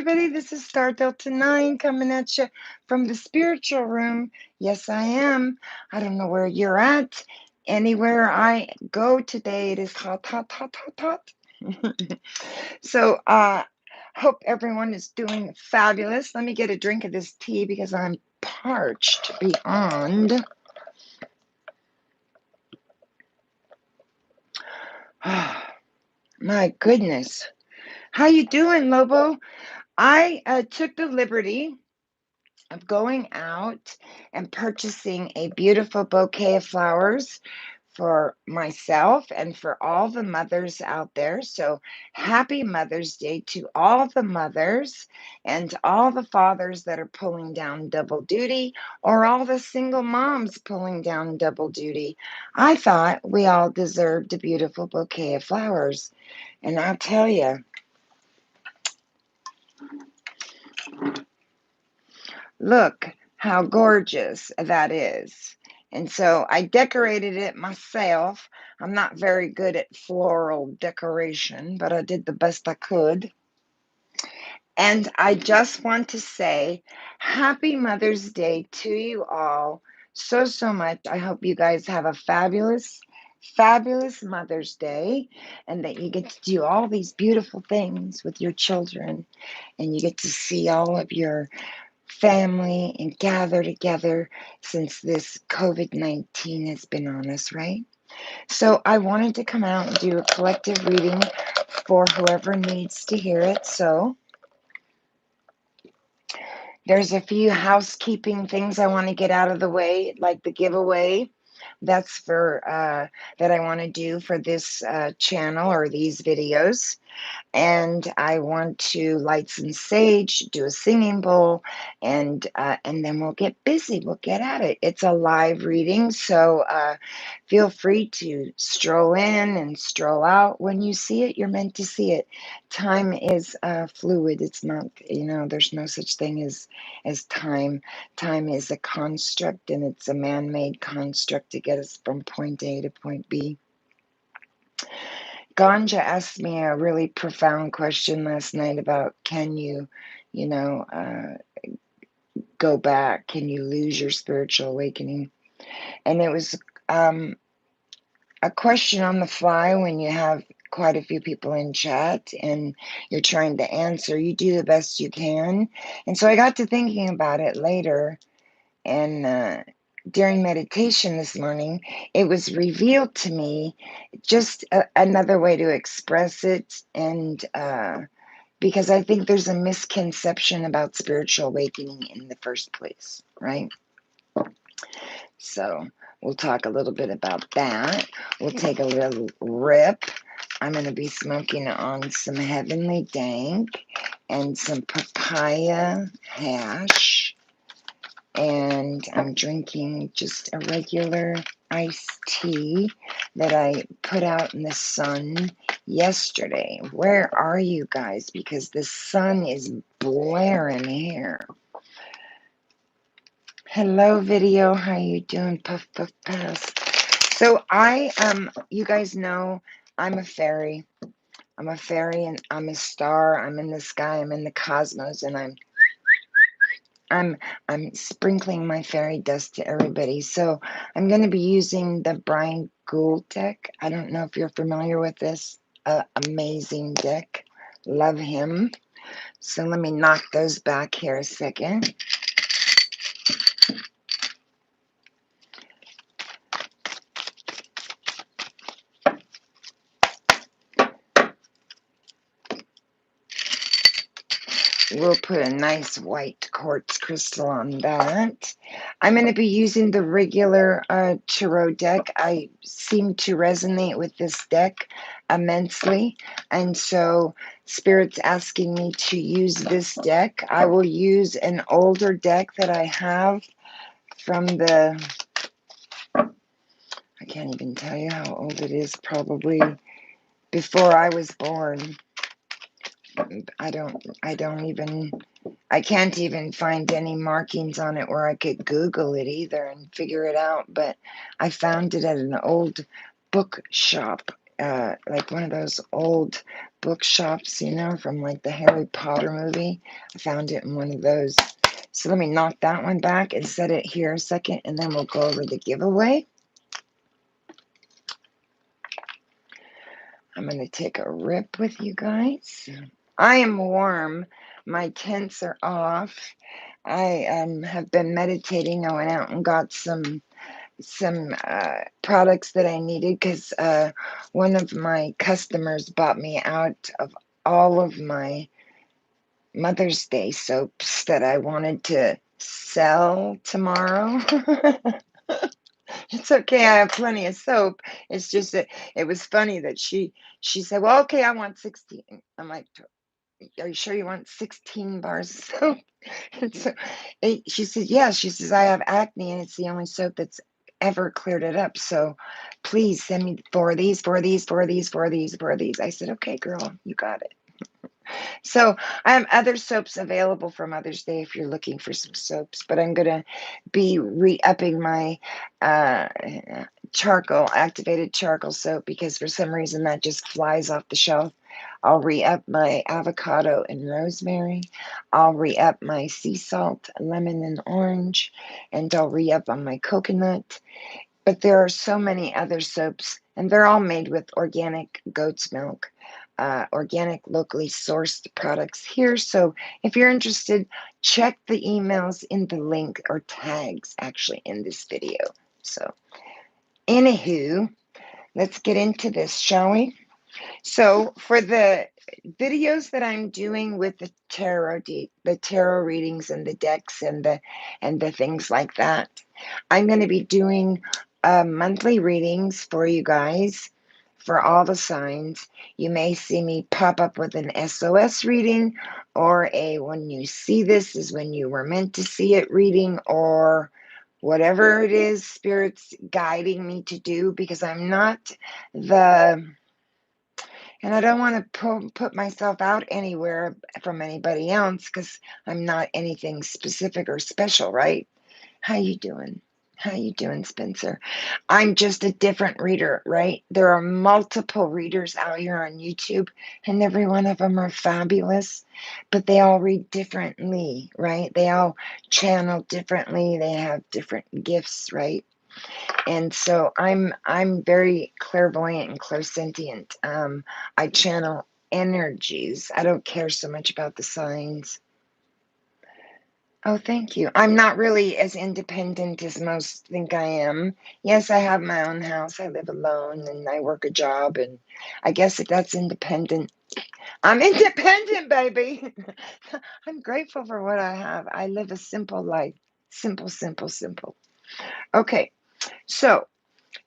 everybody. This is Star Delta 9 coming at you from the spiritual room. Yes, I am. I don't know where you're at. Anywhere I go today, it is hot, hot, hot, hot, hot. So, hope everyone is doing fabulous. Let me get a drink of this tea because I'm parched beyond. My goodness. How you doing, Lobo? I took the liberty of going out and purchasing a beautiful bouquet of flowers for myself and for all the mothers out there. So happy Mother's Day to all the mothers and all the fathers that are pulling down double duty, or all the single moms pulling down double duty. I thought we all deserved a beautiful bouquet of flowers. And I'll tell you, look how gorgeous that is. And so I decorated it myself. I'm not very good at floral decoration, but I did the best I could. And I just want to say happy Mother's Day to you all so, so much. I hope you guys have a fabulous, fabulous Mother's Day, and that you get to do all these beautiful things with your children, and you get to see all of your family and gather together since this COVID-19 has been on us, right? So I wanted to come out and do a collective reading for whoever needs to hear it. So there's a few housekeeping things I want to get out of the way, like the giveaway. That's for that I want to do for this channel or these videos. And I want to light some sage, do a singing bowl, and then we'll get busy. We'll get at it. It's a live reading, so feel free to stroll in and stroll out. When you see it, you're meant to see it. Time is fluid. It's not, there's no such thing as time. Time is a construct, and it's a man-made construct to get us from point A to point B. Ganja asked me a really profound question last night about, can you go back? Can you lose your spiritual awakening? And it was a question on the fly when you have quite a few people in chat and you're trying to answer. You do the best you can. And so I got to thinking about it later, and during meditation this morning, it was revealed to me just another way to express it. And because I think there's a misconception about spiritual awakening in the first place, right? So we'll talk a little bit about that. We'll take a little rip. I'm going to be smoking on some Heavenly Dank and some papaya hash. And I'm drinking just a regular iced tea that I put out in the sun yesterday. Where are you guys? Because the sun is blaring here. Hello, video. How you doing? Puff, puff, pass. So you guys know I'm a fairy. I'm a fairy, and I'm a star. I'm in the sky. I'm in the cosmos, and I'm sprinkling my fairy dust to everybody. So I'm going to be using the Brian Gould deck. I don't know if you're familiar with this amazing deck. Love him. So let me knock those back here a second. We'll put a nice white quartz crystal on that. I'm going to be using the regular tarot deck. I seem to resonate with this deck immensely, and so Spirit's asking me to use this deck. I will use an older deck that I have from the, I can't even tell you how old it is, probably before I was born. I can't even find any markings on it where I could Google it either and figure it out, but I found it at an old bookshop like one of those old bookshops, you know, from like the Harry Potter movie. I found it in one of those. So let me knock that one back and set it here a second, and then we'll go over the giveaway. I'm going to take a rip with you guys. I am warm. My tents are off. I have been meditating. I went out and got some products that I needed because one of my customers bought me out of all of my Mother's Day soaps that I wanted to sell tomorrow. It's okay. I have plenty of soap. It's just that it was funny that she said, "Well, okay, I want 16." I'm like, "Are you sure you want 16 bars of soap?" And so she said, "Yeah." She says, "I have acne, and it's the only soap that's ever cleared it up. So please send me four of these, four of these, four of these, four of these, four of these." I said, "Okay, girl, you got it." So I have other soaps available for Mother's Day if you're looking for some soaps, but I'm going to be re-upping my uh, activated charcoal soap, because for some reason that just flies off the shelf. I'll re-up my avocado and rosemary. I'll re-up my sea salt, lemon and orange, and I'll re-up on my coconut. But there are so many other soaps, and they're all made with organic goat's milk, organic, locally sourced products here. So if you're interested, check the emails in the link, or tags actually, in this video. So, anywho, let's get into this, shall we? So for the videos that I'm doing with the tarot readings and the decks and the things like that, I'm going to be doing monthly readings for you guys for all the signs. You may see me pop up with an SOS reading, or a "when you see this is when you were meant to see it" reading, or whatever it is Spirit's guiding me to do, because I'm not the and I don't want to put myself out anywhere from anybody else, because I'm not anything specific or special, right? How you doing? How you doing, Spencer? I'm just a different reader, right? There are multiple readers out here on YouTube, and every one of them are fabulous, but they all read differently, right? They all channel differently. They have different gifts, right? And so I'm very clairvoyant and clairsentient. I channel energies. I don't care so much about the signs. Oh, thank you. I'm not really as independent as most think I am. Yes, I have my own house. I live alone, and I work a job, and I guess that's independent. I'm independent, baby. I'm grateful for what I have. I live a simple life. Simple, simple, simple. Okay, so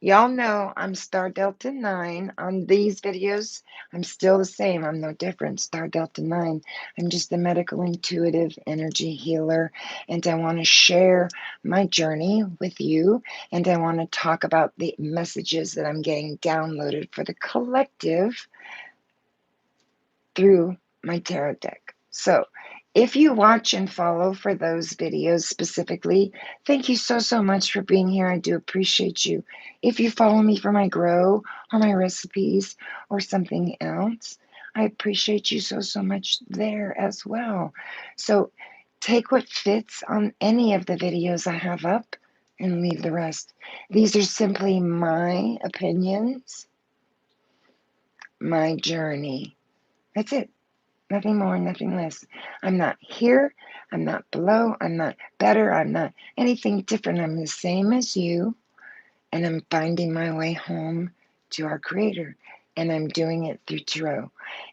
y'all know I'm Star Delta 9. On these videos, I'm still the same. I'm no different. Star Delta 9. I'm just a medical intuitive energy healer, and I want to share my journey with you, and I want to talk about the messages that I'm getting downloaded for the collective through my tarot deck. So if you watch and follow for those videos specifically, thank you so, so much for being here. I do appreciate you. If you follow me for my grow or my recipes or something else, I appreciate you so, so much there as well. So take what fits on any of the videos I have up and leave the rest. These are simply my opinions, my journey. That's it. Nothing more, nothing less. I'm not here. I'm not below. I'm not better. I'm not anything different. I'm the same as you. And I'm finding my way home to our Creator. And I'm doing it through tarot.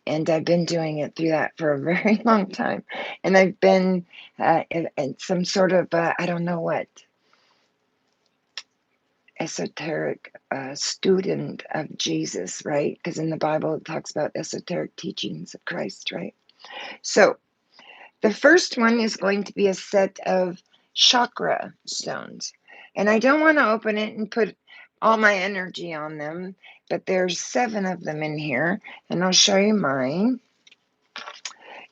And I've been doing it through that for a very long time. And I've been in some sort of, I don't know what, esoteric student of Jesus, right? Because in the Bible it talks about esoteric teachings of Christ, right? So the first one is going to be a set of chakra stones. And I don't want to open it and put all my energy on them, but there's 7 of them in here, and I'll show you mine.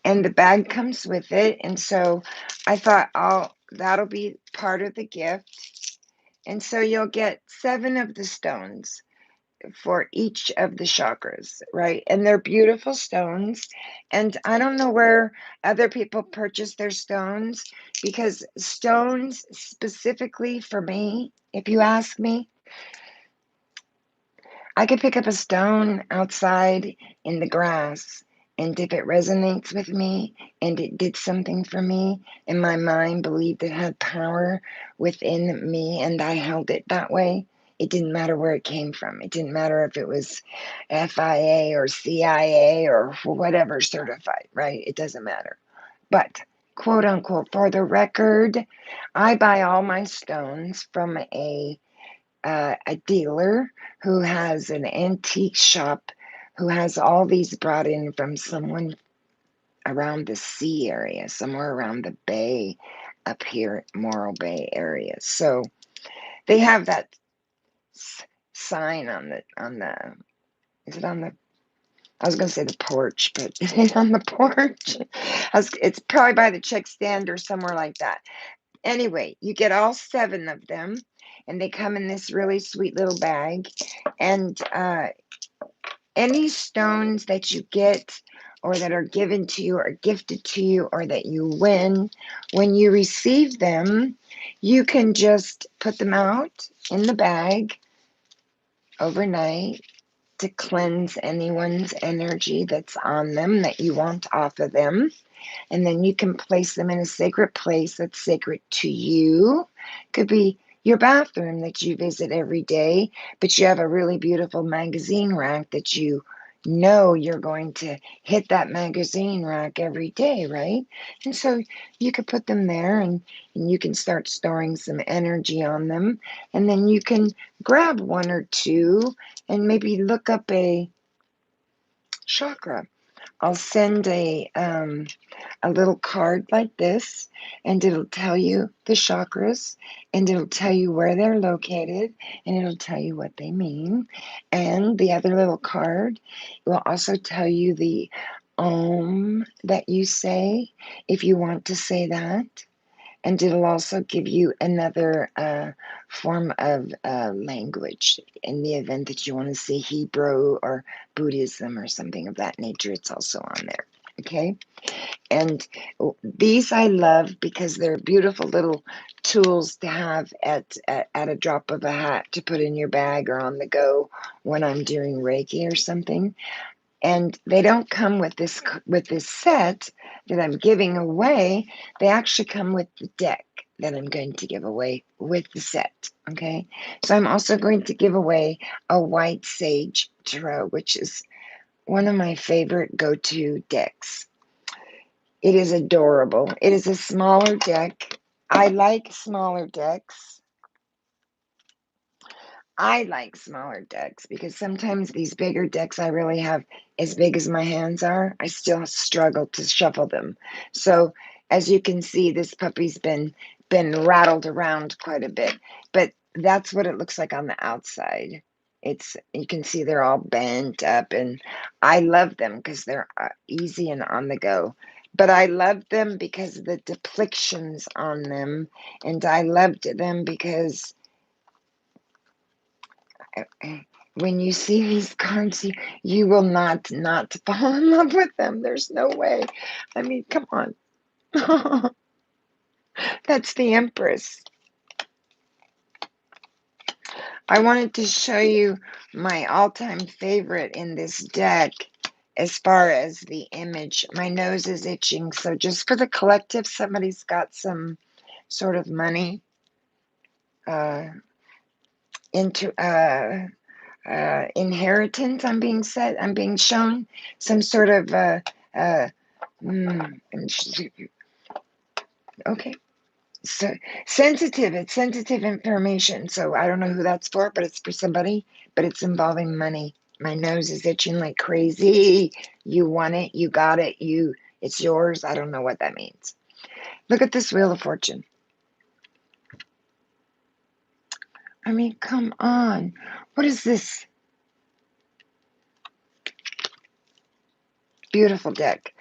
And the bag comes with it, and so I thought, that'll be part of the gift. And so you'll get 7 of the stones. for each of the chakras, right? And they're beautiful stones. And I don't know where other people purchase their stones, because stones, specifically for me, if you ask me, I could pick up a stone outside in the grass, and if it resonates with me and it did something for me, and my mind believed it had power within me and I held it that way, it didn't matter where it came from. It didn't matter if it was FIA or CIA or whatever certified, right? It doesn't matter. But, quote unquote, for the record, I buy all my stones from a dealer who has an antique shop, who has all these brought in from someone around the sea area, somewhere around the bay up here, Morro Bay area. So they have that sign on the, is it on the, I was going to say the porch, but it ain't on the porch. It's probably by the check stand or somewhere like that. Anyway, you get all 7 of them, and they come in this really sweet little bag. And any stones that you get or that are given to you or gifted to you or that you win, when you receive them, you can just put them out in the bag overnight to cleanse anyone's energy that's on them that you want off of them. And then you can place them in a sacred place that's sacred to you. Could be your bathroom that you visit every day, but you have a really beautiful magazine rack that you know you're going to hit that magazine rack every day, right? And so you could put them there, and you can start storing some energy on them. And then you can grab 1 or 2 and maybe look up a chakra. I'll send a little card like this, and it'll tell you the chakras, and it'll tell you where they're located, and it'll tell you what they mean. And the other little card will also tell you the Om that you say, if you want to say that. And it'll also give you another form of language in the event that you want to say Hebrew or Buddhism or something of that nature. It's also on there. Okay. And these I love because they're beautiful little tools to have at a drop of a hat to put in your bag or on the go when I'm doing Reiki or something. And they don't come with this set that I'm giving away. They actually come with the deck that I'm going to give away with the set. Okay. So I'm also going to give away a white sage tarot, which is one of my favorite go-to decks. It is adorable. It is a smaller deck. I like smaller decks. I like smaller decks because sometimes these bigger decks I really have as big as my hands are, I still struggle to shuffle them. So as you can see, this puppy's been rattled around quite a bit, but that's what it looks like on the outside. You can see they're all bent up, and I love them because they're easy and on the go. But I loved them because of the depictions on them, and I loved them because when you see these cards, you will not fall in love with them. There's no way. I mean, come on. That's the Empress. I wanted to show you my all-time favorite in this deck as far as the image. My nose is itching, so just for the collective, somebody's got some sort of money into inheritance. I'm being shown some sort of okay. So sensitive. It's sensitive information. So I don't know who that's for, but it's for somebody. But it's involving money. My nose is itching like crazy. You want it. You got it. It's yours. I don't know what that means. Look at this Wheel of Fortune. I mean, come on. What is this? Beautiful deck.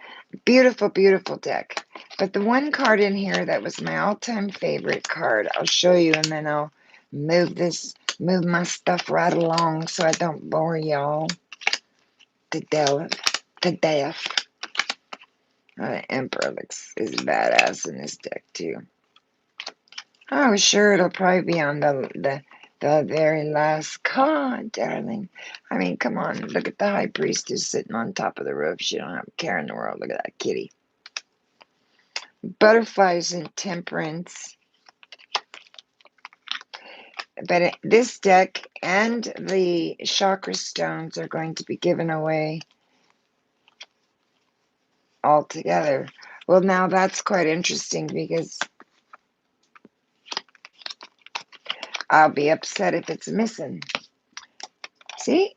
Beautiful, beautiful deck. But the one card in here that was my all-time favorite card, I'll show you, and then I'll move this move my stuff right along so I don't bore y'all to death. The Emperor is badass in this deck too. Oh, sure, it'll probably be on the very last card, darling. I mean, come on, look at the High Priestess sitting on top of the roof. She don't have a care in the world. Look at that kitty. Butterflies and Temperance. But this deck and the chakra stones are going to be given away all together. Well, now that's quite interesting because I'll be upset if it's missing. See?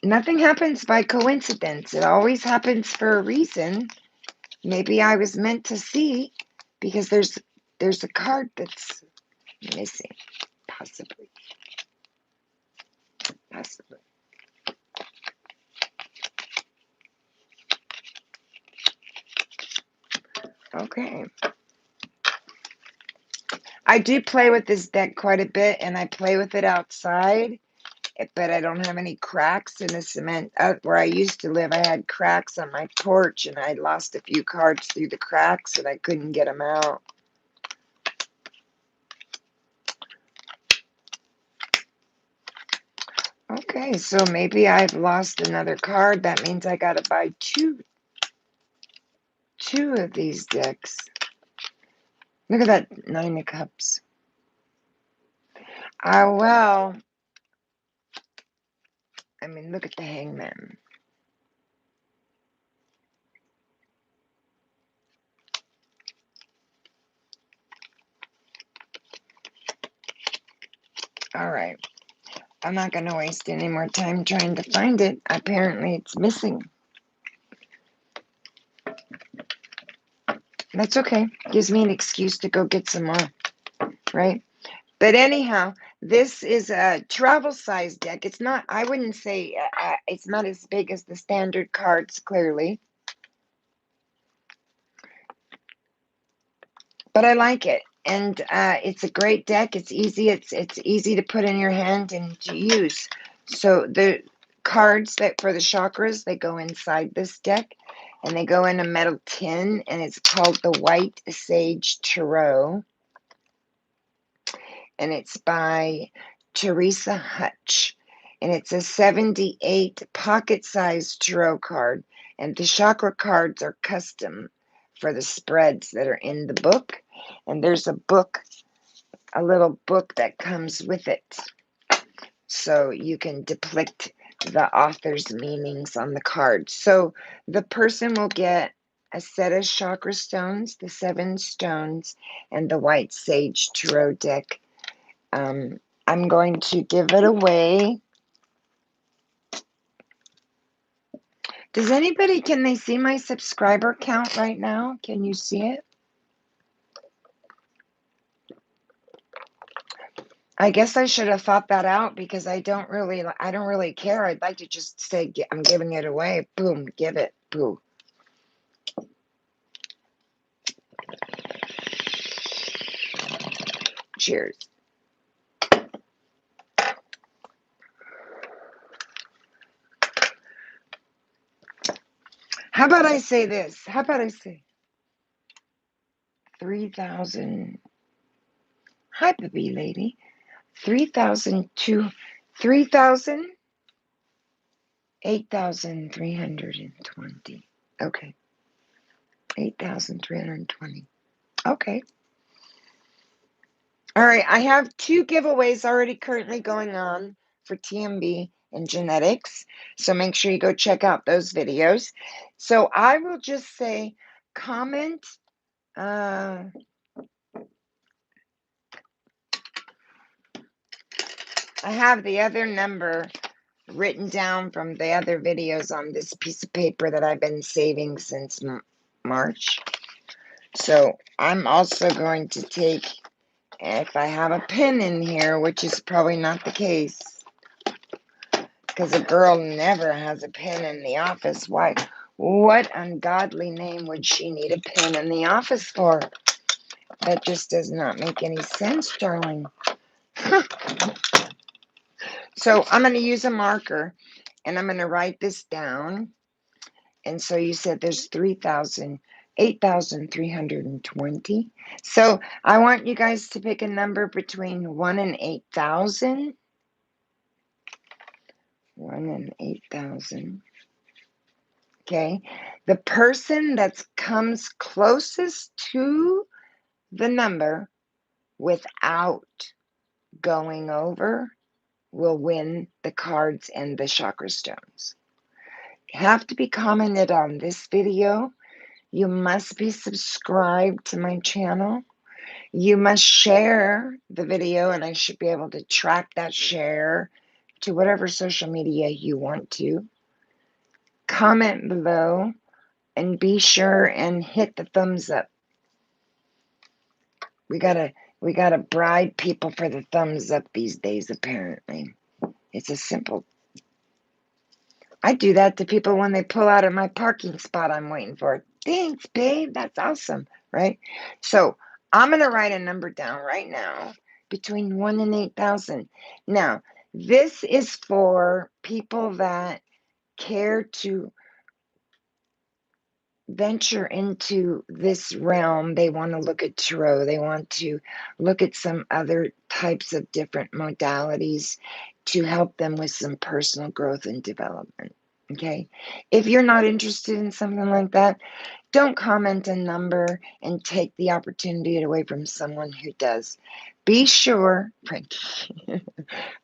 Nothing happens by coincidence. It always happens for a reason. Maybe I was meant to see because there's a card that's missing. Possibly. Okay. I do play with this deck quite a bit, and I play with it outside, but I don't have any cracks in the cement. Where I used to live, I had cracks on my porch, and I lost a few cards through the cracks, and I couldn't get them out. Okay, so maybe I've lost another card. That means I gotta buy two of these decks. Look at that Nine of Cups. Well, I mean, look at the Hangman. All right. I'm not going to waste any more time trying to find it. Apparently, it's missing. That's okay. Gives me an excuse to go get some more, right? But anyhow, this is a travel size deck. It's not, I wouldn't say, it's not as big as the standard cards, clearly. But I like it. And it's a great deck. It's easy. It's easy to put in your hand and to use. So the cards that for the chakras, they go inside this deck. And they go in a metal tin, and it's called the White Sage Tarot. And it's by Teresa Hutch. And it's a 78 pocket-sized tarot card. And the chakra cards are custom for the spreads that are in the book. And there's a book, a little book that comes with it. So you can depict the author's meanings on the cards. So the person will get a set of chakra stones, the 7 stones, and the White Sage Tarot deck. I'm going to give it away. Does anybody, can they see my subscriber count right now? Can you see it? I guess I should have thought that out because I don't really care. I'd like to just say, I'm giving it away. Boom, give it. Boo. Cheers. How about I say this? How about I say 3,000? Hi, baby lady. 3,000 to 3,000? 8,320. Okay. 8,320. Okay. All right. I have 2 giveaways already currently going on for TMB and genetics. So make sure you go check out those videos. So I will just say comment. I have the other number written down from the other videos on this piece of paper that I've been saving since March. So I'm also going to take, if I have a pen in here, which is probably not the case, because a girl never has a pen in the office. Why? What ungodly name would she need a pen in the office for? That just does not make any sense, darling. So I'm going to use a marker and I'm going to write this down. And so you said there's 8,320. So I want you guys to pick a number between 1 and 8,000. 1 and 8,000. Okay. The person that comes closest to the number without going over will win the cards and the chakra stones. You have to be commented on this video. You must be subscribed to my channel. You must share the video, and I should be able to track that share to whatever social media you want to. Comment below and be sure and hit the thumbs up. We gotta bribe people for the thumbs up these days, apparently. It's a simple. I do that to people when they pull out of my parking spot I'm waiting for. Thanks, babe. That's awesome, right? So I'm gonna write a number down right now between 1 and 8,000. Now, this is for people that care to venture into this realm. They want to look at tarot. They want to look at some other types of different modalities to help them with some personal growth and development. Okay. If you're not interested in something like that, don't comment a number and take the opportunity away from someone who does. Be sure, Frankie.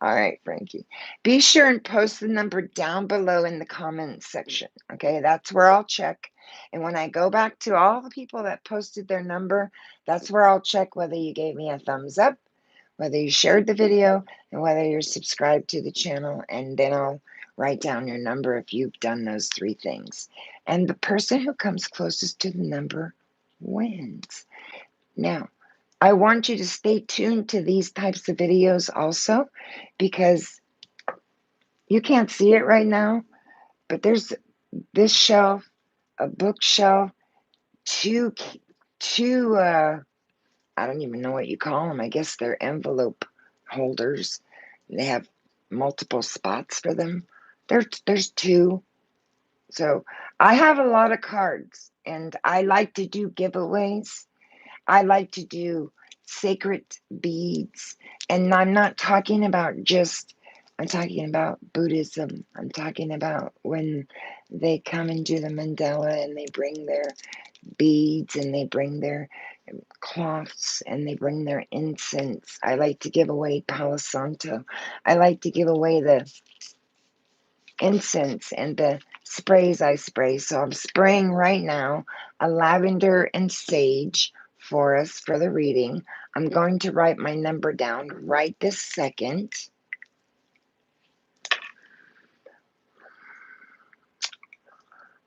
All right, Frankie. Be sure and post the number down below in the comments section. Okay, that's where I'll check. And when I go back to all the people that posted their number, that's where I'll check whether you gave me a thumbs up, whether you shared the video, and whether you're subscribed to the channel. And then I'll write down your number if you've done those 3 things. And the person who comes closest to the number wins. Now, I want you to stay tuned to these types of videos also, because you can't see it right now, but there's this shelf, a bookshelf, two, I don't even know what you call them. I guess they're envelope holders. They have multiple spots for them. There's 2. So I have a lot of cards, and I like to do giveaways. I like to do sacred beads, and I'm not talking about just, I'm talking about Buddhism. I'm talking about when they come and do the mandala and they bring their beads and they bring their cloths and they bring their incense. I like to give away Palo Santo. I like to give away the incense and the sprays I spray. So I'm spraying right now a lavender and sage for us for the reading. I'm going to write my number down right this second.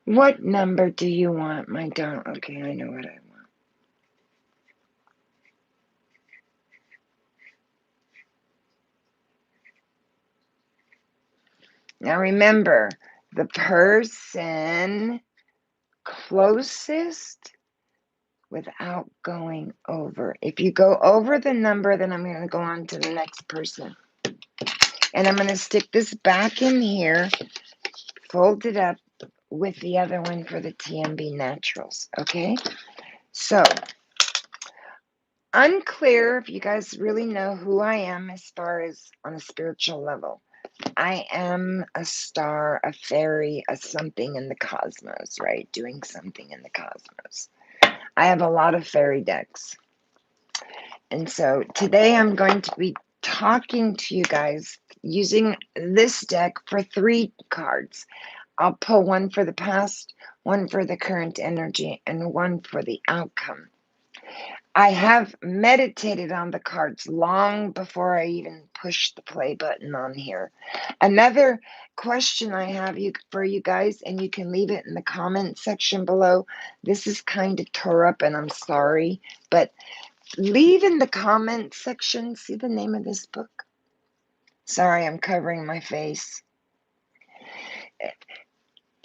What number do you want, my darling? Okay, I know what I want. Now remember, the person closest without going over. If you go over the number, then I'm going to go on to the next person. And I'm going to stick this back in here, fold it up with the other one for the TMB Naturals. Okay? So, unclear if you guys really know who I am as far as on a spiritual level. I am a star, a fairy, a something in the cosmos, right? Doing something in the cosmos. I have a lot of fairy decks. And so today I'm going to be talking to you guys using this deck for 3 cards. I'll pull one for the past, one for the current energy, and one for the outcome. I have meditated on the cards long before I even pushed the play button on here. Another question I have for you guys, and you can leave it in the comment section below. This is kind of tore up, and I'm sorry, but leave in the comment section. See the name of this book? Sorry, I'm covering my face.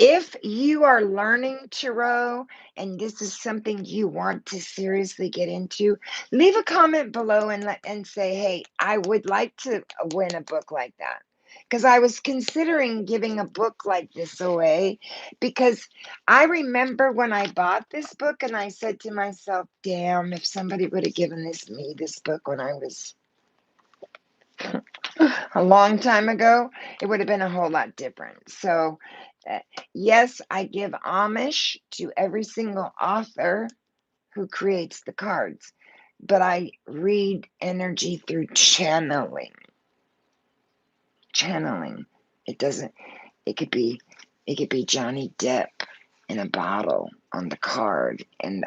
If you are learning tarot and this is something you want to seriously get into, leave a comment below and say, hey, I would like to win a book like that. because I was considering giving a book like this away, because I remember when I bought this book and I said to myself, damn, if somebody would have given me this book when I was a long time ago, it would have been a whole lot different. So, uh, yes, I give homage to every single author who creates the cards, but I read energy through channeling. Channeling. It doesn't. It could be. It could be Johnny Depp in a bottle on the card, and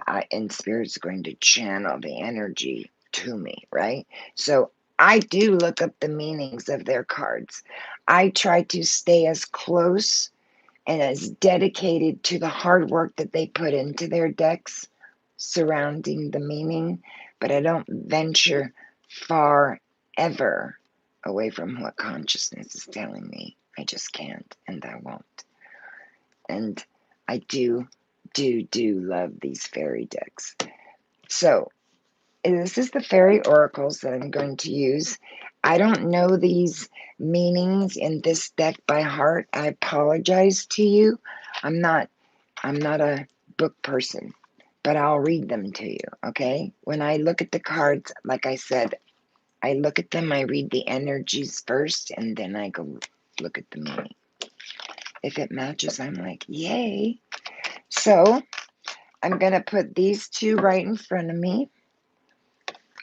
Spirit's going to channel the energy to me, right? So I do look up the meanings of their cards. I try to stay as close and as dedicated to the hard work that they put into their decks surrounding the meaning, but I don't venture far ever away from what consciousness is telling me. I just can't, and I won't. And I do love these fairy decks. So this is the fairy oracles that I'm going to use. I don't know these meanings in this deck by heart. I apologize to you. I'm not a book person, but I'll read them to you, okay? When I look at the cards, like I said, I look at them, I read the energies first, and then I go look at the meaning. If it matches, I'm like, yay. So I'm going to put these two right in front of me.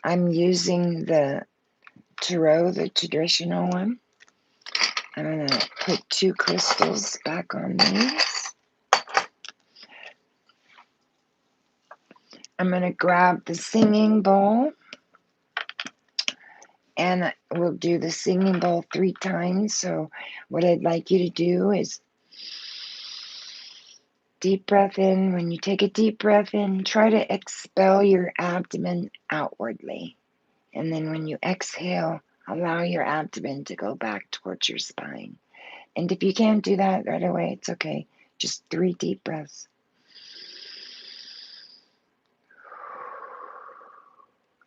I'm using the tarot, the traditional one. I'm going to put 2 crystals back on these. I'm going to grab the singing bowl, and we'll do the singing bowl 3 times. So what I'd like you to do is deep breath in. When you take a deep breath in, try to expel your abdomen outwardly. And then when you exhale, allow your abdomen to go back towards your spine. And if you can't do that right away, it's okay. Just 3 deep breaths.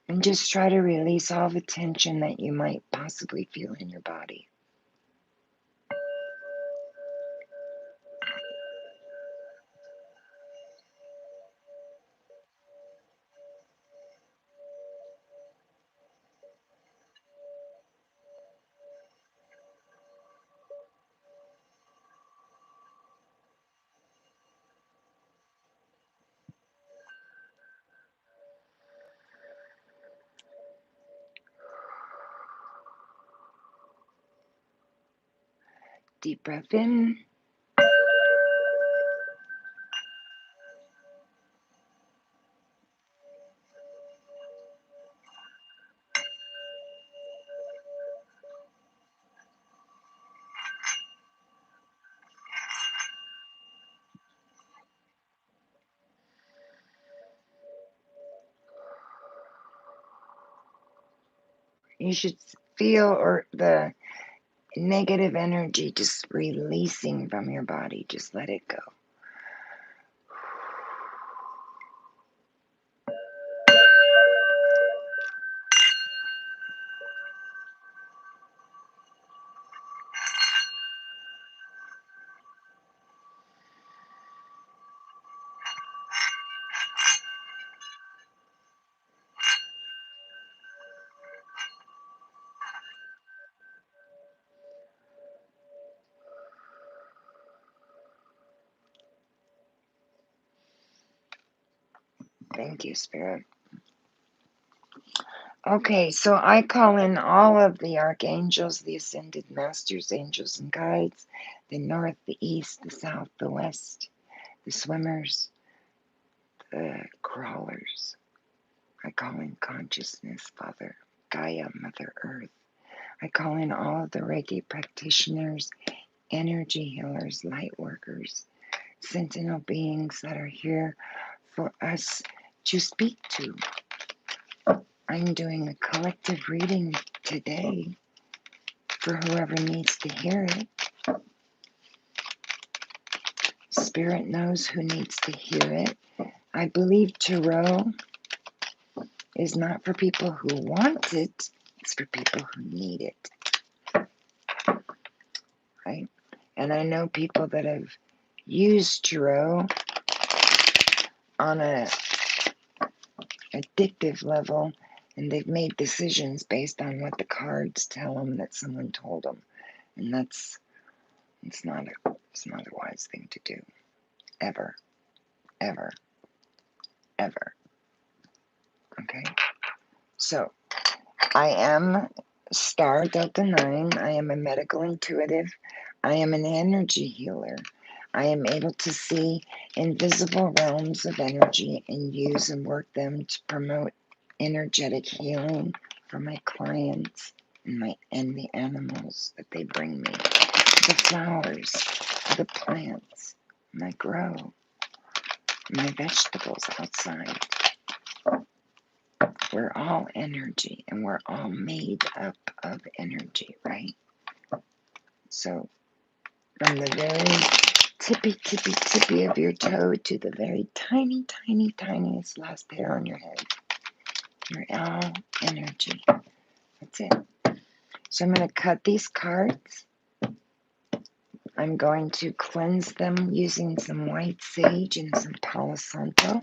And just try to release all the tension that you might possibly feel in your body. Deep breath in. You should feel the negative energy just releasing from your body. Just let it go. Thank you, Spirit. Okay, so I call in all of the archangels, the ascended masters, angels, and guides, the north, the east, the south, the west, the swimmers, the crawlers. I call in consciousness, Father, Gaia, Mother Earth. I call in all of the Reiki practitioners, energy healers, light workers, sentinel beings that are here for us to speak to. I'm doing a collective reading today for whoever needs to hear it. Spirit knows who needs to hear it. I believe tarot is not for people who want it, it's for people who need it. right? And I know people that have used tarot on a addictive level, and they've made decisions based on what the cards tell them that someone told them, and it's not a wise thing to do, ever, ever, ever. Okay, so I am star Delta 9. I am a medical intuitive. I am an energy healer. I am able to see invisible realms of energy and use and work them to promote energetic healing for my clients and the animals that they bring me. The flowers, the plants, my grow, my vegetables outside. We're all energy, and we're all made up of energy, right? So from the very tippy of your toe to the very tiniest last hair on your head, you're all energy. That's it. So I'm going to cut these cards. I'm going to cleanse them using some white sage and some Palo Santo.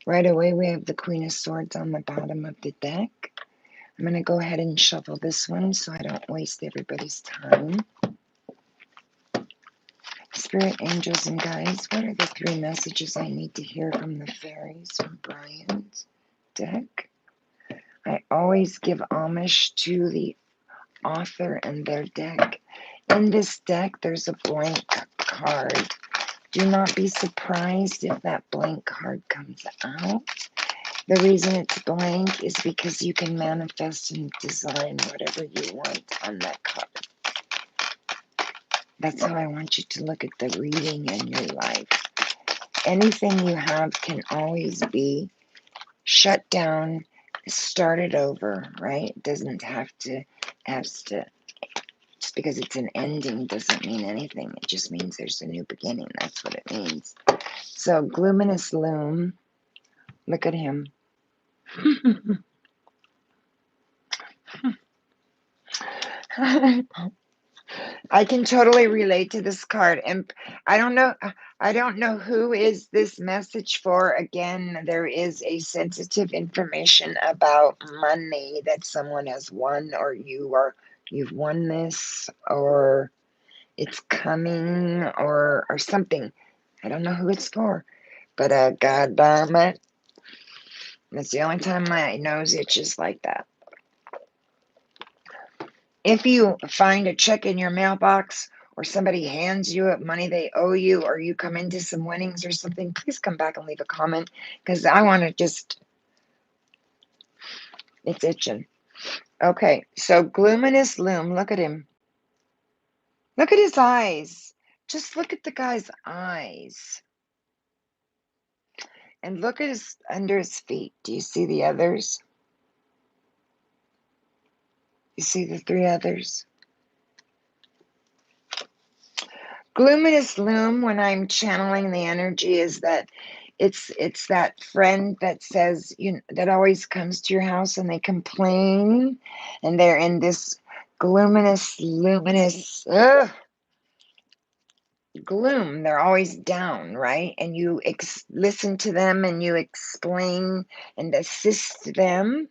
Right away, we have the Queen of Swords on the bottom of the deck. I'm going to go ahead and shuffle this one so I don't waste everybody's time. Spirit, angels, and guides, what are the 3 messages I need to hear from the fairies from Brian's deck? I always give homage to the author and their deck. In this deck, there's a blank card. Do not be surprised if that blank card comes out. The reason it's blank is because you can manifest and design whatever you want on that card. That's how I want you to look at the reading in your life. Anything you have can always be shut down, started over, right? It doesn't have to, just because it's an ending doesn't mean anything. It just means there's a new beginning. That's what it means. So, Luminous Loom, look at him. I can totally relate to this card, and I don't know who is this message for. Again, there is a sensitive information about money that someone has won, or you've won this, or it's coming, or something. I don't know who it's for, but god damn it, that's the only time my nose itches like that. If you find a check in your mailbox, or somebody hands you money they owe you, or you come into some winnings or something, please come back and leave a comment, because I want to just, it's itching. Okay, so Luminous Loom, look at him. Look at his eyes. Just look at the guy's eyes. And look at under his feet. Do you see the others? You see the 3 others? Luminous Loom, when I'm channeling the energy, is that it's that friend that says, that always comes to your house and they complain, and they're in this luminous gloom. They're always down, right? And you listen to them, and you explain and assist them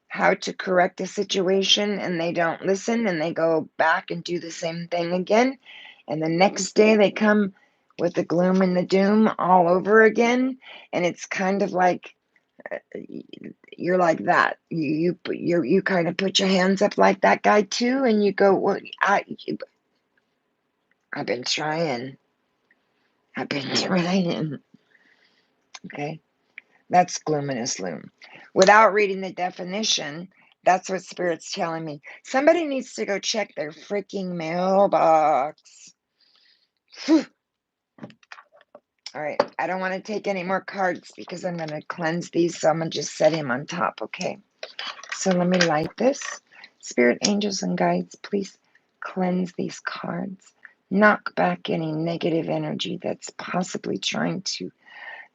how to correct a situation, and they don't listen, and they go back and do the same thing again. And the next day they come with the gloom and the doom all over again. And it's kind of like, you're like that. You kind of put your hands up like that guy too, and you go, well, I've been trying. Okay, that's Luminous Loom. Without reading the definition, that's what Spirit's telling me. Somebody needs to go check their freaking mailbox. Whew. All right, I don't want to take any more cards because I'm going to cleanse these, so I'm going to just set him on top, okay? So let me light this. Spirit, angels, and guides, please cleanse these cards. Knock back any negative energy that's possibly trying to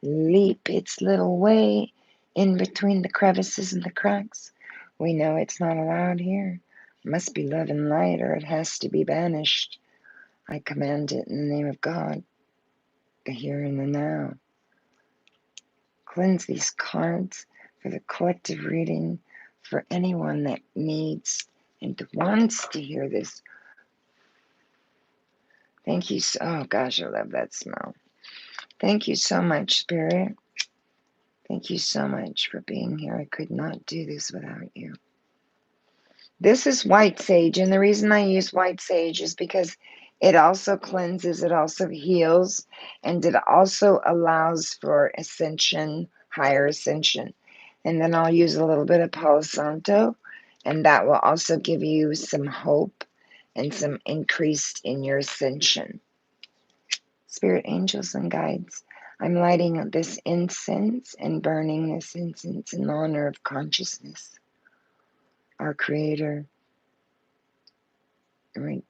leap its little way in between the crevices and the cracks. We know it's not allowed here. It must be love and light, or it has to be banished. I command it in the name of God, the here and the now. Cleanse these cards for the collective reading for anyone that needs and wants to hear this. Thank you so, oh gosh, I love that smell. Thank you so much, Spirit. Thank you so much for being here. I could not do this without you. This is white sage, and the reason I use white sage is because it also cleanses, it also heals, and it also allows for ascension, higher ascension. And then I'll use a little bit of Palo Santo, and that will also give you some hope and some increase in your ascension. Spirit angels and guides, I'm lighting this incense and burning this incense in honor of consciousness, our Creator,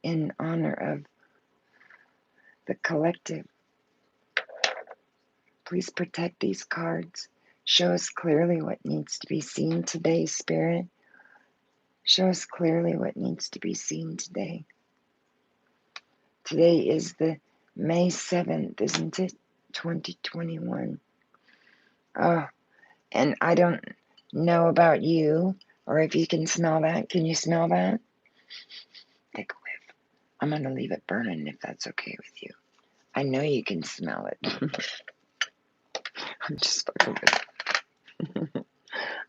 in honor of the collective. Please protect these cards. Show us clearly what needs to be seen today, Spirit. Show us clearly what needs to be seen today. Today is the May 7th, isn't it? 2021. Oh, and I don't know about you, or if you can smell that. Can you smell that? Take a whiff. I'm going to leave it burning if that's okay with you. I know you can smell it. I'm just fucking with you.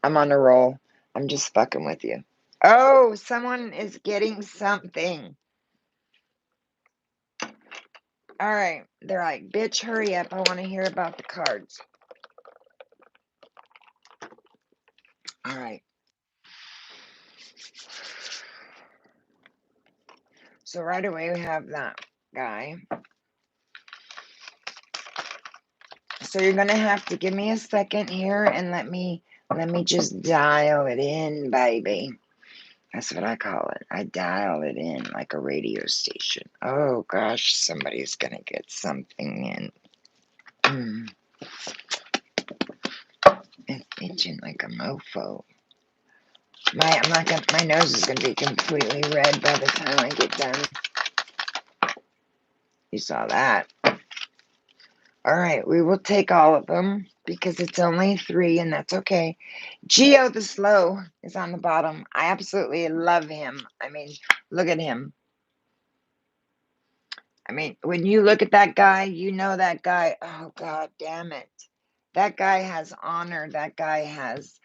I'm on a roll. I'm just fucking with you. Oh, someone is getting something. All right. They're like, bitch, hurry up. I want to hear about the cards. All right. So right away we have that guy. So you're going to have to give me a second here and let me just dial it in, baby. That's what I call it. I dial it in like a radio station. Oh gosh, somebody's going to get something in. It's itching like a mofo. My nose is gonna be completely red by the time I get done. You saw that. Alright, we will take all of them because it's only 3 and that's okay. Geo the Slow is on the bottom. I absolutely love him. I mean, look at him. I mean, when you look at that guy, you know that guy, oh god damn it. That guy has honor. That guy has,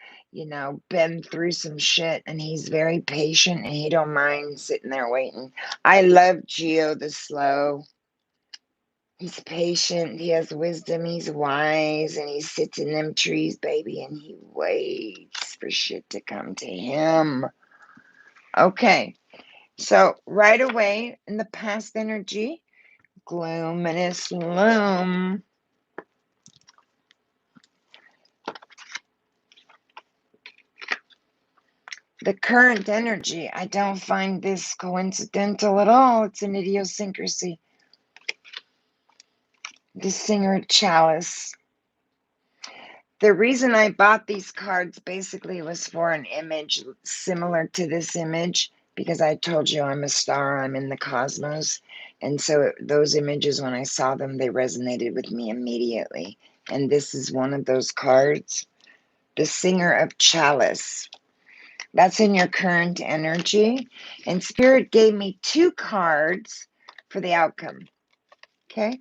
been through some shit, and he's very patient, and he don't mind sitting there waiting. I love Geo the Slow. He's patient. He has wisdom. He's wise, and he sits in them trees, baby, and he waits for shit to come to him. Okay, so right away in the past energy, gloom-minous loom. The current energy, I don't find this coincidental at all. It's an idiosyncrasy. The Singer Chalice. The reason I bought these cards basically was for an image similar to this image, because I told you I'm a star, I'm in the cosmos. And so those images, when I saw them, they resonated with me immediately. And this is one of those cards. The Singer of Chalice. That's in your current energy. And Spirit gave me 2 cards for the outcome. Okay?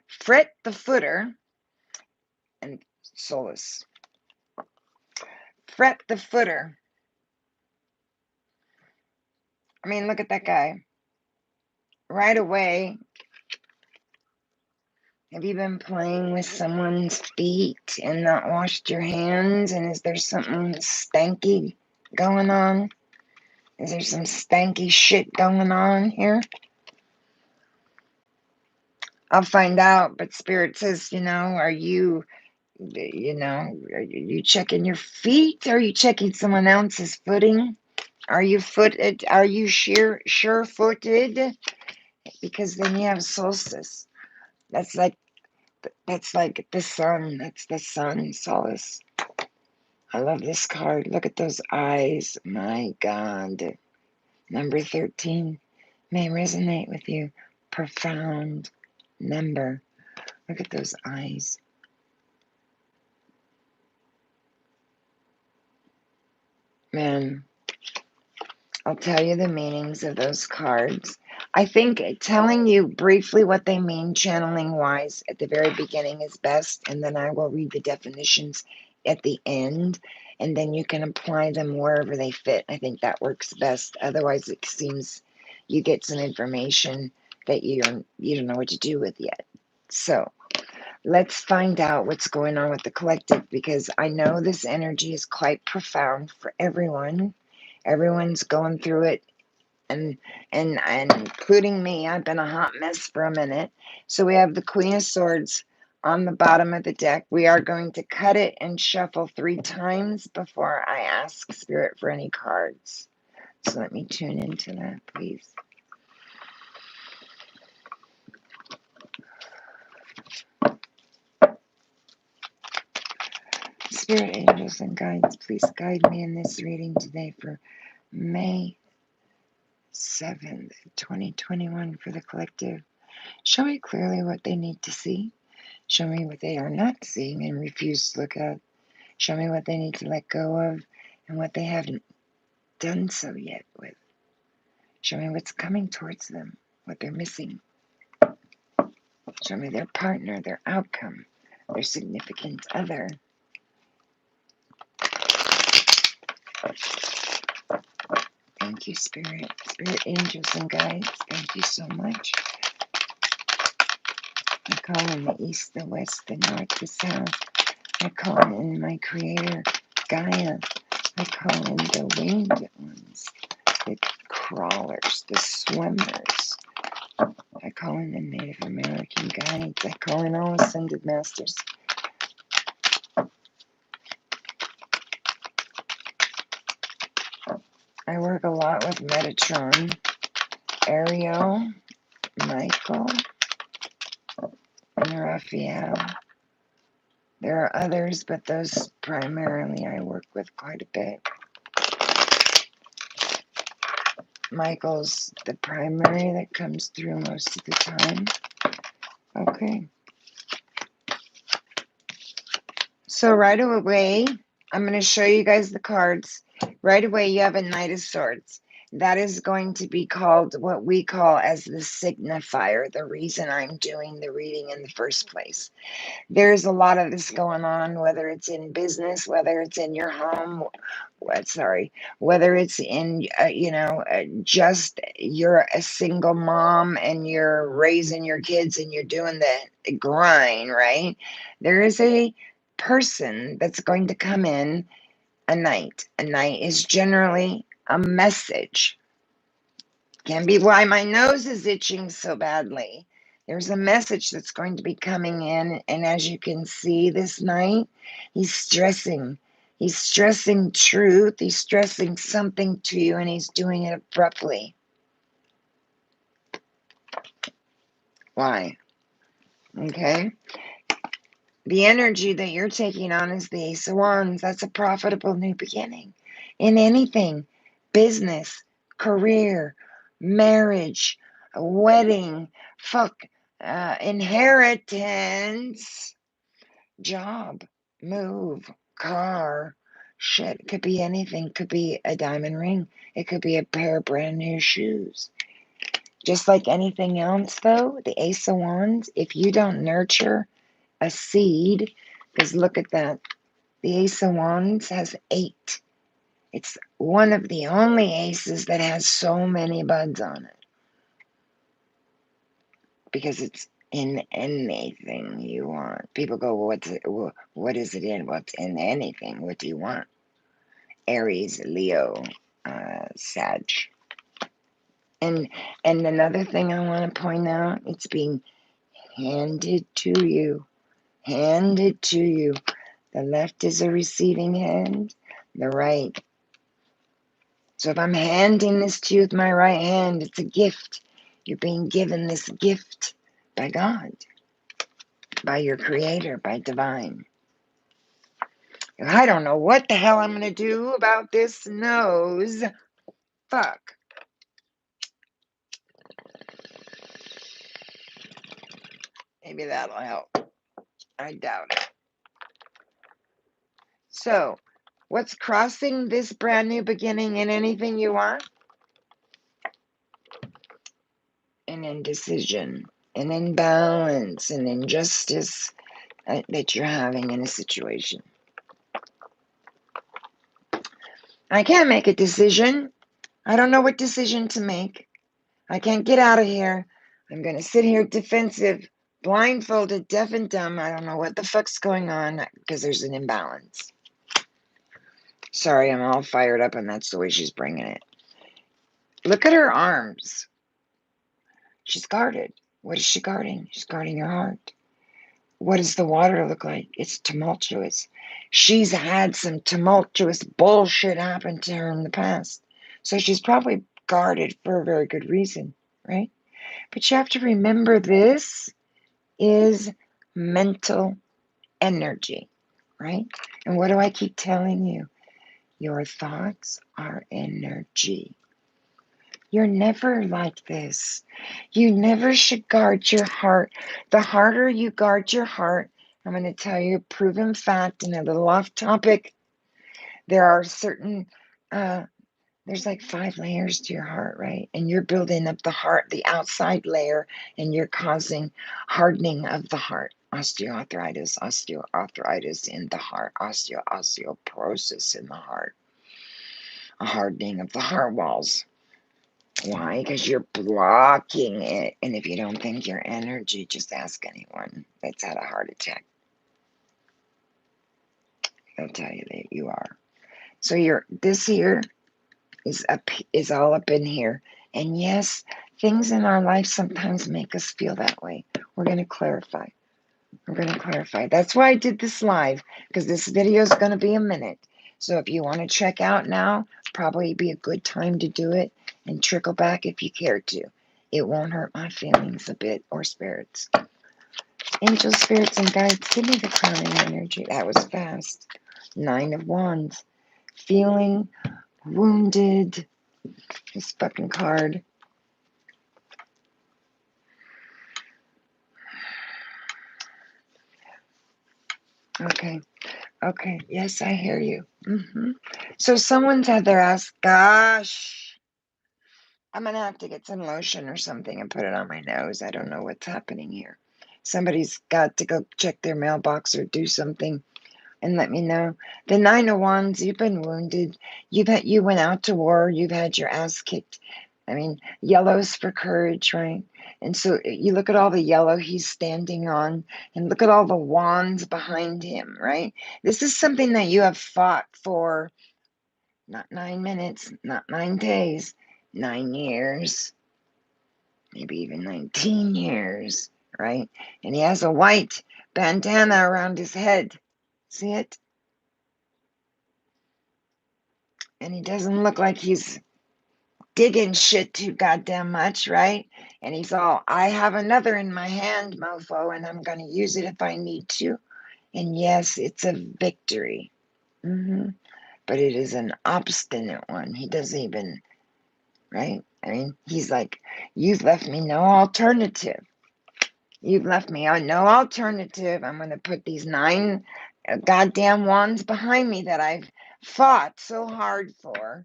Fret the Footer and Solace. Fret the Footer. I mean, look at that guy. Right away, have you been playing with someone's feet and not washed your hands? And is there something stanky going on? Is there some stanky shit going on here? I'll find out, but Spirit says, are you checking your feet? Are you checking someone else's footing? Are you footed? Are you sure-footed? Because then you have solstice. That's like the sun. That's the sun, solace. I love this card. Look at those eyes. My God. Number 13 may resonate with you. Profound number. Look at those eyes. Man, I'll tell you the meanings of those cards. I think telling you briefly what they mean, channeling wise, at the very beginning is best, and then I will read the definitions at the end, and then you can apply them wherever they fit. I think that works best. Otherwise, it seems you get some information that you don't know what to do with yet. So let's find out what's going on with the collective, because I know this energy is quite profound for everyone. Everyone's going through it, and including me. I've been a hot mess for a minute. So we have the Queen of Swords on the bottom of the deck. We are going to cut it and shuffle 3 times before I ask Spirit for any cards. So let me tune into that, please. Spirit angels and guides, please guide me in this reading today for May 7th, 2021 for the collective. Show me clearly what they need to see. Show me what they are not seeing and refuse to look at. Show me what they need to let go of and what they haven't done so yet with. Show me what's coming towards them, what they're missing. Show me their partner, their outcome, their significant other. Thank you, Spirit. Spirit angels and guides, thank you so much. I call in the east, the west, the north, the south. I call in my creator, Gaia. I call in the winged ones, the crawlers, the swimmers. I call in the Native American guides. I call in all ascended masters. I work a lot with Metatron, Ariel, Michael, and Raphael. There are others, but those primarily I work with quite a bit. Michael's the primary that comes through most of the time. Okay. So right away, I'm going to show you guys the cards. Right away, you have a Knight of Swords. That is going to be called what we call as the signifier, the reason I'm doing the reading in the first place. There's a lot of this going on, whether it's in business, whether it's in your home, whether it's in, just you're a single mom and you're raising your kids and you're doing the grind, right? There is a person that's going to come in, a knight. A knight is generally a message. Can be why my nose is itching so badly. There's a message that's going to be coming in, and as you can see, this knight, he's stressing. He's stressing truth. He's stressing something to you, and he's doing it abruptly. Why? Okay. The energy that you're taking on is the Ace of Wands. That's a profitable new beginning in anything. Business, career, marriage, a wedding, inheritance, job, move, car, shit. It could be anything. It could be a diamond ring. It could be a pair of brand new shoes. Just like anything else, though, the Ace of Wands, if you don't nurture a seed, because look at that, the Ace of Wands has 8. It's one of the only aces that has so many buds on it, because it's in anything you want. People go, well, what is it in? What's in anything? What do you want? Aries, Leo, Sag. And another thing I want to point out, it's being handed to you. Handed to you. The left is a receiving hand, the right. So if I'm handing this to you with my right hand, it's a gift. You're being given this gift by God, by your creator, by divine. I don't know what the hell I'm going to do about this nose. Fuck. Maybe that'll help. I doubt it. So, what's crossing this brand new beginning in anything you want? An indecision, an imbalance, an injustice that you're having in a situation. I can't make a decision. I don't know what decision to make. I can't get out of here. I'm going to sit here defensive, blindfolded, deaf and dumb. I don't know what the fuck's going on because there's an imbalance. Sorry, I'm all fired up and that's the way she's bringing it. Look at her arms. She's guarded. What is she guarding? She's guarding her heart. What does the water look like? It's tumultuous. She's had some tumultuous bullshit happen to her in the past. So she's probably guarded for a very good reason, right? But you have to remember this is mental energy, right? And what do I keep telling you? Your thoughts are energy. You're never like this. You never should guard your heart. The harder you guard your heart, I'm going to tell you a proven fact and a little off topic. There are certain, there's like 5 layers to your heart, right? And you're building up the heart, the outside layer, and you're causing hardening of the heart. Osteoarthritis in the heart, osteoporosis in the heart, a hardening of the heart walls. Why? Because you're blocking it. And if you don't think your energy, just ask anyone that's had a heart attack. They'll tell you that you are. So this here is all up in here. And yes, things in our life sometimes make us feel that way. We're going to clarify. That's why I did this live, because this video is going to be a minute. So if you want to check out now, probably be a good time to do it and trickle back if you care to. It won't hurt my feelings a bit, or spirits. Angels, spirits, and guides, give me the crowning energy. That was fast. 9 of Wands. Feeling wounded. This fucking card. Okay. Yes, I hear you. So someone's had their ass, gosh, I'm going to have to get some lotion or something and put it on my nose. I don't know what's happening here. Somebody's got to go check their mailbox or do something and let me know. The 9 of Wands, you've been wounded. You went out to war. You've had your ass kicked. I mean, yellow's for courage, right? And so you look at all the yellow he's standing on and look at all the wands behind him, right? This is something that you have fought for not 9 minutes, not 9 days, 9 years, maybe even 19 years, right? And he has a white bandana around his head. See it? And he doesn't look like he's digging shit too goddamn much, right? And he's all, I have another in my hand, mofo, and I'm going to use it if I need to. And yes, it's a victory. But it is an obstinate one. He doesn't even, right? I mean, he's like, you've left me no alternative. You've left me on no alternative. I'm going to put these 9 goddamn wands behind me that I've fought so hard for.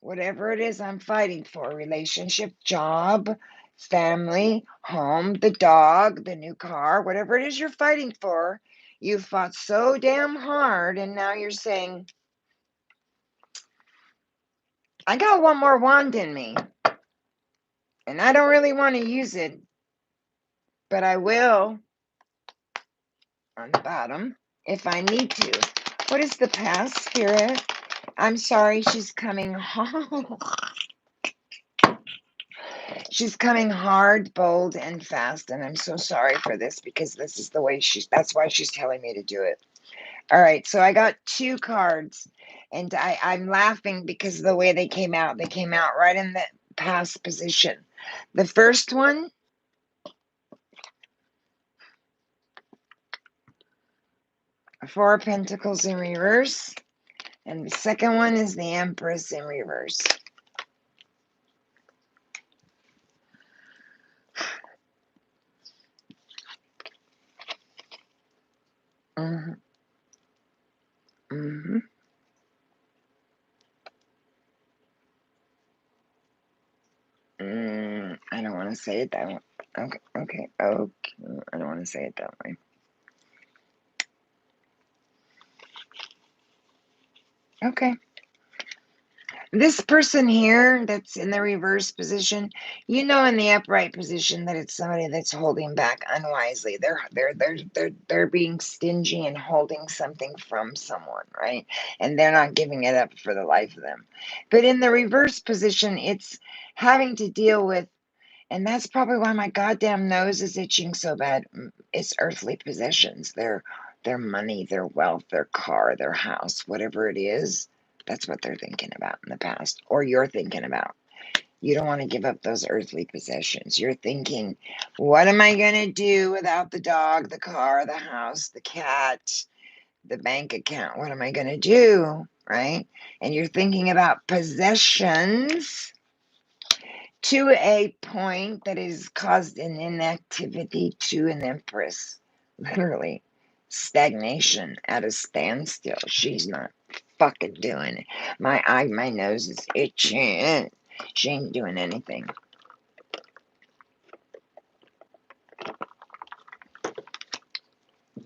Whatever it is I'm fighting for, relationship, job, family, home, the dog, the new car, whatever it is you're fighting for, you fought so damn hard, and now you're saying, I got one more wand in me, and I don't really want to use it, but I will on the bottom if I need to. What is the past, Spirit? I'm sorry, she's coming home. She's coming hard, bold, and fast, and I'm so sorry for this because this is the way that's why she's telling me to do it. All right, so I got 2 cards, and I'm laughing because of the way they came out. They came out right in the past position. The first one, Four of Pentacles in reverse. And the second one is the Empress in reverse. Mm-hmm. Mm-hmm. I don't want to say it that way. Okay. I don't want to say it that way. Okay. This person here that's in the reverse position, in the upright position that it's somebody that's holding back unwisely. They're being stingy and holding something from someone, right? And they're not giving it up for the life of them. But in the reverse position, it's having to deal with, and that's probably why my goddamn nose is itching so bad. It's earthly possessions, their money, their wealth, their car, their house, whatever it is. That's what they're thinking about in the past, or you're thinking about. You don't want to give up those earthly possessions. You're thinking, what am I going to do without the dog, the car, the house, the cat, the bank account? What am I going to do? Right? And you're thinking about possessions to a point that has caused an inactivity to an empress. Literally, stagnation at a standstill. She's not fucking doing it. My nose is itching. She ain't doing anything.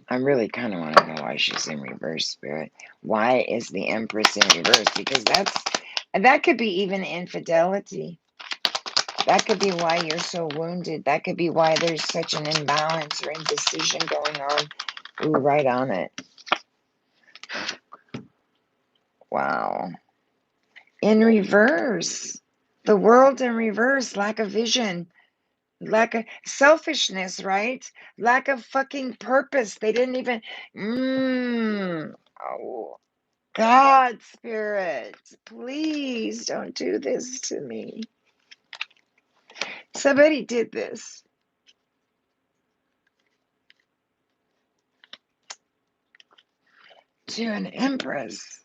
I really kind of want to know why she's in reverse, Spirit. Why is the Empress in reverse? Because that could be even infidelity. That could be why you're so wounded. That could be why there's such an imbalance or indecision going on. Ooh, right on it. Wow. In reverse. The world in reverse. Lack of vision. Lack of selfishness, right? Lack of fucking purpose. They didn't even... Oh, God, Spirit. Please don't do this to me. Somebody did this. To an empress.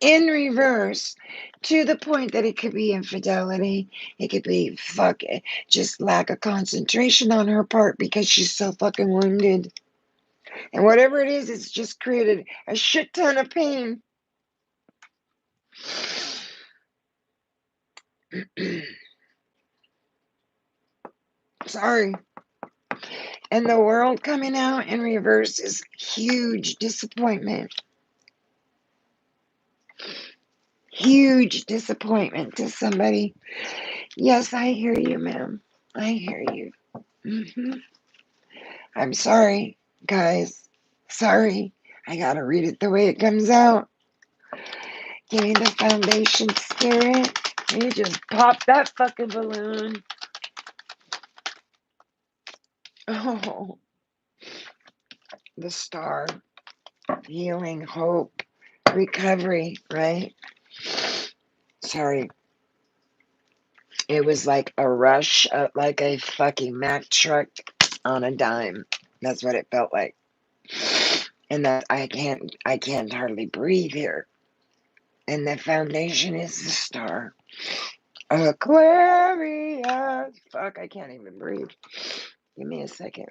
In reverse, to the point that it could be infidelity, it could be just lack of concentration on her part because she's so fucking wounded. And whatever it is, it's just created a shit ton of pain. Sorry. And the world coming out in reverse is huge disappointment. Huge disappointment to somebody. Yes, I hear you, ma'am. I hear you. I'm sorry, guys. Sorry. I gotta read it the way it comes out. Give me the foundation, Spirit. You just pop that fucking balloon. Oh, the star. Healing, hope, recovery, right? Sorry. It was like a rush, like a fucking Mack truck on a dime. That's what it felt like. And that I can't hardly breathe here. And the foundation is the star. Aquarius. Fuck, I can't even breathe. Give me a second.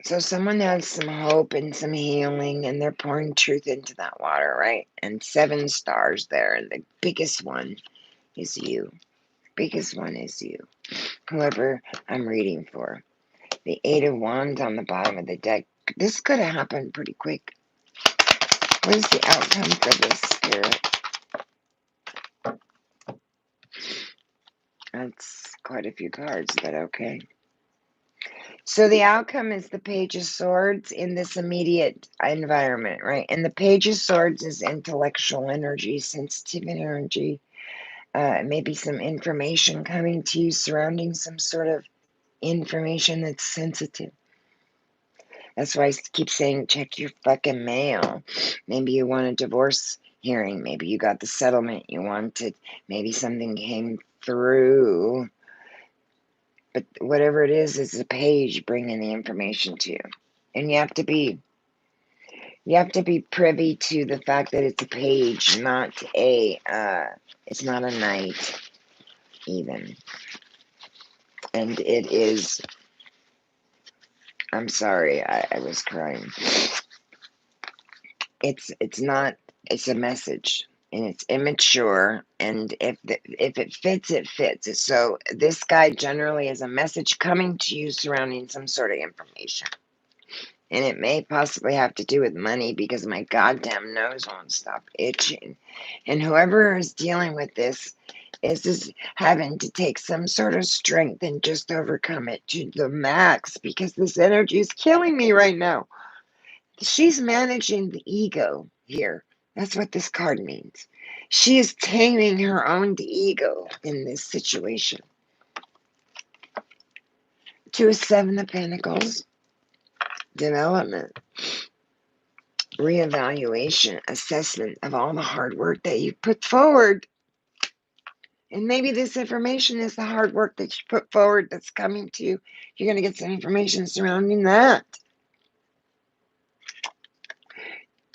So someone has some hope and some healing, and they're pouring truth into that water, right? And 7 stars there, and the biggest one is you. Biggest one is you. Whoever I'm reading for. The 8 of Wands on the bottom of the deck. This could have happened pretty quick. What is the outcome for this, Spirit? That's quite a few cards, but okay. So the outcome is the Page of Swords in this immediate environment, right? And the Page of Swords is intellectual energy, sensitive energy, maybe some information coming to you surrounding some sort of information that's sensitive. That's why I keep saying check your fucking mail. Maybe you want a divorce hearing. Maybe you got the settlement you wanted. Maybe something came through. But whatever it is a page bringing the information to you. And you have to be privy to the fact that it's a page, not it's not a knight even. And it is, I'm sorry, I was crying. It's not, it's a message. And it's immature, and if it fits, it fits. So this guy generally is a message coming to you surrounding some sort of information. And it may possibly have to do with money, because my goddamn nose won't stop itching. And whoever is dealing with this is just having to take some sort of strength and just overcome it to the max, because this energy is killing me right now. She's managing the ego here. That's what this card means. She is taming her own ego in this situation. To a Seven of Pentacles, development, reevaluation, assessment of all the hard work that you put forward. And maybe this information is the hard work that you put forward that's coming to you. You're going to get some information surrounding that.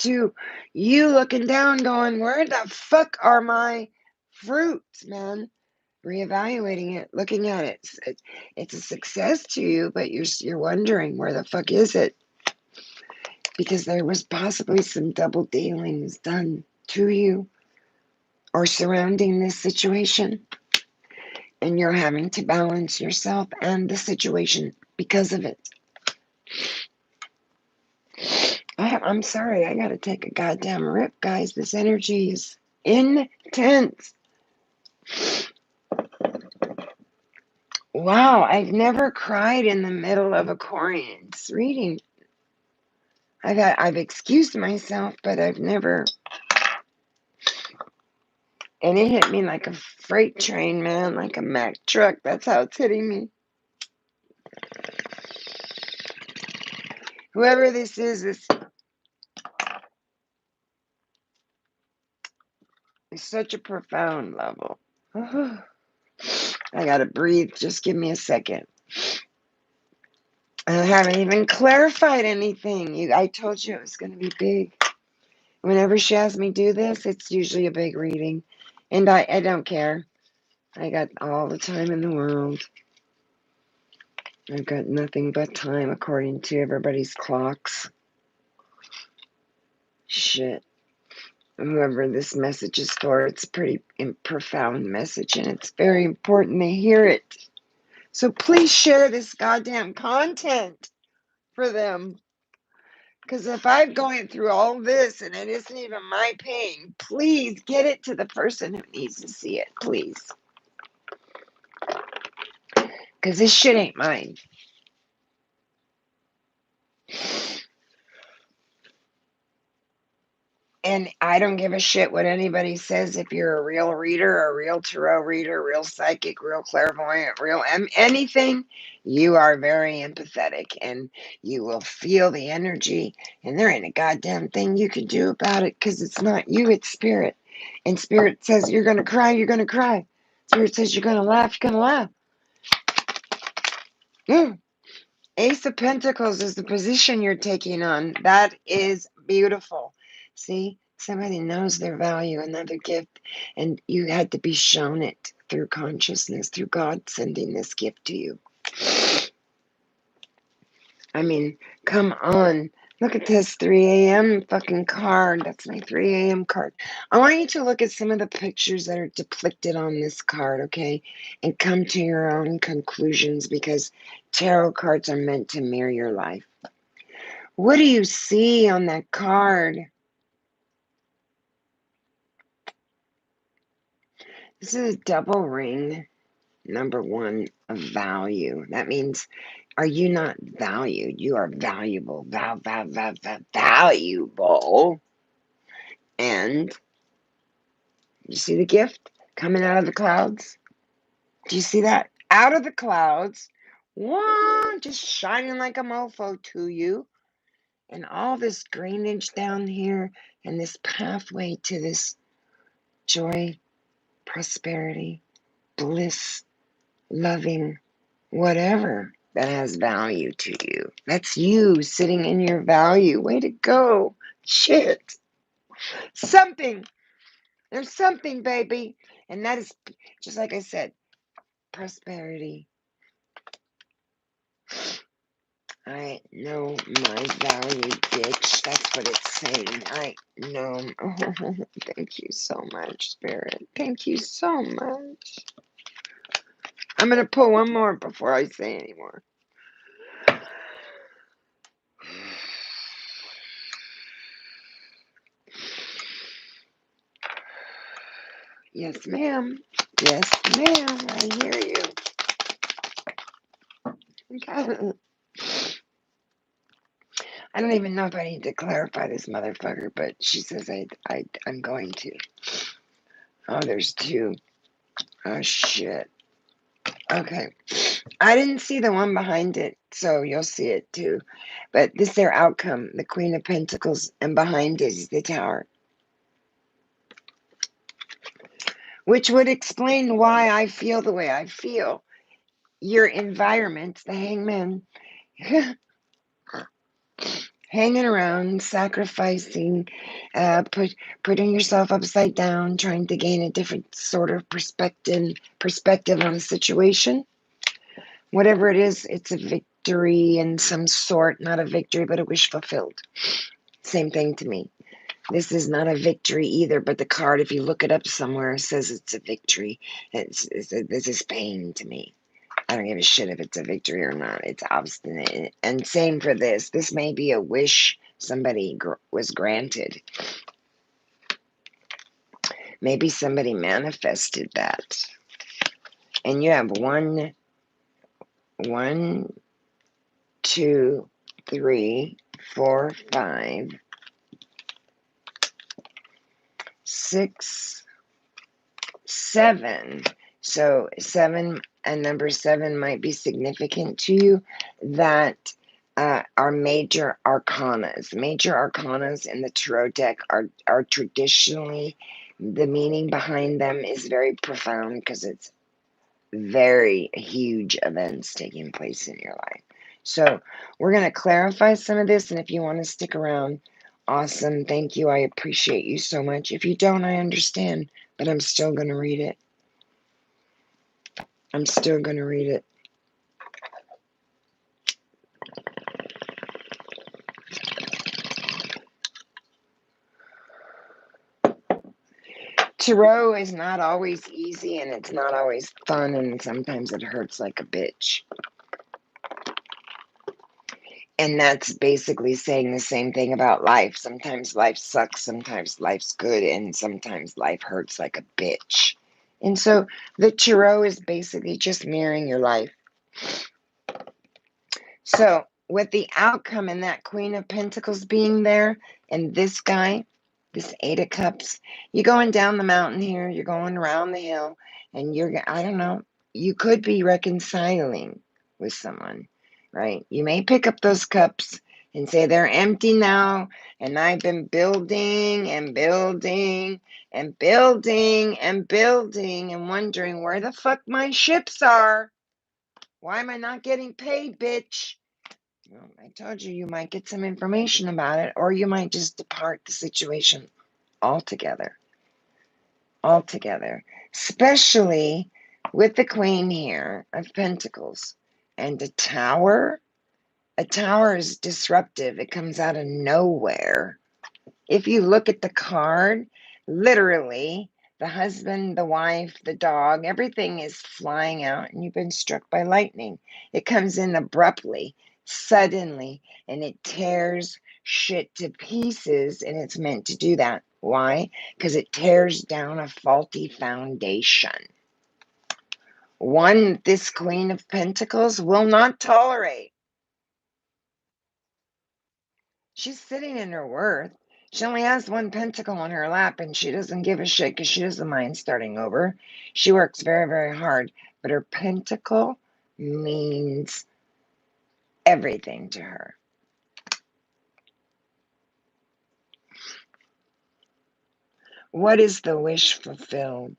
To you looking down going, where the fuck are my fruits, man? Reevaluating it, looking at it. It's a success to you, but you're wondering, where the fuck is it? Because there was possibly some double dealings done to you or surrounding this situation. And you're having to balance yourself and the situation because of it. I'm sorry, I gotta take a goddamn rip, guys. This energy is intense. Wow, I've never cried in the middle of a Corian's reading. I've excused myself, but I've never. And it hit me like a freight train, man, like a Mack truck. That's how it's hitting me. Whoever this is such a profound level. I gotta breathe. Just give me a second. I haven't even clarified anything. I told you it was going to be big. Whenever she has me do this, it's usually a big reading. And I don't care. I got all the time in the world. I've got nothing but time according to everybody's clocks. Shit. Whoever this message is for, it's a pretty profound message, and it's very important they hear it. So please share this goddamn content for them. Because if I'm going through all this and it isn't even my pain, please get it to the person who needs to see it, please. Because this shit ain't mine. And I don't give a shit what anybody says. If you're a real reader, a real tarot reader, real psychic, real clairvoyant, real anything, you are very empathetic and you will feel the energy. And there ain't a goddamn thing you can do about it, because it's not you, it's spirit. And spirit says you're going to cry, you're going to cry. Spirit says you're going to laugh, you're going to laugh. Ace of Pentacles is the position you're taking on. That is beautiful. See, somebody knows their value, another gift, and you had to be shown it through consciousness, through God sending this gift to you. I mean, come on. Look at this 3 a.m. fucking card. That's my 3 a.m. card. I want you to look at some of the pictures that are depicted on this card, okay? And come to your own conclusions, because tarot cards are meant to mirror your life. What do you see on that card? This is a double ring, number one, of value. That means, are you not valued? You are valuable, valuable. And you see the gift coming out of the clouds? Do you see that? Out of the clouds, just shining like a mofo to you. And all this greenage down here and this pathway to this joy, prosperity, bliss, loving, whatever that has value to you. That's you sitting in your value. Way to go. Shit. Something. There's something, baby. And that is, just like I said, prosperity. I know my value, bitch. That's what it's saying. I know. Oh, thank you so much, Spirit. Thank you so much. I'm going to pull one more before I say any more. Yes, ma'am. Yes, ma'am. I hear you. Okay. I don't even know if I need to clarify this motherfucker, but she says I'm going to. Oh, there's two. Oh, shit. Okay. I didn't see the one behind it, so you'll see it too. But this is their outcome, the Queen of Pentacles, and behind it is the Tower. Which would explain why I feel the way I feel. Your environment, the Hangman, hanging around, sacrificing, putting yourself upside down, trying to gain a different sort of perspective on a situation. Whatever it is, it's a victory in some sort, not a victory, but a wish fulfilled. Same thing to me. This is not a victory either, but the card, if you look it up somewhere, says it's a victory. This is pain to me. I don't give a shit if it's a victory or not. It's obstinate. And same for this. This may be a wish somebody was granted. Maybe somebody manifested that. And you have 1, 2, 3, 4, 5, 6, 7. So 7 and number 7 might be significant to you. That are major arcanas. Major arcanas in the tarot deck are traditionally, the meaning behind them is very profound because it's very huge events taking place in your life. So we're going to clarify some of this, and if you want to stick around, awesome. Thank you. I appreciate you so much. If you don't, I understand, but I'm still going to read it. I'm still going to read it. Tarot is not always easy, and it's not always fun, and sometimes it hurts like a bitch. And that's basically saying the same thing about life. Sometimes life sucks, sometimes life's good, and sometimes life hurts like a bitch. And so the tarot is basically just mirroring your life. So with the outcome and that Queen of Pentacles being there, and this guy, this 8 of Cups, you're going down the mountain here, you're going around the hill, and I don't know, you could be reconciling with someone, right? You may pick up those cups and say they're empty now, and I've been building and building and building and building and wondering where the fuck my ships are. Why am I not getting paid, bitch? Well, I told you, you might get some information about it, or you might just depart the situation altogether. Altogether. Especially with the Queen here of Pentacles. And a Tower. A Tower is disruptive. It comes out of nowhere. If you look at the card, literally, the husband, the wife, the dog, everything is flying out, and you've been struck by lightning. It comes in abruptly, suddenly, and it tears shit to pieces, and it's meant to do that. Why? Because it tears down a faulty foundation. One this Queen of Pentacles will not tolerate. She's sitting in her worth. She only has 1 pentacle on her lap, and she doesn't give a shit because she doesn't mind starting over. She works very, very hard, but her pentacle means everything to her. What is the wish fulfilled?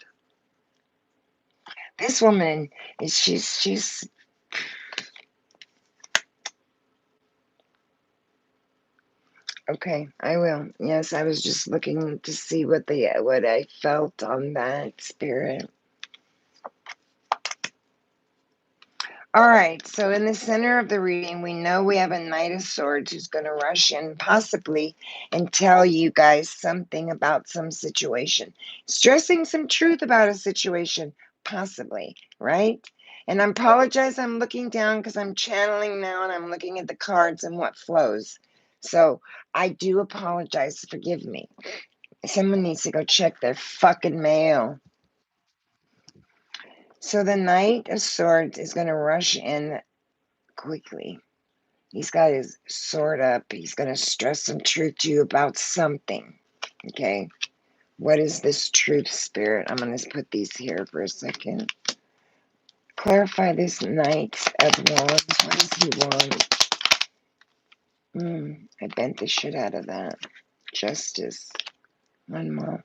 This woman is she's okay. I will. Yes, I was just looking to see what I felt on that, spirit. All right, so in the center of the reading, we know we have a Knight of Swords who's going to rush in possibly and tell you guys something about some situation, stressing some truth about a situation, possibly, right? And I apologize, I'm looking down because I'm channeling now and I'm looking at the cards and what flows. So I do apologize, forgive me. Someone needs to go check their fucking mail. So the Knight of Swords is going to rush in quickly. He's got his sword up. He's going to stress some truth to you about something. Okay. What is this truth, spirit? I'm going to put these here for a second. Clarify this Knight of Wands. What does he want? I bent the shit out of that. Justice. One more.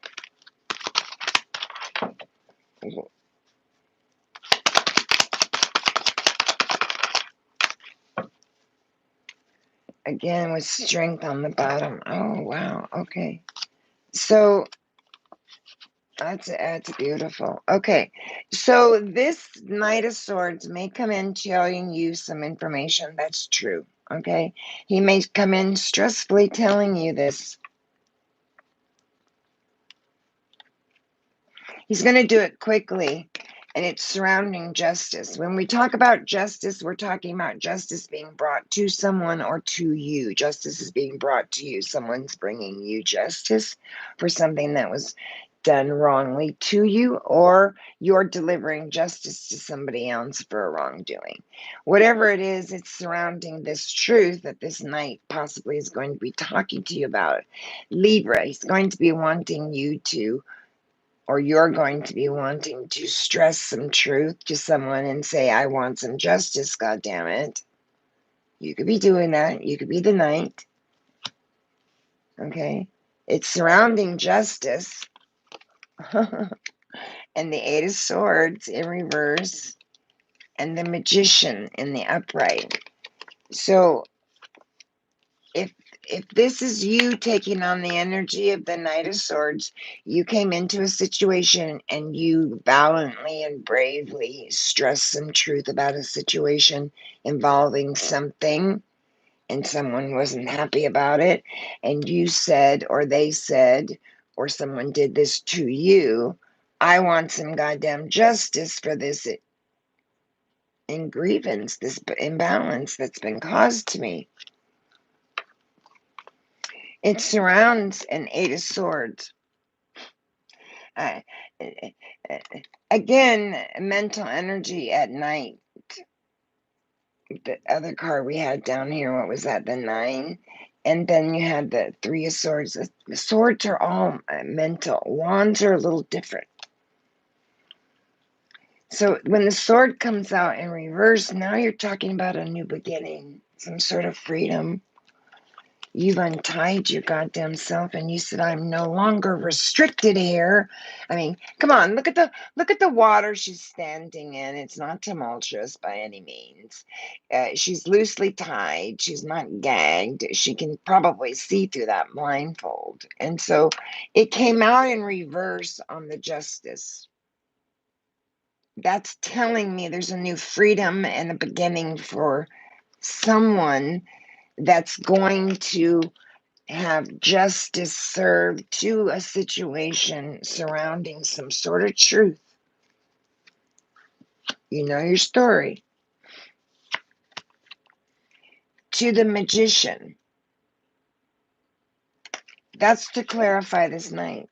Again, with strength on the bottom. Oh, wow. Okay. So that's beautiful. Okay, so this Knight of Swords may come in telling you some information that's true. Okay, he may come in stressfully telling you this. He's going to do it quickly, and it's surrounding justice. When we talk about justice, we're talking about justice being brought to someone or to you. Justice is being brought to you. Someone's bringing you justice for something that was done wrongly to you, or you're delivering justice to somebody else for a wrongdoing. Whatever it is, it's surrounding this truth that this Knight possibly is going to be talking to you about. Libra, he's going to be wanting you to, or you're going to be wanting to stress some truth to someone and say, I want some justice, God damn it. You could be doing that. You could be the Knight. Okay? It's surrounding justice. And the Eight of Swords in reverse, and the Magician in the upright. So if this is you taking on the energy of the Knight of Swords, you came into a situation and you valiantly and bravely stressed some truth about a situation involving something, and someone wasn't happy about it, and you said, or they said, or someone did this to you, I want some goddamn justice for this in grievance, this imbalance that's been caused to me. It surrounds an Eight of Swords. Uh, again, mental energy at night. The other card we had down here, what was that? The Nine. And then you had the Three of Swords. The swords are all mental. Wands are a little different. So when the sword comes out in reverse, now you're talking about a new beginning, some sort of freedom. You've untied your goddamn self and you said, I'm no longer restricted here. I mean, come on, look at the water she's standing in. It's not tumultuous by any means. She's loosely tied. She's not gagged. She can probably see through that blindfold. And so it came out in reverse on the justice. That's telling me there's a new freedom and a beginning for someone that's going to have justice served to a situation surrounding some sort of truth. You know your story. To the Magician. That's to clarify this night.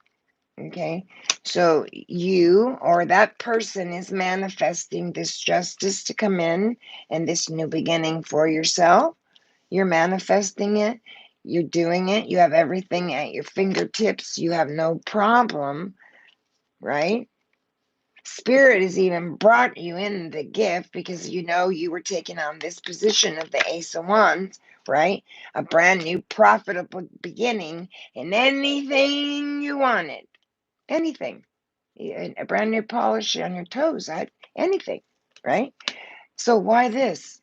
Okay? So you or that person is manifesting this justice to come in and this new beginning for yourself. You're manifesting it. You're doing it. You have everything at your fingertips. You have no problem, right? Spirit has even brought you in the gift because you know you were taking on this position of the Ace of Wands, right? A brand new profitable beginning in anything you wanted. anything. A brand new polish on your toes, anything, right? So why this?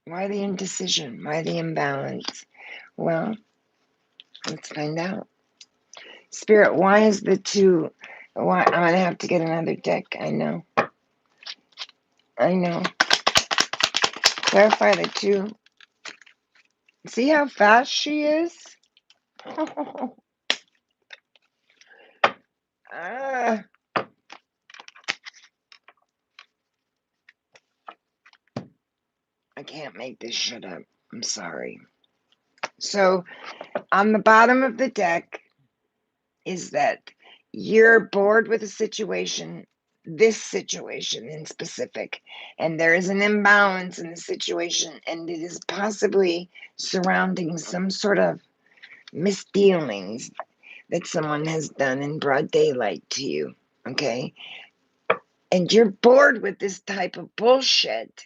Why the indecision? Why the imbalance? Well, let's find out. Spirit, why is the two? Why I'm gonna have to get another deck. I know. Clarify the two. See how fast she is? Ah, I can't make this shit up. I'm sorry. So on the bottom of the deck is that you're bored with a situation, this situation in specific, and there is an imbalance in the situation, and it is possibly surrounding some sort of misdealings that someone has done in broad daylight to you, okay? And you're bored with this type of bullshit,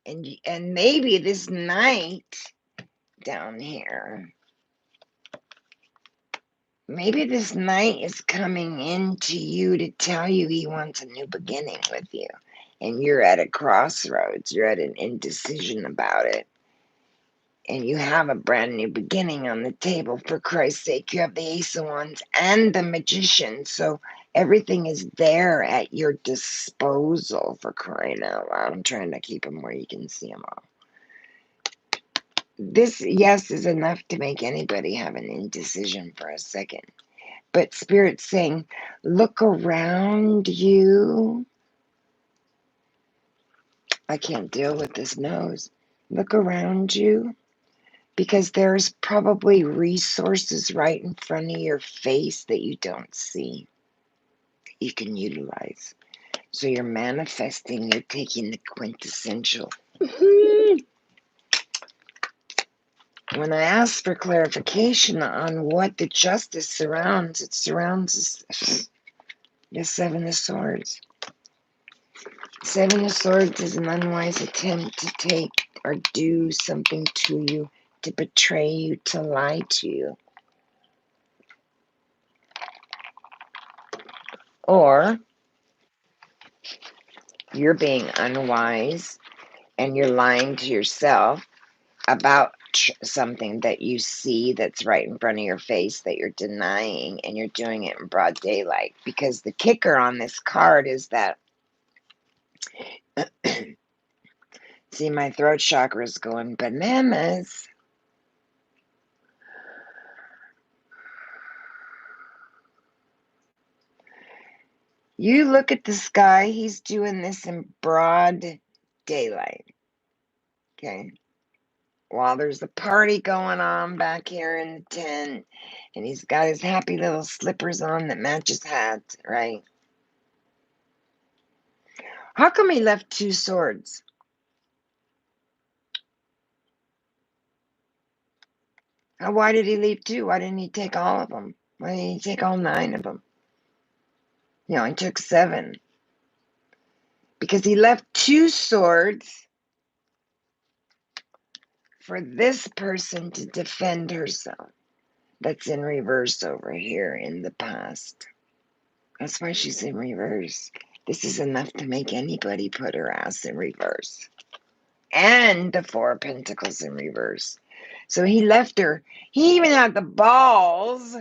and maybe this night down here, maybe this night is coming into you to tell you he wants a new beginning with you. And you're at a crossroads. You're at an indecision about it. And you have a brand new beginning on the table. For Christ's sake, you have the Ace of Wands and the Magician. So everything is there at your disposal, for crying out loud. I'm trying to keep them where you can see them all. This, yes, is enough to make anybody have an indecision for a second. But Spirit's saying, look around you. I can't deal with this nose. Look around you, because there's probably resources right in front of your face that you don't see, that you can utilize. So you're manifesting, you're taking the quintessential. When I asked for clarification on what the justice surrounds, it surrounds the Seven of Swords. Seven of Swords is an unwise attempt to take or do something to you, to betray you, to lie to you. Or you're being unwise and you're lying to yourself about something that you see that's right in front of your face that you're denying, and you're doing it in broad daylight. Because the kicker on this card is that, see, my throat chakra is going bananas. You look at this guy, he's doing this in broad daylight, okay? While there's a party going on back here in the tent, and he's got his happy little slippers on that match his hat, right? How come he left two swords? Why did he leave two? Why didn't he take all of them? Why didn't he take all 9 of them? You know, he took 7. Because he left 2 swords for this person to defend herself. That's in reverse over here in the past. That's why she's in reverse. This is enough to make anybody put her ass in reverse. And the 4 of Pentacles in reverse. So he left her. He even had the balls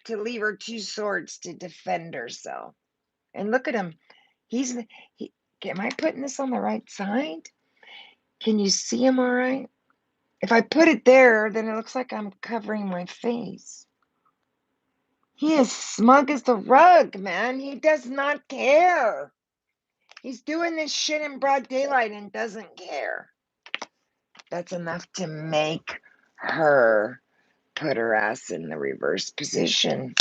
to leave her 2 swords to defend herself. And look at him. Am I putting this on the right side? Can you see him all right? If I put it there, then it looks like I'm covering my face. He is smug as the rug, man. He does not care. He's doing this shit in broad daylight and doesn't care. That's enough to make her put her ass in the reverse position.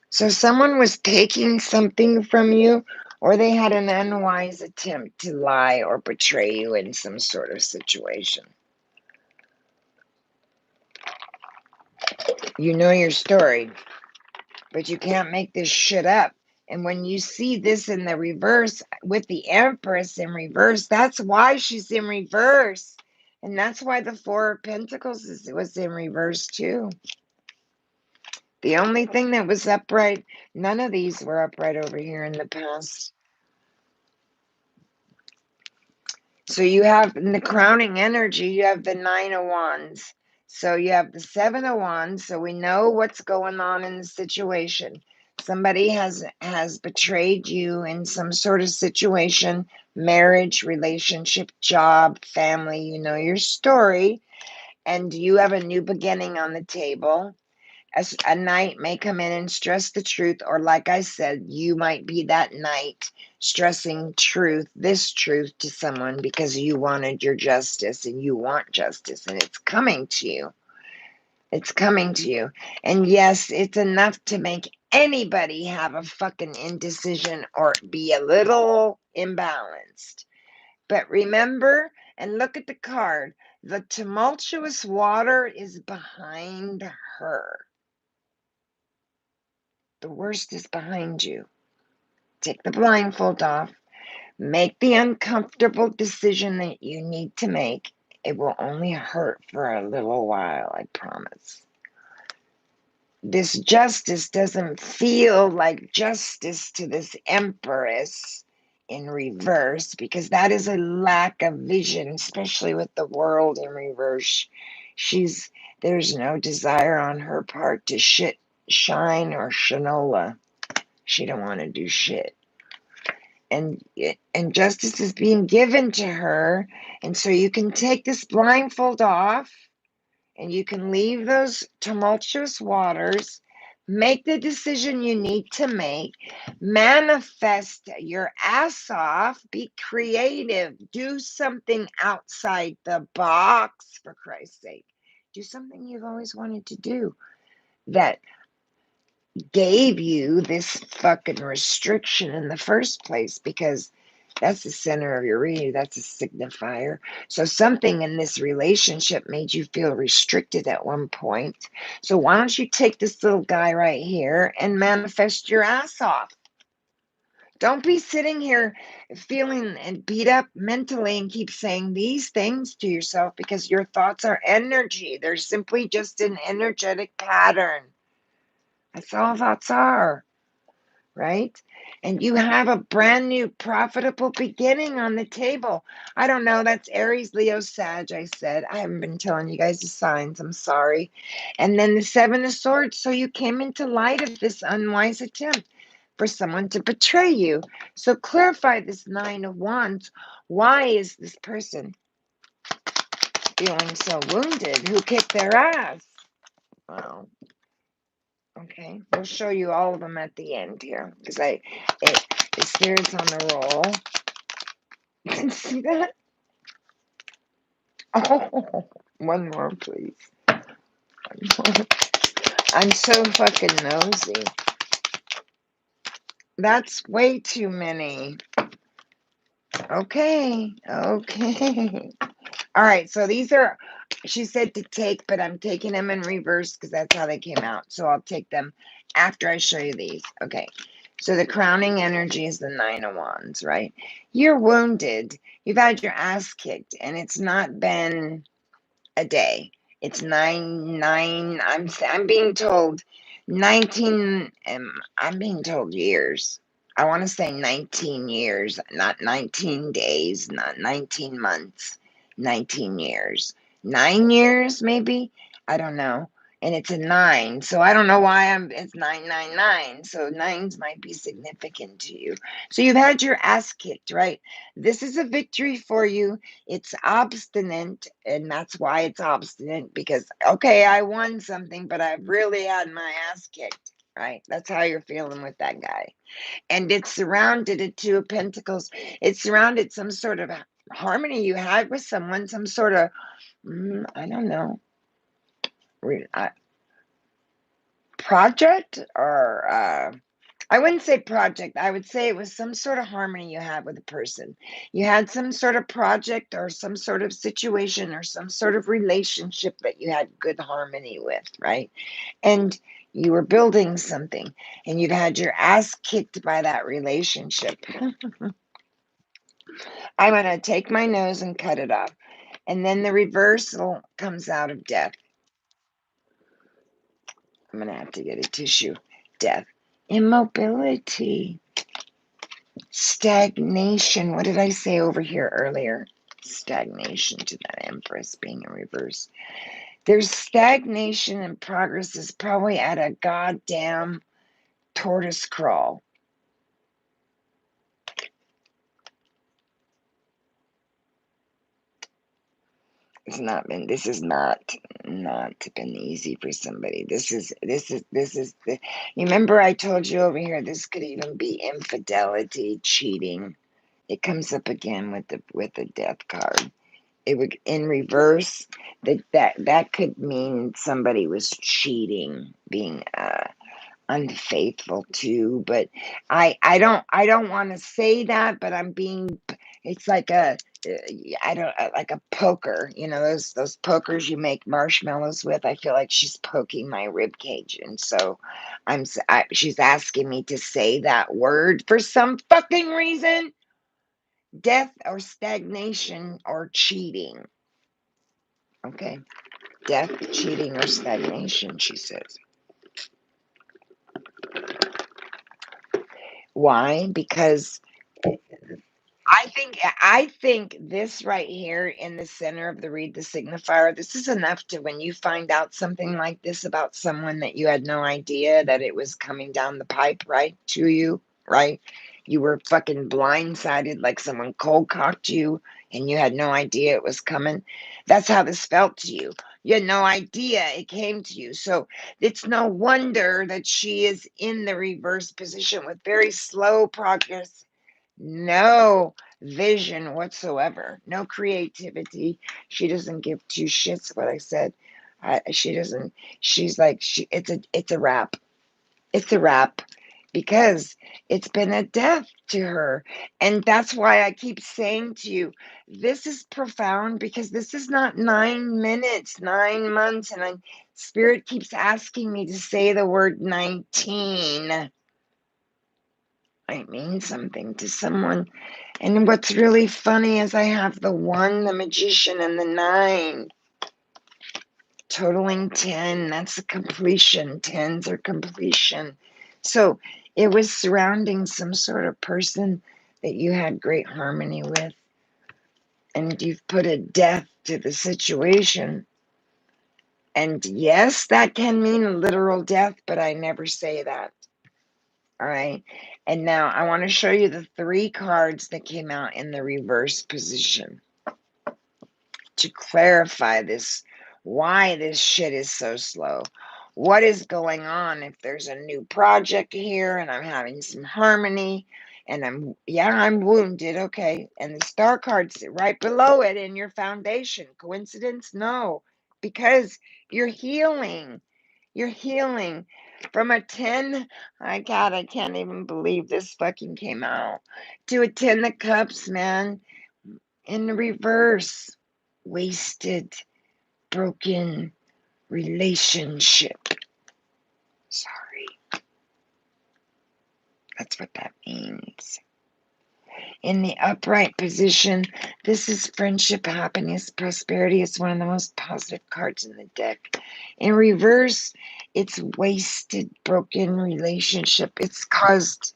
So someone was taking something from you, or they had an unwise attempt to lie or betray you in some sort of situation. You know your story, but you can't make this shit up. And when you see this in the reverse with the Empress in reverse, that's why she's in reverse. And that's why the Four of Pentacles was in reverse too. The only thing that was upright, none of these were upright over here in the past. So you have in the crowning energy, you have the Nine of Wands. So you have the Seven of Wands. So we know what's going on in the situation. Somebody has betrayed you in some sort of situation, marriage, relationship, job, family. You know your story. And you have a new beginning on the table. A knight may come in and stress the truth, or like I said, you might be that knight stressing this truth to someone because you wanted your justice and you want justice and it's coming to you. It's coming to you. And yes, it's enough to make anybody have a fucking indecision or be a little imbalanced. But remember and look at the card. The tumultuous water is behind her. The worst is behind you. Take the blindfold off. Make the uncomfortable decision that you need to make. It will only hurt for a little while, I promise. This justice doesn't feel like justice to this Empress in reverse, because that is a lack of vision, especially with the world in reverse. There's no desire on her part to shine or shinola. She don't want to do shit. And justice is being given to her. And so you can take this blindfold off and you can leave those tumultuous waters, make the decision you need to make, manifest your ass off, be creative, do something outside the box, for Christ's sake. Do something you've always wanted to do that gave you this fucking restriction in the first place, because that's the center of your reading. That's a signifier. So something in this relationship made you feel restricted at one point. So why don't you take this little guy right here and manifest your ass off? Don't be sitting here feeling and beat up mentally and keep saying these things to yourself, because your thoughts are energy. They're simply just an energetic pattern. That's all thoughts are. Right? And you have a brand new profitable beginning on the table. I don't know. That's Aries, Leo, Sag, I said. I haven't been telling you guys the signs. I'm sorry. And then the Seven of Swords. So you came into light of this unwise attempt for someone to betray you. So clarify this Nine of Wands. Why is this person feeling so wounded? Who kicked their ass? Well, okay, we'll show you all of them at the end here, because the spirit's on the roll. You can see that? Oh, one more, please. One more. I'm so fucking nosy. That's way too many. Okay. All right, so these are, she said to take, but I'm taking them in reverse because that's how they came out. So I'll take them after I show you these. Okay, so the crowning energy is the Nine of Wands, right? You're wounded. You've had your ass kicked, and it's not been a day. It's nine. I'm being told 19. I'm being told years. I want to say 19 years, not 19 days, not 19 months, 19 years. 9 years, maybe? I don't know. And it's a nine. So I don't know why it's 999. So nines might be significant to you. So you've had your ass kicked, right? This is a victory for you. It's obstinate, and that's why it's obstinate, because, okay, I won something, but I've really had my ass kicked, right? That's how you're feeling with that guy. And it's surrounded at Two of Pentacles. It's surrounded some sort of harmony you had with someone, some sort of, I don't know, project, or I wouldn't say project. I would say it was some sort of harmony you had with a person. You had some sort of project or some sort of situation or some sort of relationship that you had good harmony with, right? And you were building something, and you've had your ass kicked by that relationship. I'm going to take my nose and cut it off. And then the reversal comes out of death. I'm going to have to get a tissue. Death. Immobility. Stagnation. What did I say over here earlier? Stagnation to that Empress being in reverse. There's stagnation and progress is probably at a goddamn tortoise crawl. This has not been easy for somebody. You remember I told you over here, this could even be infidelity, cheating. It comes up again with the death card. It would, in reverse, that could mean somebody was cheating, being unfaithful too. But I don't want to say that, but it's like like a poker, those pokers you make marshmallows with. I feel like she's poking my rib cage, and so she's asking me to say that word for some fucking reason. Death or stagnation or cheating. Okay. Death, cheating, or stagnation, she says. Why? Because I think this right here in the center of the read the signifier, this is enough to, when you find out something like this about someone that you had no idea that it was coming down the pipe, right, to you, right? You were fucking blindsided, like someone cold cocked you and you had no idea it was coming. That's how this felt to you. You had no idea it came to you. So it's no wonder that she is in the reverse position with very slow progress, no vision whatsoever, no creativity. She doesn't give two shits what I said. She doesn't. She's like, it's a wrap. It's a wrap because it's been a death to her. And that's why I keep saying to you, this is profound, because this is not 9 minutes, 9 months. And Spirit keeps asking me to say the word 19. Might mean something to someone. And what's really funny is I have the 1, the magician, and the 9. Totaling 10. That's a completion. 10s are completion. So it was surrounding some sort of person that you had great harmony with. And you've put a death to the situation. And yes, that can mean a literal death, but I never say that. All right. And now I want to show you the 3 cards that came out in the reverse position to clarify this, why this shit is so slow. What is going on if there's a new project here and I'm having some harmony and I'm wounded. Okay. And the star card's right below it in your foundation. Coincidence? No, because you're healing. You're healing from a 10. My God, I can't even believe this fucking came out. To a 10 of cups, man. In the reverse. Wasted, broken relationship. Sorry. That's what that means. In the upright position, this is friendship, happiness, prosperity. It's one of the most positive cards in the deck. In reverse, it's wasted, broken relationship. It's caused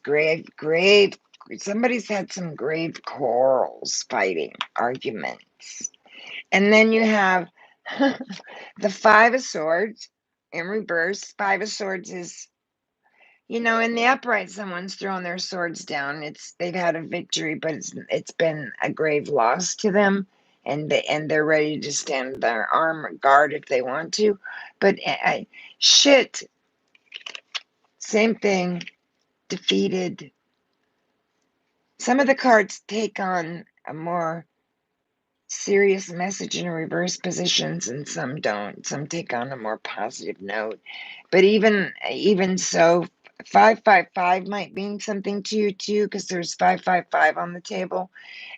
grave, somebody's had some grave quarrels, fighting, arguments. And then you have the 5 of Swords in reverse. 5 of Swords is, in the upright, someone's thrown their swords down. They've had a victory, but it's been a grave loss to them, and they're ready to stand their arm guard if they want to. But shit, same thing, defeated. Some of the cards take on a more serious message in reverse positions, and some don't. Some take on a more positive note. But even so, 555 might mean something to you too, because there's 555 on the table.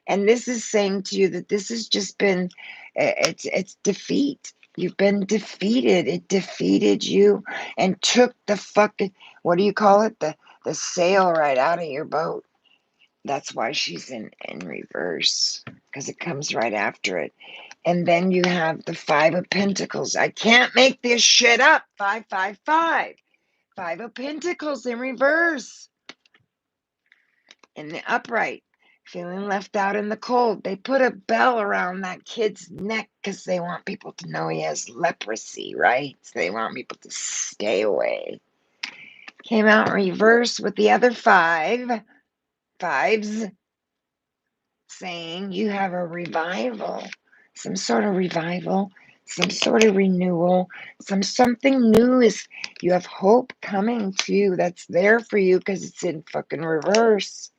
And this is saying to you that this has just been, it's defeat. You've been defeated. It defeated you and took the fucking, what do you call it? The sail right out of your boat. That's why she's in reverse, because it comes right after it. And then you have the Five of Pentacles. I can't make this shit up. 555. Five of Pentacles in reverse. In the upright. Feeling left out in the cold. They put a bell around that kid's neck because they want people to know he has leprosy, right? So they want people to stay away. Came out in reverse with the other fives, saying you have a revival, some sort of revival, some sort of renewal, something new is, you have hope coming to you that's there for you because it's in fucking reverse.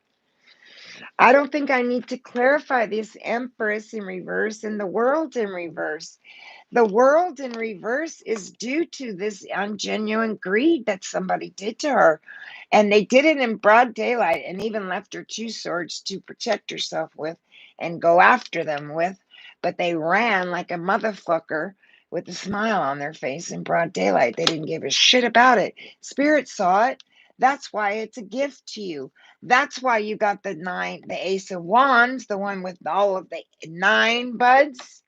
I don't think I need to clarify this Empress in reverse and the world in reverse. The world in reverse is due to this ungenuine greed that somebody did to her. And they did it in broad daylight and even left her two swords to protect herself with and go after them with. But they ran like a motherfucker with a smile on their face in broad daylight. They didn't give a shit about it. Spirit saw it. That's why it's a gift to you. That's why you got the Ace of Wands, the one with all of the 9 buds.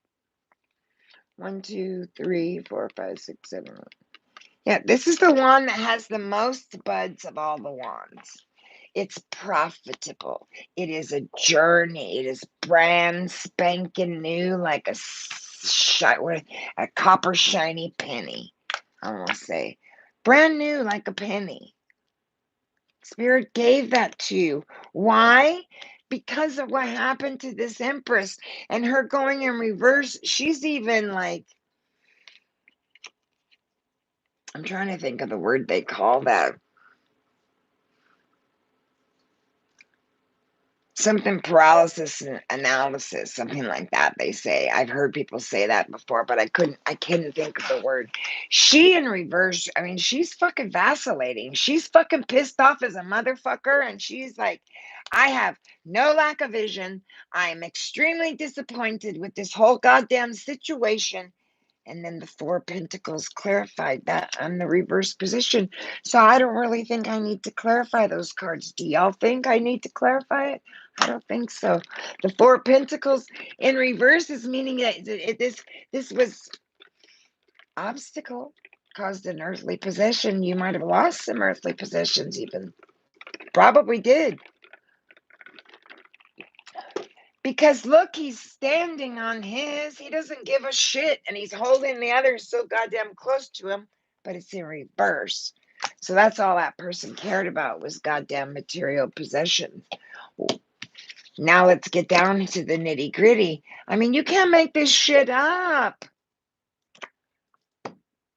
1, 2, 3, 4, 5, 6, 7. Yeah, this is the one that has the most buds of all the wands. It's profitable. It is a journey. It is brand spanking new, like a copper shiny penny. I want to say, brand new like a penny. Spirit gave that to you. Why? Because of what happened to this Empress and her going in reverse. She's even like, I'm trying to think of the word they call that. Something paralysis analysis, something like that. They say. I've heard people say that before, but I couldn't think of the word. She in reverse. I mean, she's fucking vacillating. She's fucking pissed off as a motherfucker, and she's like, I have no lack of vision. I am extremely disappointed with this whole goddamn situation. And then the Four of Pentacles clarified that on the reverse position. So I don't really think I need to clarify those cards. Do y'all think I need to clarify it? I don't think so. The Four of Pentacles in reverse is meaning that this was obstacle caused an earthly possession. You might have lost some earthly possessions even. Probably did. Because look, he's standing on his. He doesn't give a shit. And he's holding the others so goddamn close to him. But it's in reverse. So that's all that person cared about was goddamn material possession. Now let's get down to the nitty gritty. I mean, you can't make this shit up.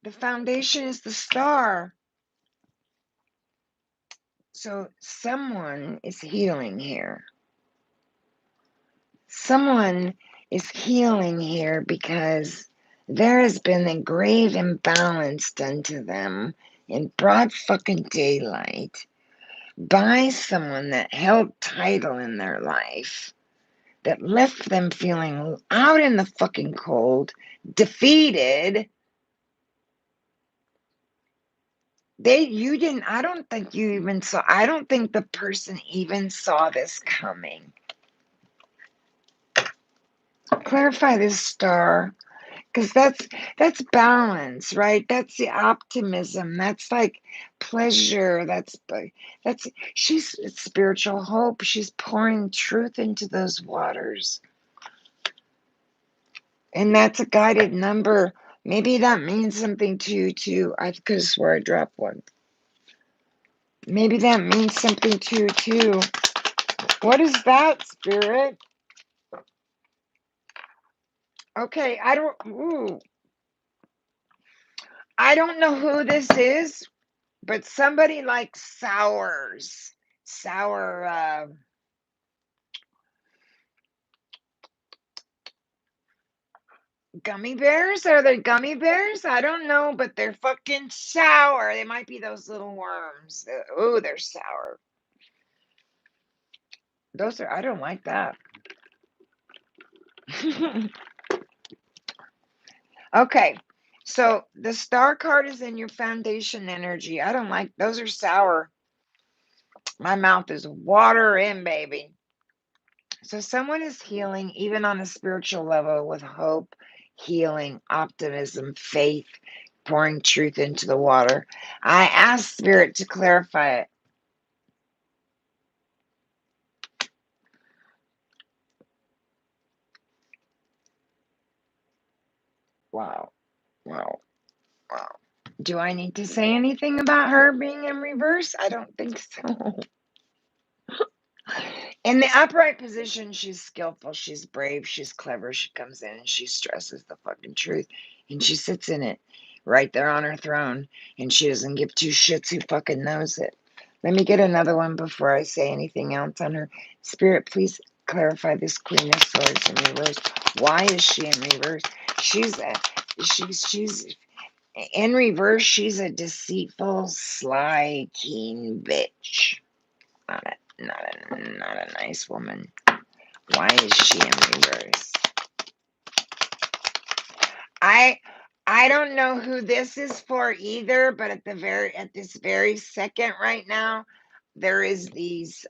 The foundation is the star. So someone is healing here. Someone is healing here because there has been a grave imbalance done to them in broad fucking daylight by someone that held title in their life that left them feeling out in the fucking cold, defeated. I don't think you even saw, I don't think the person even saw this coming. Clarify this star. Because that's balance, right? That's the optimism. That's like pleasure. She's spiritual hope. She's pouring truth into those waters. And that's a guided number. Maybe that means something to you too. I could have swore I dropped one. Maybe that means something to you too. What is that, Spirit? Okay, I don't know who this is. But somebody likes sour gummy bears. Are they gummy bears? I don't know, but they're fucking sour. They might be those little worms. Oh, they're sour. I don't like that. Okay. So the star card is in your foundation energy. I don't like those are sour. My mouth is watering, baby. So someone is healing even on a spiritual level with hope, healing, optimism, faith, pouring truth into the water. I ask Spirit to clarify it. Wow. Wow. Wow. Do I need to say anything about her being in reverse? I don't think so. In the upright position, she's skillful, she's brave, she's clever. She comes in and she stresses the fucking truth and she sits in it right there on her throne and she doesn't give two shits who fucking knows it. Let me get another one before I say anything else on her. Spirit, please clarify this Queen of Swords in reverse. Why is she in reverse? She's in reverse. She's a deceitful, sly, keen bitch. Not a nice woman. Why is she in reverse? I don't know who this is for either, but at this very second right now, there is these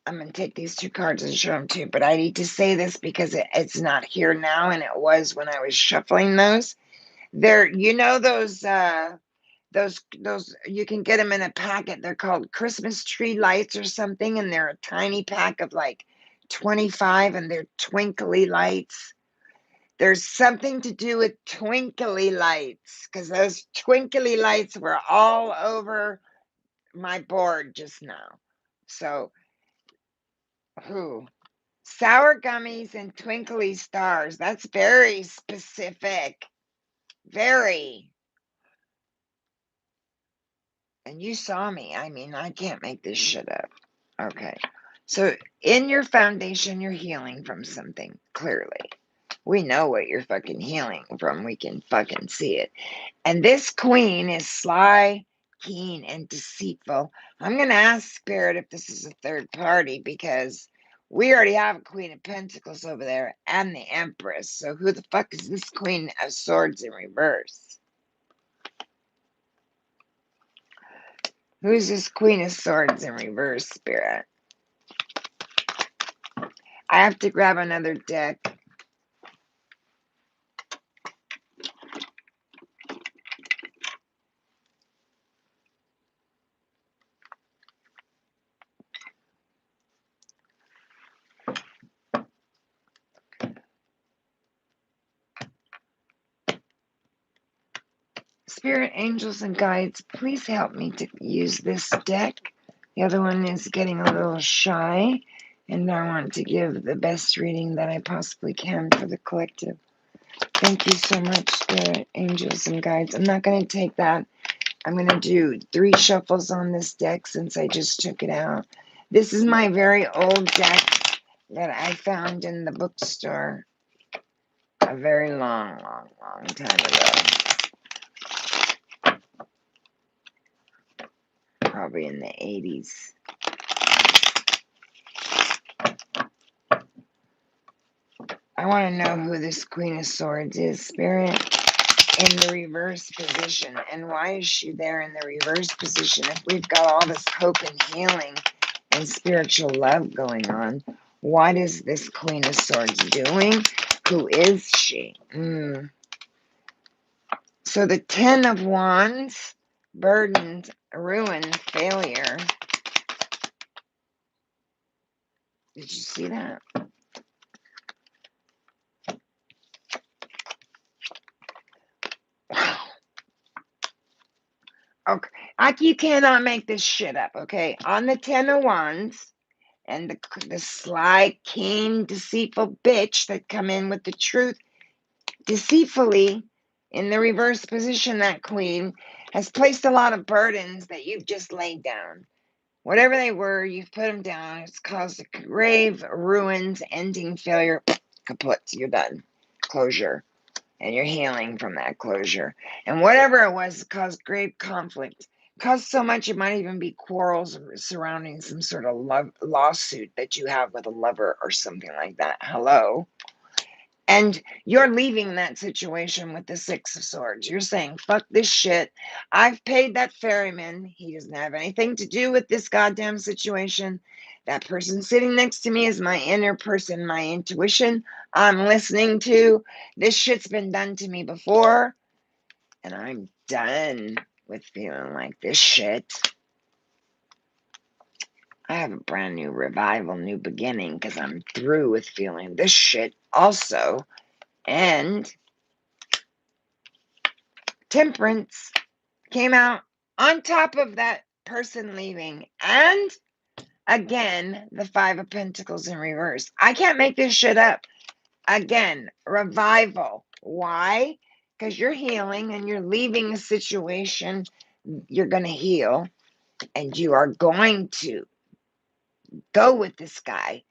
I'm gonna take these two cards and show them to you, but I need to say this because it's not here now and it was when I was shuffling those. There, you know those you can get them in a packet. They're called Christmas tree lights or something, and they're a tiny pack of like 25 and they're twinkly lights. There's something to do with twinkly lights because those twinkly lights were all over my board just now. So, who? Sour gummies and twinkly stars. That's very specific. Very. And you saw me. I mean, I can't make this shit up. Okay. So, in your foundation, you're healing from something, clearly. We know what you're fucking healing from. We can fucking see it. And this queen is sly, keen, and deceitful. I'm going to ask Spirit if this is a third party because we already have a Queen of Pentacles over there and the Empress. So who the fuck is this Queen of Swords in reverse? Who's this Queen of Swords in reverse, Spirit? I have to grab another deck. Spirit, angels, and guides, please help me to use this deck. The other one is getting a little shy, and I want to give the best reading that I possibly can for the collective. Thank you so much, Spirit, angels, and guides. I'm not going to take that. I'm going to do 3 shuffles on this deck since I just took it out. This is my very old deck that I found in the bookstore a very long time ago. Probably in the 80s. I want to know who this Queen of Swords is, Spirit, in the reverse position. And why is she there in the reverse position? If we've got all this hope and healing and spiritual love going on, what is this Queen of Swords doing? Who is she? So the 10 of Wands, burdened, ruin, failure. Did you see that? Wow. Okay, you cannot make this shit up, okay? On the 10 of Wands, and the sly, keen, deceitful bitch that come in with the truth deceitfully in the reverse position, that queen has placed a lot of burdens that you've just laid down. Whatever they were, you've put them down. It's caused a grave ruins, ending, failure, kaput. You're done. Closure. And you're healing from that closure. And whatever it was caused grave conflict. Caused so much it might even be quarrels surrounding some sort of lawsuit that you have with a lover or something like that. Hello. And you're leaving that situation with the Six of Swords. You're saying, fuck this shit. I've paid that ferryman. He doesn't have anything to do with this goddamn situation. That person sitting next to me is my inner person, my intuition. I'm listening to. This shit's been done to me before. And I'm done with feeling like this shit. I have a brand new revival, new beginning, because I'm through with feeling this shit also. And Temperance came out on top of that person leaving. And again, the Five of Pentacles in reverse. I can't make this shit up. Again, revival. Why? Because you're healing and you're leaving a situation. You're going to heal and you are going to go with this guy.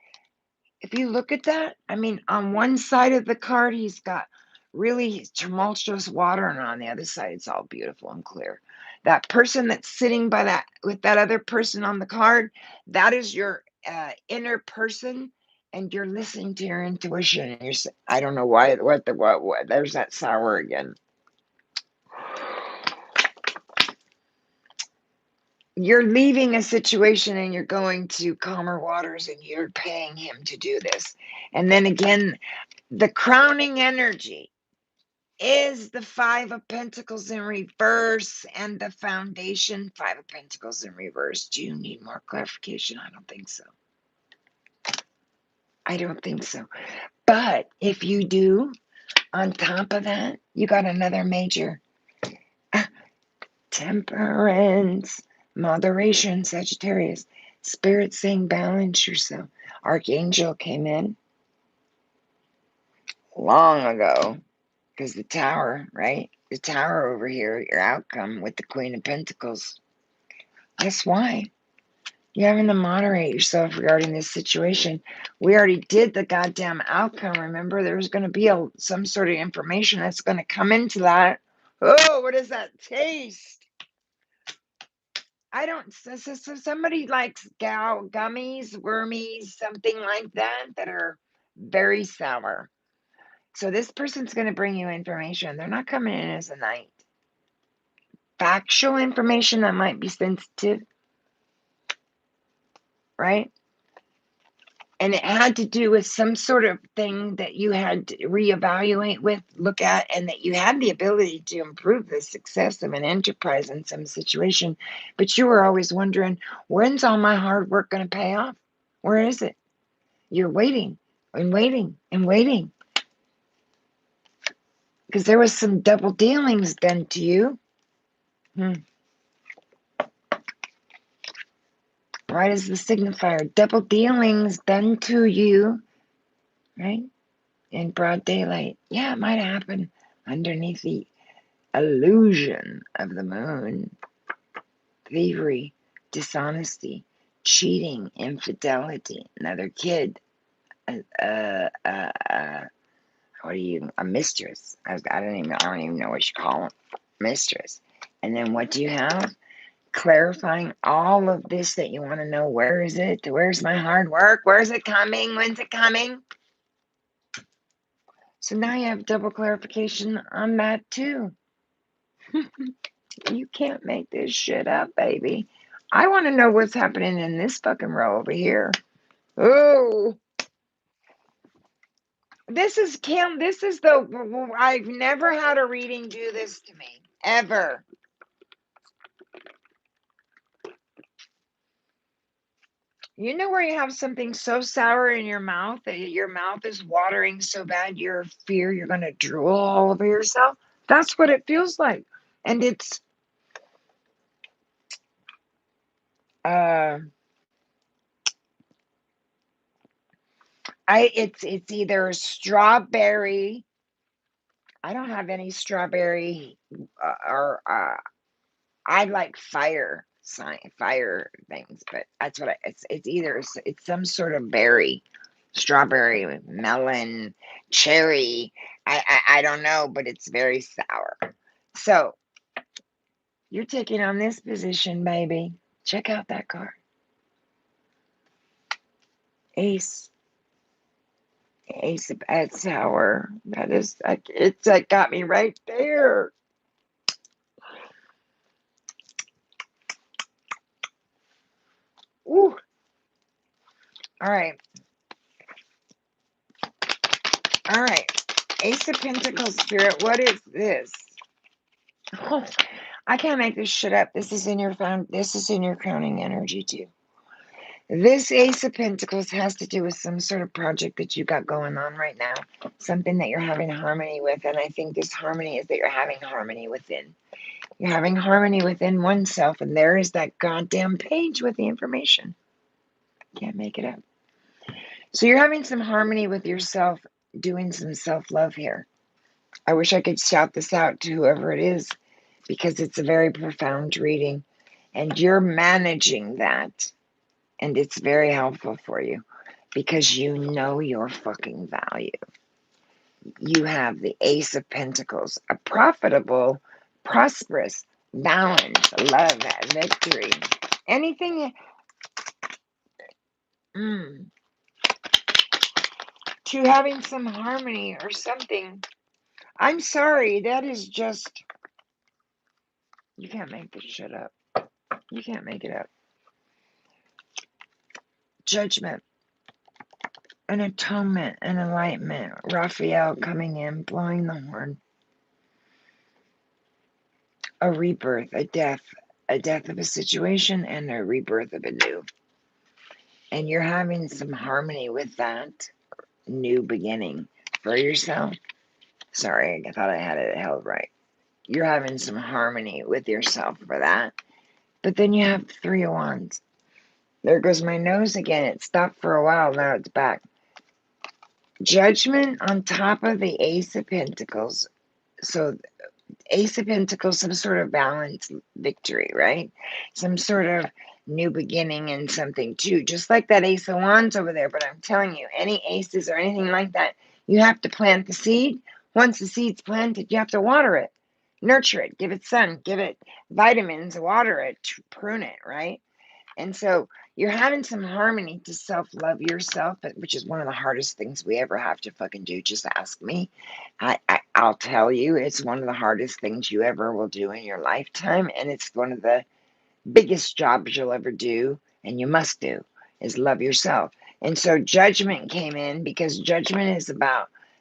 If you look at that, I mean, on one side of the card, he's got really tumultuous water, and on the other side, it's all beautiful and clear. That person that's sitting by that with that other person on the card, that is your inner person, and you're listening to your intuition. And you're, I don't know why, what, there's that sour again. You're leaving a situation and you're going to calmer waters and you're paying him to do this. And then again, the crowning energy is the Five of Pentacles in reverse and the foundation, Five of Pentacles in reverse. Do you need more clarification? I don't think so. I don't think so. But if you do, on top of that, you got another major temperance, moderation, Sagittarius. Spirit saying balance yourself. Archangel came in long ago. Because the tower, right? The tower over here, your outcome with the Queen of Pentacles. That's why. You're having to moderate yourself regarding this situation. We already did the goddamn outcome. Remember, there's going to be some sort of information that's going to come into that. Oh, what does that taste? I don't, so somebody likes gummies, wormies, something like that, that are very sour. So this person's going to bring you information. They're not coming in as a knight. Factual information that might be sensitive, right? And it had to do with some sort of thing that you had to reevaluate with, look at, and that you had the ability to improve the success of an enterprise in some situation. But you were always wondering, when's all my hard work going to pay off? Where is it? You're waiting and waiting and waiting. Because there was some double dealings done to you. Right as the signifier, double dealings done to you, right? In broad daylight. Yeah, it might happen underneath the illusion of the moon. Thievery, dishonesty, cheating, infidelity, another kid, what are you, a mistress. I don't even know what you call them. Mistress. And then what do you have? Clarifying all of this that you want to know. Where is it? Where's my hard work? Where's it coming? When's it coming? So now you have double clarification on that too. You can't make this shit up, baby. I want to know what's happening in this fucking row over here. Oh, this is Kim. This is I've never had a reading do this to me. Ever. You know where you have something so sour in your mouth that your mouth is watering so bad you fear you're going to drool all over yourself? That's what it feels like. And it's it's either strawberry. I don't have any strawberry or I like fire things, but that's what it's either it's some sort of berry, strawberry, melon, cherry. I don't know, but it's very sour. So you're taking on this position, baby. Check out that card. Ace Ace of Hearts Tower. That is, it's got me right there. Ooh. All right. All right. Ace of Pentacles Spirit. What is this? Oh, I can't make this shit up. This is in your crowning energy too. This Ace of Pentacles has to do with some sort of project that you got going on right now. Something that you're having harmony with. And I think this harmony is that you're having harmony within. You're having harmony within oneself. And there is that goddamn page with the information. Can't make it up. So you're having some harmony with yourself, doing some self-love here. I wish I could shout this out to whoever it is, because it's a very profound reading. And you're managing that. And it's very helpful for you because you know your fucking value. You have the Ace of Pentacles, a profitable, prosperous, balance, love, victory. Anything to having some harmony or something. I'm sorry, that is just, you can't make this shit up. You can't make it up. Judgment, an atonement, an enlightenment. Raphael coming in, blowing the horn. A rebirth, a death of a situation and a rebirth of a new. And you're having some harmony with that new beginning for yourself. Sorry, I thought I had it held right. You're having some harmony with yourself for that. But then you have 3 of Wands. There goes my nose again. It stopped for a while, now it's back. Judgment on top of the Ace of Pentacles. So Ace of Pentacles, some sort of balance, victory, right? Some sort of new beginning and something too. Just like that Ace of Wands over there. But I'm telling you, any aces or anything like that, you have to plant the seed. Once the seed's planted, you have to water it, nurture it, give it sun, give it vitamins, water it, prune it, right? And so you're having some harmony to self-love yourself, which is one of the hardest things we ever have to fucking do. Just ask me. I'll tell you, it's one of the hardest things you ever will do in your lifetime. And it's one of the biggest jobs you'll ever do, and you must do, is love yourself. And so judgment came in because judgment is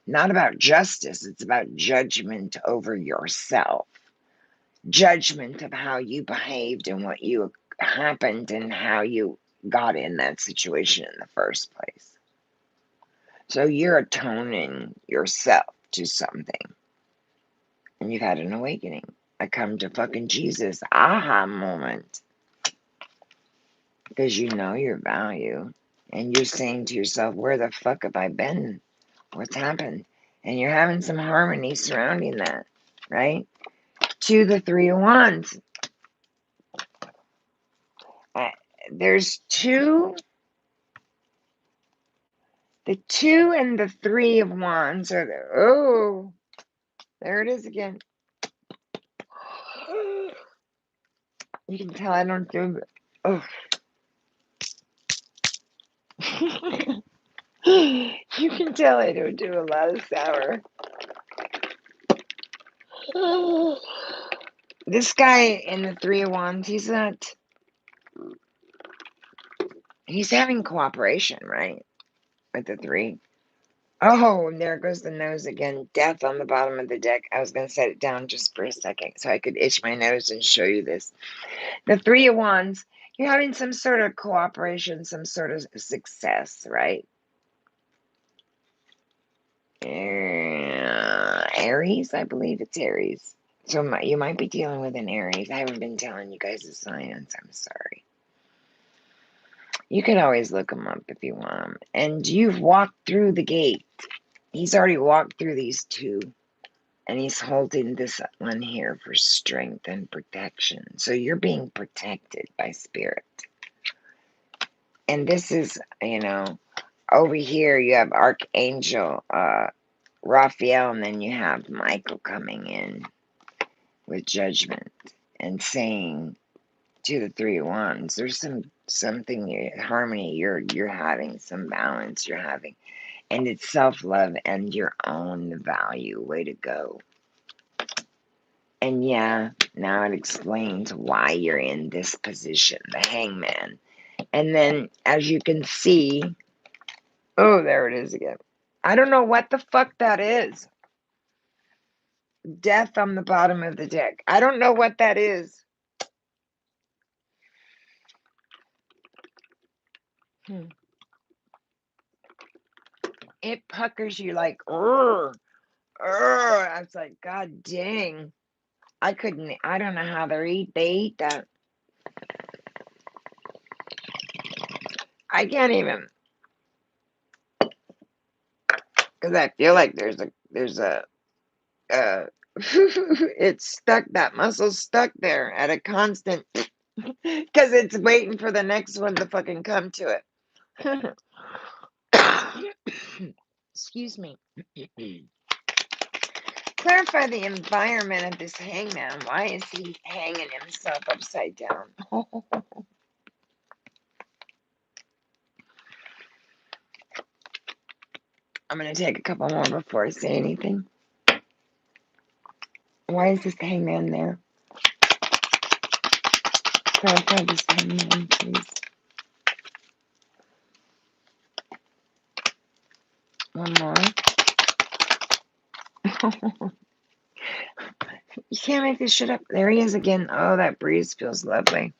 not about justice. It's about judgment over yourself. Judgment of how you behaved and what you happened and how you got in that situation in the first place. So you're atoning yourself to something. And you've had an awakening. I come to fucking Jesus aha moment. Because you know your value. And you're saying to yourself, where the fuck have I been? What's happened? And you're having some harmony surrounding that, right? To the 3 of Wands. There's 2. The 2 and the 3 of Wands are there. Oh, there it is again. You can tell I don't do. Oh. You can tell I don't do a lot of sour. This guy in the 3 of Wands, he's having cooperation, right? With the 3. Oh, and there goes the nose again. Death on the bottom of the deck. I was going to set it down just for a second so I could itch my nose and show you this. The 3 of Wands, you're having some sort of cooperation, some sort of success, right? Aries, I believe it's Aries. So you might be dealing with an Aries. I haven't been telling you guys the signs. I'm sorry. You can always look them up if you want them. And you've walked through the gate. He's already walked through these 2. And he's holding this one here for strength and protection. So you're being protected by spirit. And this is, over here you have Archangel Raphael, and then you have Michael coming in with judgment and saying to the 3 of Wands, there's something harmony you're having, some balance you're having. And it's self-love and your own value. Way to go. And yeah, now it explains why you're in this position, the hangman. And then, as you can see, oh, there it is again. I don't know what the fuck that is. Death on the bottom of the deck. I don't know what that is. It puckers you like, I was like, God dang. I don't know how they eat that. I can't even, because I feel like there's a it's stuck, that muscle's stuck there at a constant, because it's waiting for the next one to fucking come to it. Excuse me. Clarify the environment of this hangman. Why is he hanging himself upside down? I'm going to take a couple more before I say anything. Why is this hangman there? Clarify this hangman, please. One more. You can't make this shit up. There he is again. Oh, that breeze feels lovely.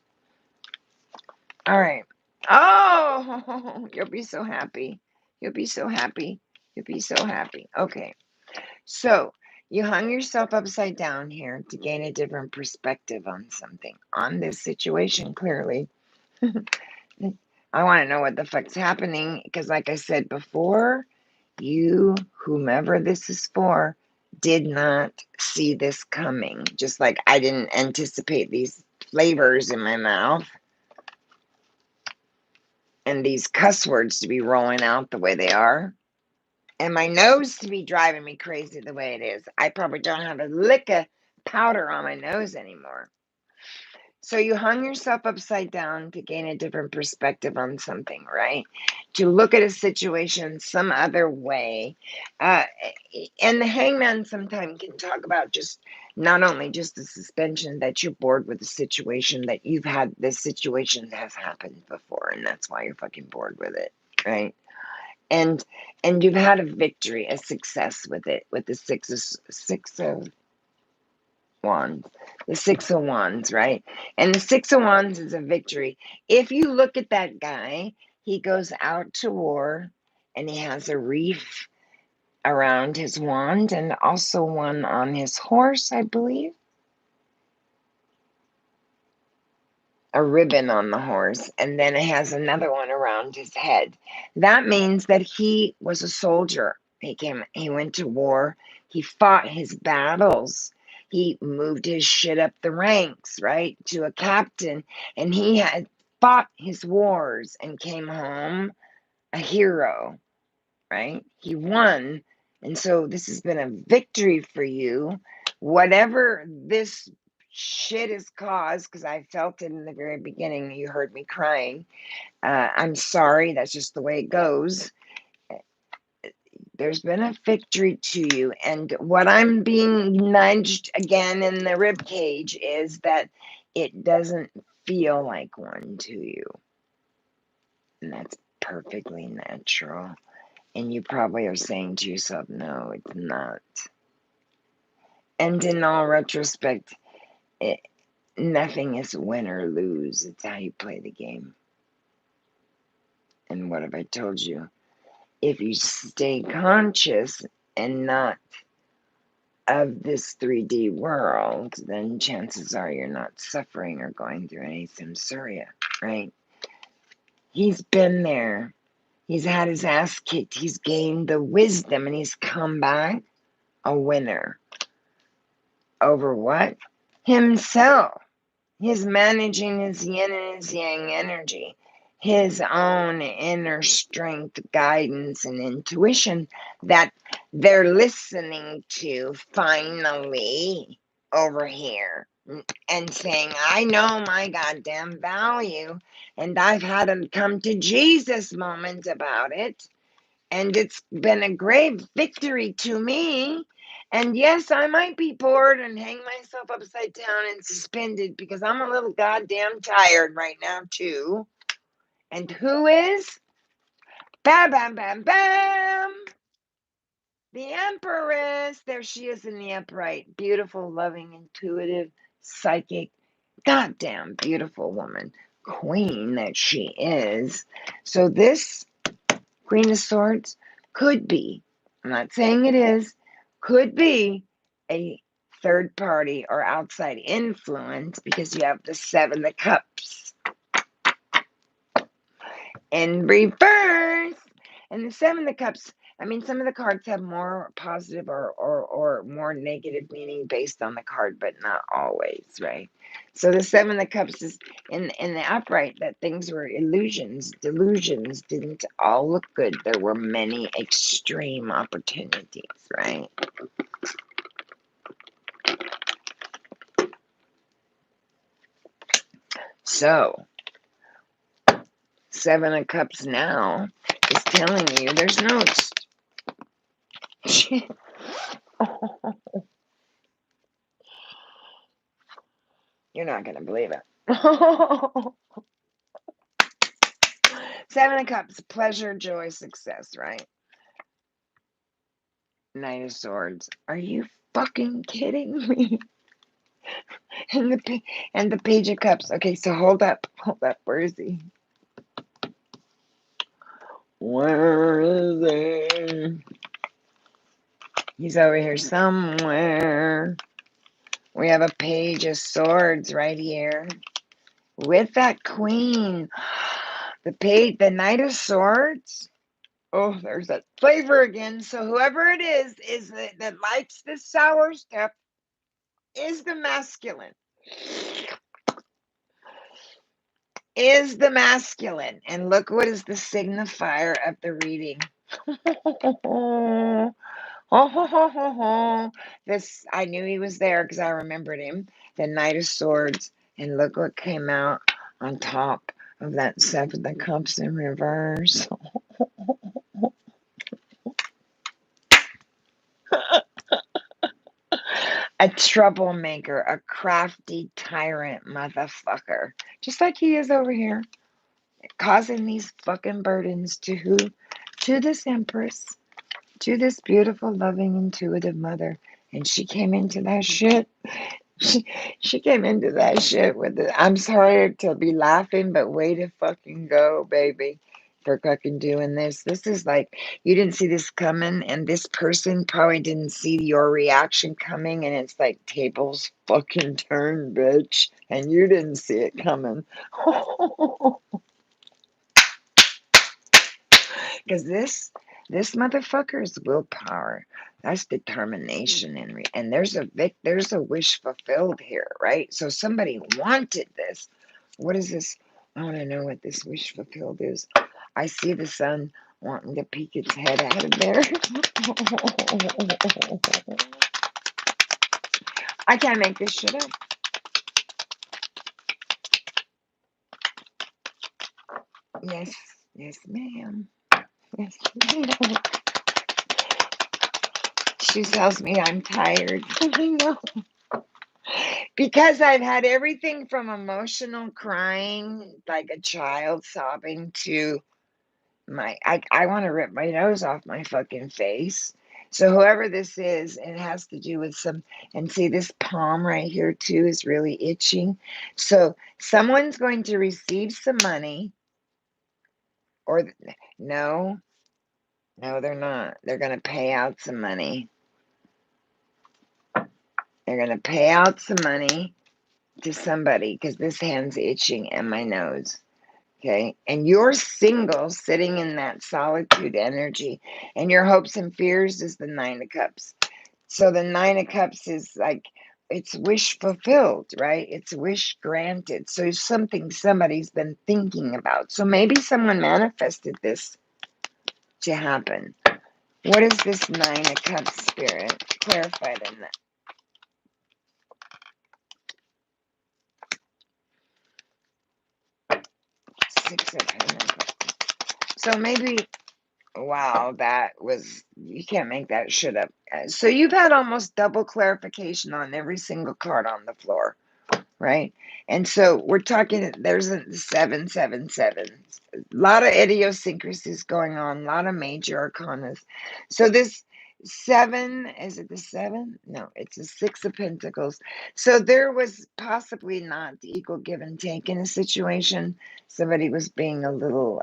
All right. Oh, you'll be so happy. You'll be so happy. You'll be so happy. Okay. So you hung yourself upside down here to gain a different perspective on something, on this situation, clearly. I want to know what the fuck's happening, because like I said before, you, whomever this is for, did not see this coming. Just like I didn't anticipate these flavors in my mouth and these cuss words to be rolling out the way they are, and my nose to be driving me crazy the way it is. I probably don't have a lick of powder on my nose anymore. So you hung yourself upside down to gain a different perspective on something, right? To look at a situation some other way. And the hangman sometimes can talk about just not only just the suspension, that you're bored with the situation, that you've had this situation has happened before, and that's why you're fucking bored with it, right? And you've had a victory, a success with it, with the six of wands, the six of wands, right? And the six of wands is a victory. If you look at that guy, he goes out to war and he has a wreath around his wand and also one on his horse, I believe. A ribbon on the horse, and then it has another one around his head. That means that he was a soldier. He went to war, he fought his battles, he moved his shit up the ranks, right, to a captain, and he had fought his wars and came home a hero, right? He won. And so this has been a victory for you. Whatever this shit is caused, because I felt it in the very beginning. You heard me crying. I'm sorry. That's just the way it goes. There's been a victory to you. And what I'm being nudged again in the rib cage is that it doesn't feel like one to you. And that's perfectly natural. And you probably are saying to yourself, no, it's not. And in all retrospect, nothing is win or lose. It's how you play the game. And what have I told you? If you stay conscious and not of this 3D world, then chances are you're not suffering or going through any samsara, right? He's been there. He's had his ass kicked. He's gained the wisdom and he's come back a winner. Over what? Himself. He's managing his yin and his yang energy, his own inner strength, guidance, and intuition that they're listening to finally over here and saying, I know my goddamn value, and I've had a come to Jesus moment about it. And it's been a great victory to me. And yes, I might be bored and hang myself upside down and suspended because I'm a little goddamn tired right now, too. And who is? Bam, bam, bam, bam! The Empress. There she is in the upright. Beautiful, loving, intuitive, psychic, goddamn beautiful woman. Queen that she is. So this Queen of Swords could be, I'm not saying it is, could be a third party or outside influence because you have the Seven of Cups in reverse. And the Seven of Cups, I mean, some of the cards have more positive or more negative meaning based on the card, but not always, right? So the Seven of Cups is in the upright that things were illusions, delusions, didn't all look good. There were many extreme opportunities, right? So Seven of Cups now is telling you there's no you're not gonna believe it. Seven of Cups, pleasure, joy, success, right? Knight of Swords. Are you fucking kidding me? And the Page of Cups. Okay, so hold up. Where is he? Where is he? He's over here somewhere. We have a Page of Swords right here with that Queen. The Knight of Swords. Oh, there's that flavor again. So whoever it is that likes this sour stuff is the masculine. Is the masculine. And look what is the signifier of the reading. This, I knew he was there because I remembered him. The Knight of Swords. And look what came out on top of that Seven of Cups in reverse. A troublemaker, a crafty tyrant motherfucker. Just like he is over here. Causing these fucking burdens to who? To this Empress. To this beautiful, loving, intuitive mother. And she came into that shit. She came into that shit with it. I'm sorry to be laughing, but way to fucking go, baby, for fucking doing this. This is like, you didn't see this coming, and this person probably didn't see your reaction coming, and it's like tables fucking turned, bitch, and you didn't see it coming. Because this motherfucker is willpower. That's determination, and there's a wish fulfilled here, right? So somebody wanted this. What is this? I want to know what this wish fulfilled is. I see the sun wanting to peek its head out of there. I can't make this shit up. Yes, ma'am. Yes, ma'am. She tells me I'm tired. I know. Because I've had everything from emotional crying, like a child sobbing, to I want to rip my nose off my fucking face. So whoever this is, it has to do with some, and see this palm right here too is really itching. So someone's going to receive some money, or no, they're not. They're going to pay out some money. They're going to pay out some money to somebody because this hand's itching and my nose. Okay. And you're single, sitting in that solitude energy, and your hopes and fears is the Nine of Cups. So the Nine of Cups is like, it's wish fulfilled, right? It's wish granted. So something somebody's been thinking about. So maybe someone manifested this to happen. What is this Nine of Cups, Spirit? Clarify them. Six of Pentacles. So maybe Wow, you can't make that shit up. So you've had almost double clarification on every single card on the floor, right? And so we're talking, there's a 777. A lot of idiosyncrasies going on, a lot of major arcanas. So this seven, is it the seven? No, it's a six of pentacles. So there was possibly not equal give and take in a situation. Somebody was being a little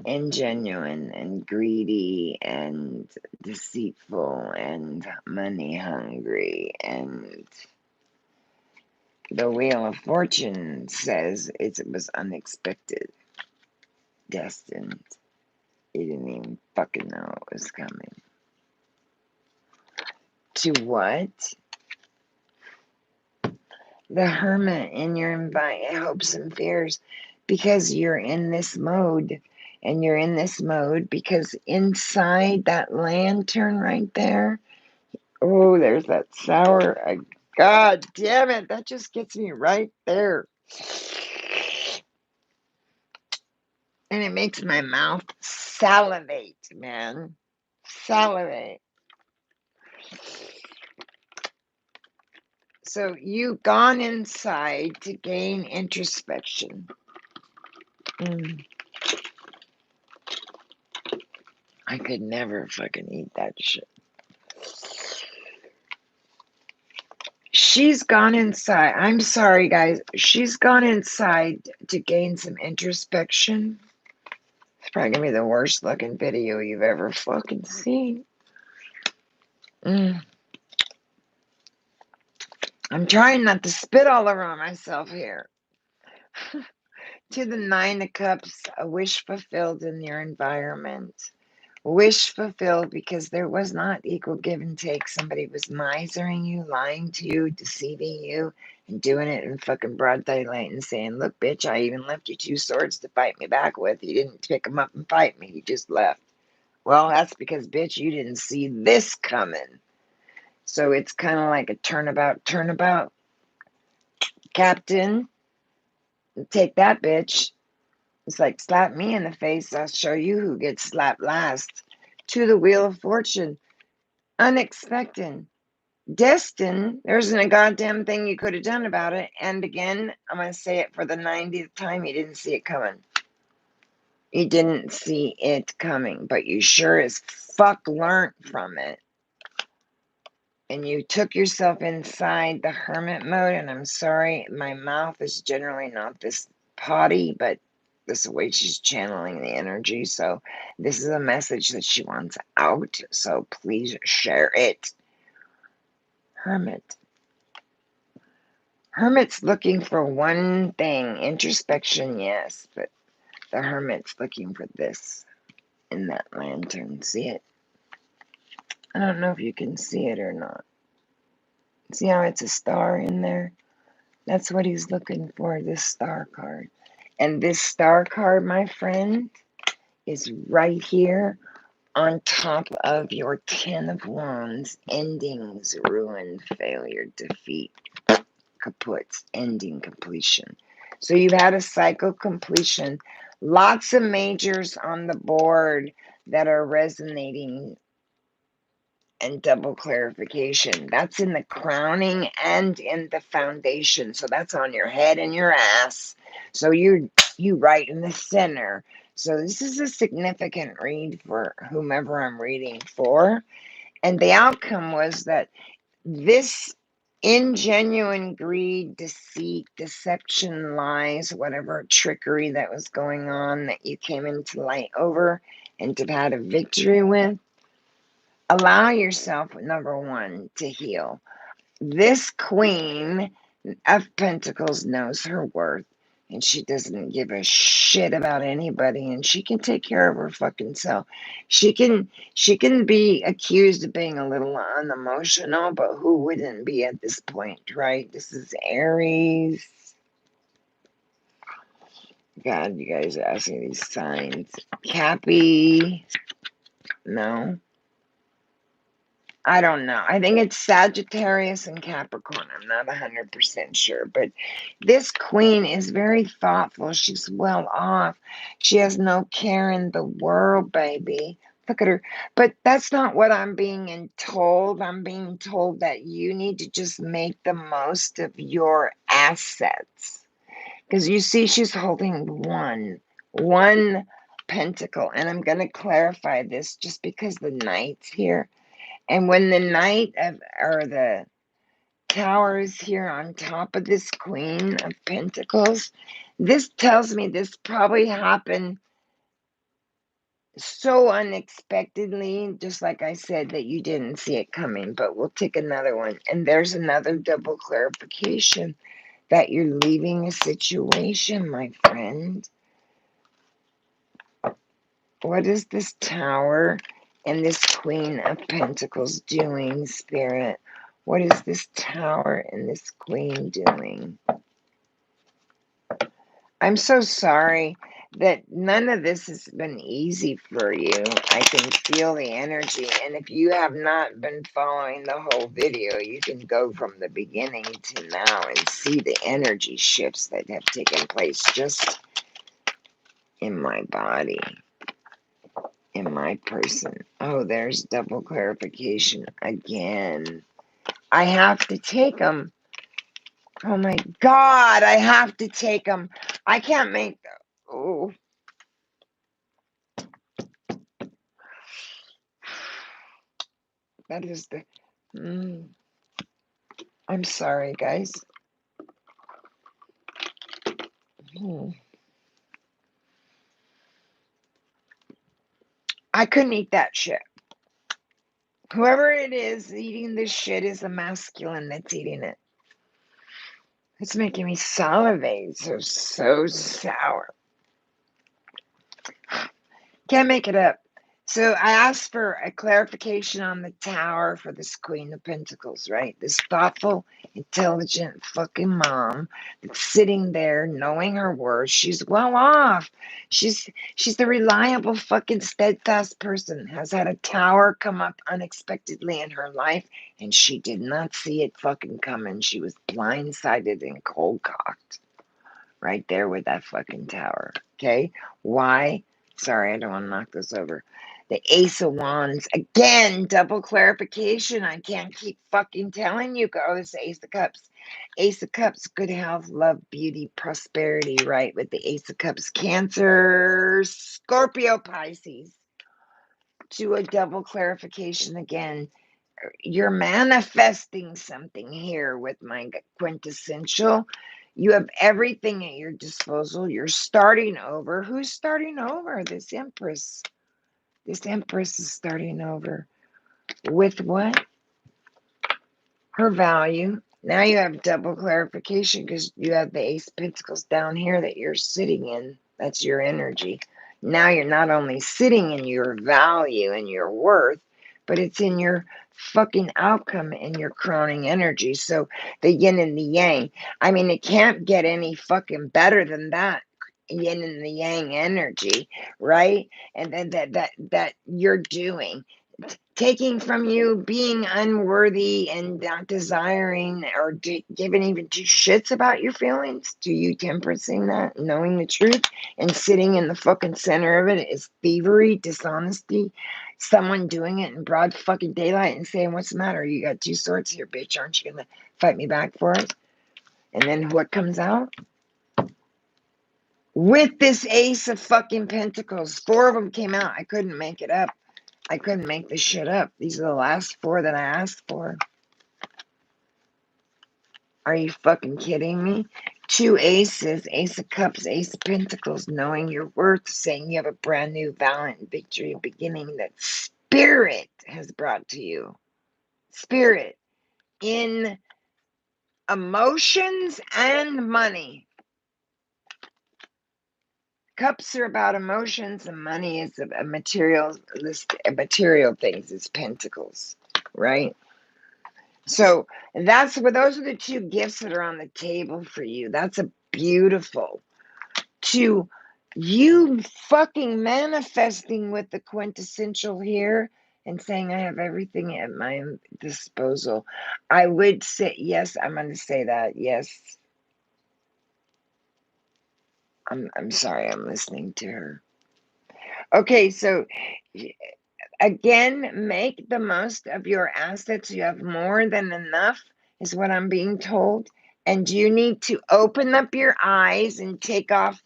ingenuine and greedy and deceitful and money hungry, and the Wheel of Fortune says it was unexpected, destined. You didn't even fucking know it was coming. To what? The Hermit in your hopes and fears, because you're in this mode. And you're in this mode because inside that lantern right there, oh, there's that sour. God damn it. That just gets me right there. And it makes my mouth salivate, man. Salivate. So you've gone inside to gain introspection. I could never fucking eat that shit. She's gone inside. I'm sorry, guys. She's gone inside to gain some introspection. It's probably gonna be the worst looking video you've ever fucking seen. I'm trying not to spit all around myself here. To the Nine of Cups, a wish fulfilled in your environment. Wish fulfilled because there was not equal give and take. Somebody was misering you, lying to you, deceiving you, and doing it in fucking broad daylight and saying, look, bitch, I even left you two swords to fight me back with. You didn't pick them up and fight me. You just left. Well, that's because, bitch, you didn't see this coming. So it's kind of like a turnabout. Captain, take that, bitch. It's like, slap me in the face. I'll show you who gets slapped last. To the Wheel of Fortune. Unexpected. Destined. There isn't a goddamn thing you could have done about it. And again, I'm going to say it for the 90th time. You didn't see it coming. You didn't see it coming. But you sure as fuck learned from it. And you took yourself inside the hermit mode. And I'm sorry, my mouth is generally not this potty, but this is the way she's channeling the energy. So this is a message that she wants out. So please share it. Hermit. Hermit's looking for one thing. Introspection, yes. But the hermit's looking for this in that lantern. See it? I don't know if you can see it or not. See how it's a star in there? That's what he's looking for, this star card. And this star card, my friend, is right here on top of your 10 of Wands. Endings, ruin, failure, defeat, kaputs, ending, completion. So you've had a cycle completion. Lots of majors on the board that are resonating, and double clarification. That's in the crowning and in the foundation. So that's on your head and your ass. So you right in the center. So this is a significant read for whomever I'm reading for. And the outcome was that this ingenuine greed, deceit, deception, lies, whatever trickery that was going on that you came into light over and to have had a victory with, allow yourself, number one, to heal. This Queen of Pentacles knows her worth, and she doesn't give a shit about anybody, and she can take care of her fucking self. She can be accused of being a little unemotional, but who wouldn't be at this point, right? This is Aries. God, you guys are asking these signs. Cappy. No. I don't know. I think it's Sagittarius and Capricorn. I'm not 100% sure. But this queen is very thoughtful. She's well off. She has no care in the world, baby. Look at her. But that's not what I'm being told. I'm being told that you need to just make the most of your assets. Because you see, she's holding one pentacle. And I'm going to clarify this just because the knight's here. And when the knight or the tower is here on top of this queen of pentacles, this tells me this probably happened so unexpectedly, just like I said, that you didn't see it coming. But we'll take another one. And there's another double clarification that you're leaving a situation, my friend. What is this tower and this queen of pentacles doing, spirit? What is this tower and this queen doing? I'm so sorry that none of this has been easy for you. I can feel the energy. And if you have not been following the whole video, you can go from the beginning to now and see the energy shifts that have taken place just in my body, in my person. Oh, there's double clarification again. I have to take them. Oh my God, I have to take them. I can't make. Oh, that is the. I'm sorry, guys. I couldn't eat that shit. Whoever it is eating this shit is the masculine that's eating it. It's making me salivate. So sour. Can't make it up. So I asked for a clarification on the tower for this Queen of Pentacles, right? This thoughtful, intelligent fucking mom that's sitting there knowing her worth. She's well off. She's the reliable fucking steadfast person. Has had a tower come up unexpectedly in her life, and she did not see it fucking coming. She was blindsided and cold cocked right there with that fucking tower. Okay? Why? Sorry, I don't want to knock this over. The Ace of Wands. Again, double clarification. I can't keep fucking telling you. Oh, it's the Ace of Cups. Ace of Cups, good health, love, beauty, prosperity, right? With the Ace of Cups, Cancer, Scorpio, Pisces. To a double clarification again. You're manifesting something here with my quintessential. You have everything at your disposal. You're starting over. Who's starting over? This Empress. This Empress is starting over. With what? Her value. Now you have double clarification because you have the Ace of Pentacles down here that you're sitting in. That's your energy. Now you're not only sitting in your value and your worth, but it's in your fucking outcome and your crowning energy. So the yin and the yang. I mean, it can't get any fucking better than that. Yin and the yang energy, right? And then that you're doing, taking from you, being unworthy and not desiring or giving even two shits about your feelings, to you temperancing that, knowing the truth, and sitting in the fucking center of it is thievery, dishonesty, someone doing it in broad fucking daylight and saying, what's the matter? You got two swords here, bitch. Aren't you gonna fight me back for it? And then what comes out? With this Ace of fucking Pentacles, 4 of them came out. I couldn't make it up. I couldn't make this shit up. These are the last 4 that I asked for. Are you fucking kidding me? 2 aces, Ace of Cups, Ace of Pentacles, knowing your worth, saying you have a brand new valiant victory beginning that Spirit has brought to you. Spirit in emotions and money. Cups are about emotions, and money is a material things. It's pentacles, right? So that's where those are the 2 gifts that are on the table for you. That's a beautiful to you fucking manifesting with the quintessential here. and saying I have everything at my disposal. I would say, yes, I'm going to say that. Yes. I'm sorry, I'm listening to her. Okay, so again, make the most of your assets. You have more than enough, is what I'm being told. And you need to open up your eyes and take off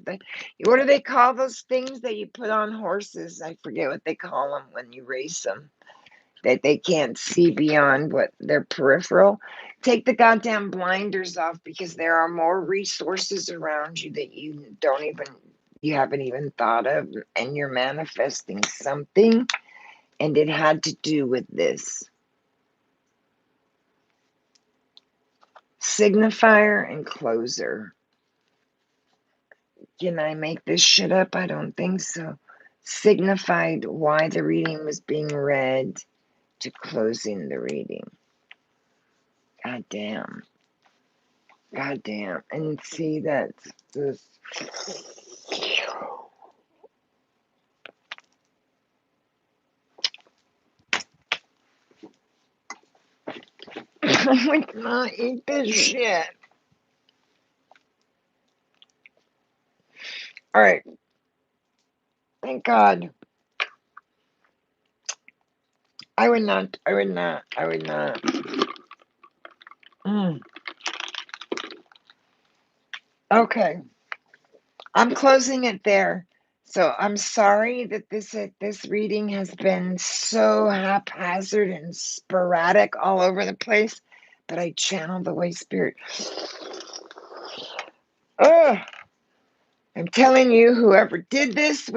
what do they call those things that you put on horses? I forget what they call them when you race them, that they can't see beyond what their peripheral. Take the goddamn blinders off, because there are more resources around you that you haven't even thought of, and you're manifesting something, and it had to do with this signifier and closer. Can I make this shit up? I don't think so. Signified why the reading was being read to closing the reading. God damn. God damn. And see, that's this. I would not eat this shit. All right. Thank God. I would not. I would not. I would not. Okay. I'm closing it there. So I'm sorry that this reading has been so haphazard and sporadic all over the place, but I channeled the Holy Spirit. Ugh. I'm telling you, whoever this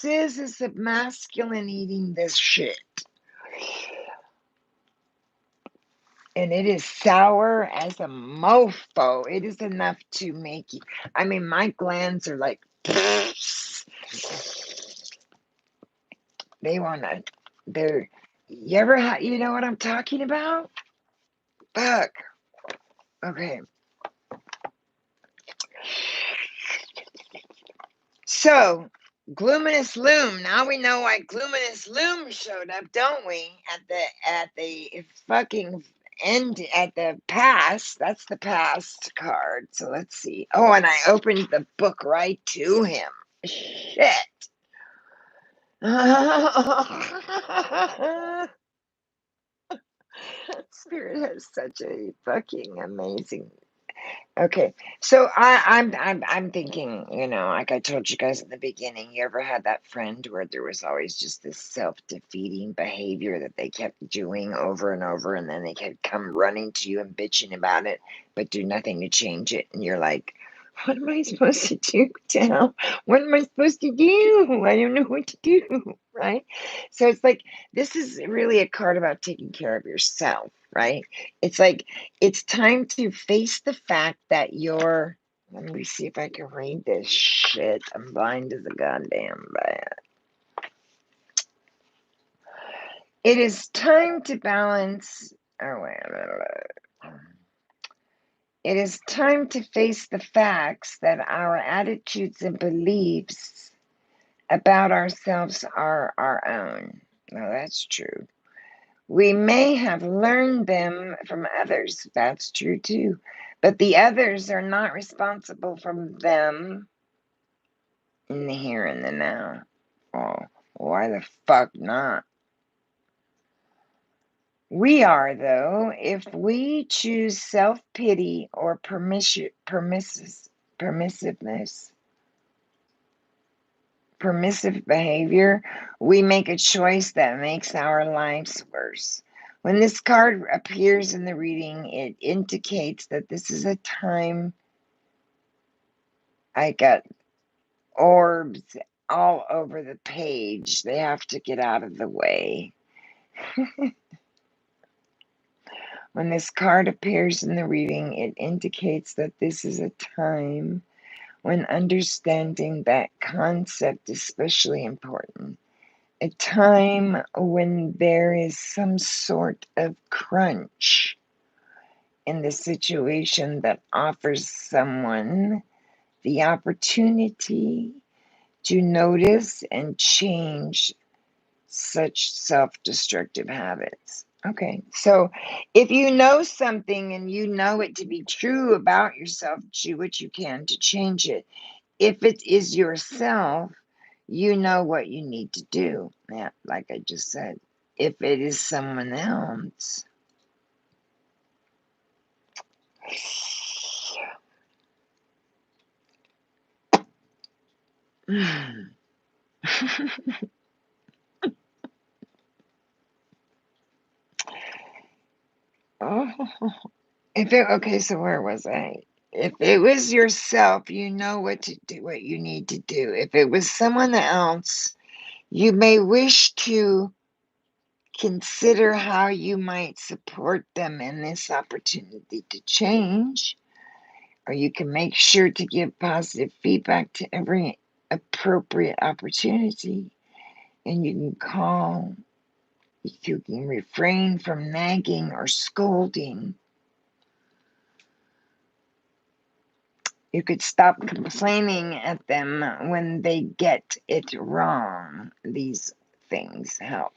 is a masculine eating this shit. And it is sour as a mofo. It is enough to make you, I mean, my glands are like, they wanna, you ever you know what I'm talking about? Fuck. Okay. So, Gluminous Loom. Now we know why Gluminous Loom showed up, don't we? At the fucking end, at the past. That's the past card. So let's see. Oh, and I opened the book right to him. Shit. Spirit has such a fucking amazing. Okay, so I'm thinking, like I told you guys in the beginning, you ever had that friend where there was always just this self-defeating behavior that they kept doing over and over, and then they kept come running to you and bitching about it, but do nothing to change it, and you're like, what am I supposed to do now? What am I supposed to do? I don't know what to do, right? So it's like, this is really a card about taking care of yourself, right? It's like, it's time to face the fact that let me see if I can read this shit. I'm blind as a goddamn bat. It is time to balance. Oh, wait. It is time to face the facts that our attitudes and beliefs about ourselves are our own. Well, that's true. We may have learned them from others. That's true too. But the others are not responsible for them in the here and the now. Oh, why the fuck not? We are, though, if we choose self-pity or permissive behavior, we make a choice that makes our lives worse. When this card appears in the reading, it indicates that this is a time. I got orbs all over the page. They have to get out of the way. When this card appears in the reading, it indicates that this is a time when understanding that concept is especially important. A time when there is some sort of crunch in the situation that offers someone the opportunity to notice and change such self-destructive habits. Okay, so if you know something and you know it to be true about yourself, do what you can to change it. If it is yourself, you know what you need to do. Yeah, like I just said. If it is someone else, oh, okay, so where was I? If it was yourself, you know what to do, what you need to do. If it was someone else, you may wish to consider how you might support them in this opportunity to change, or you can make sure to give positive feedback to every appropriate opportunity, and you can refrain from nagging or scolding. You could stop complaining at them when they get it wrong. These things help.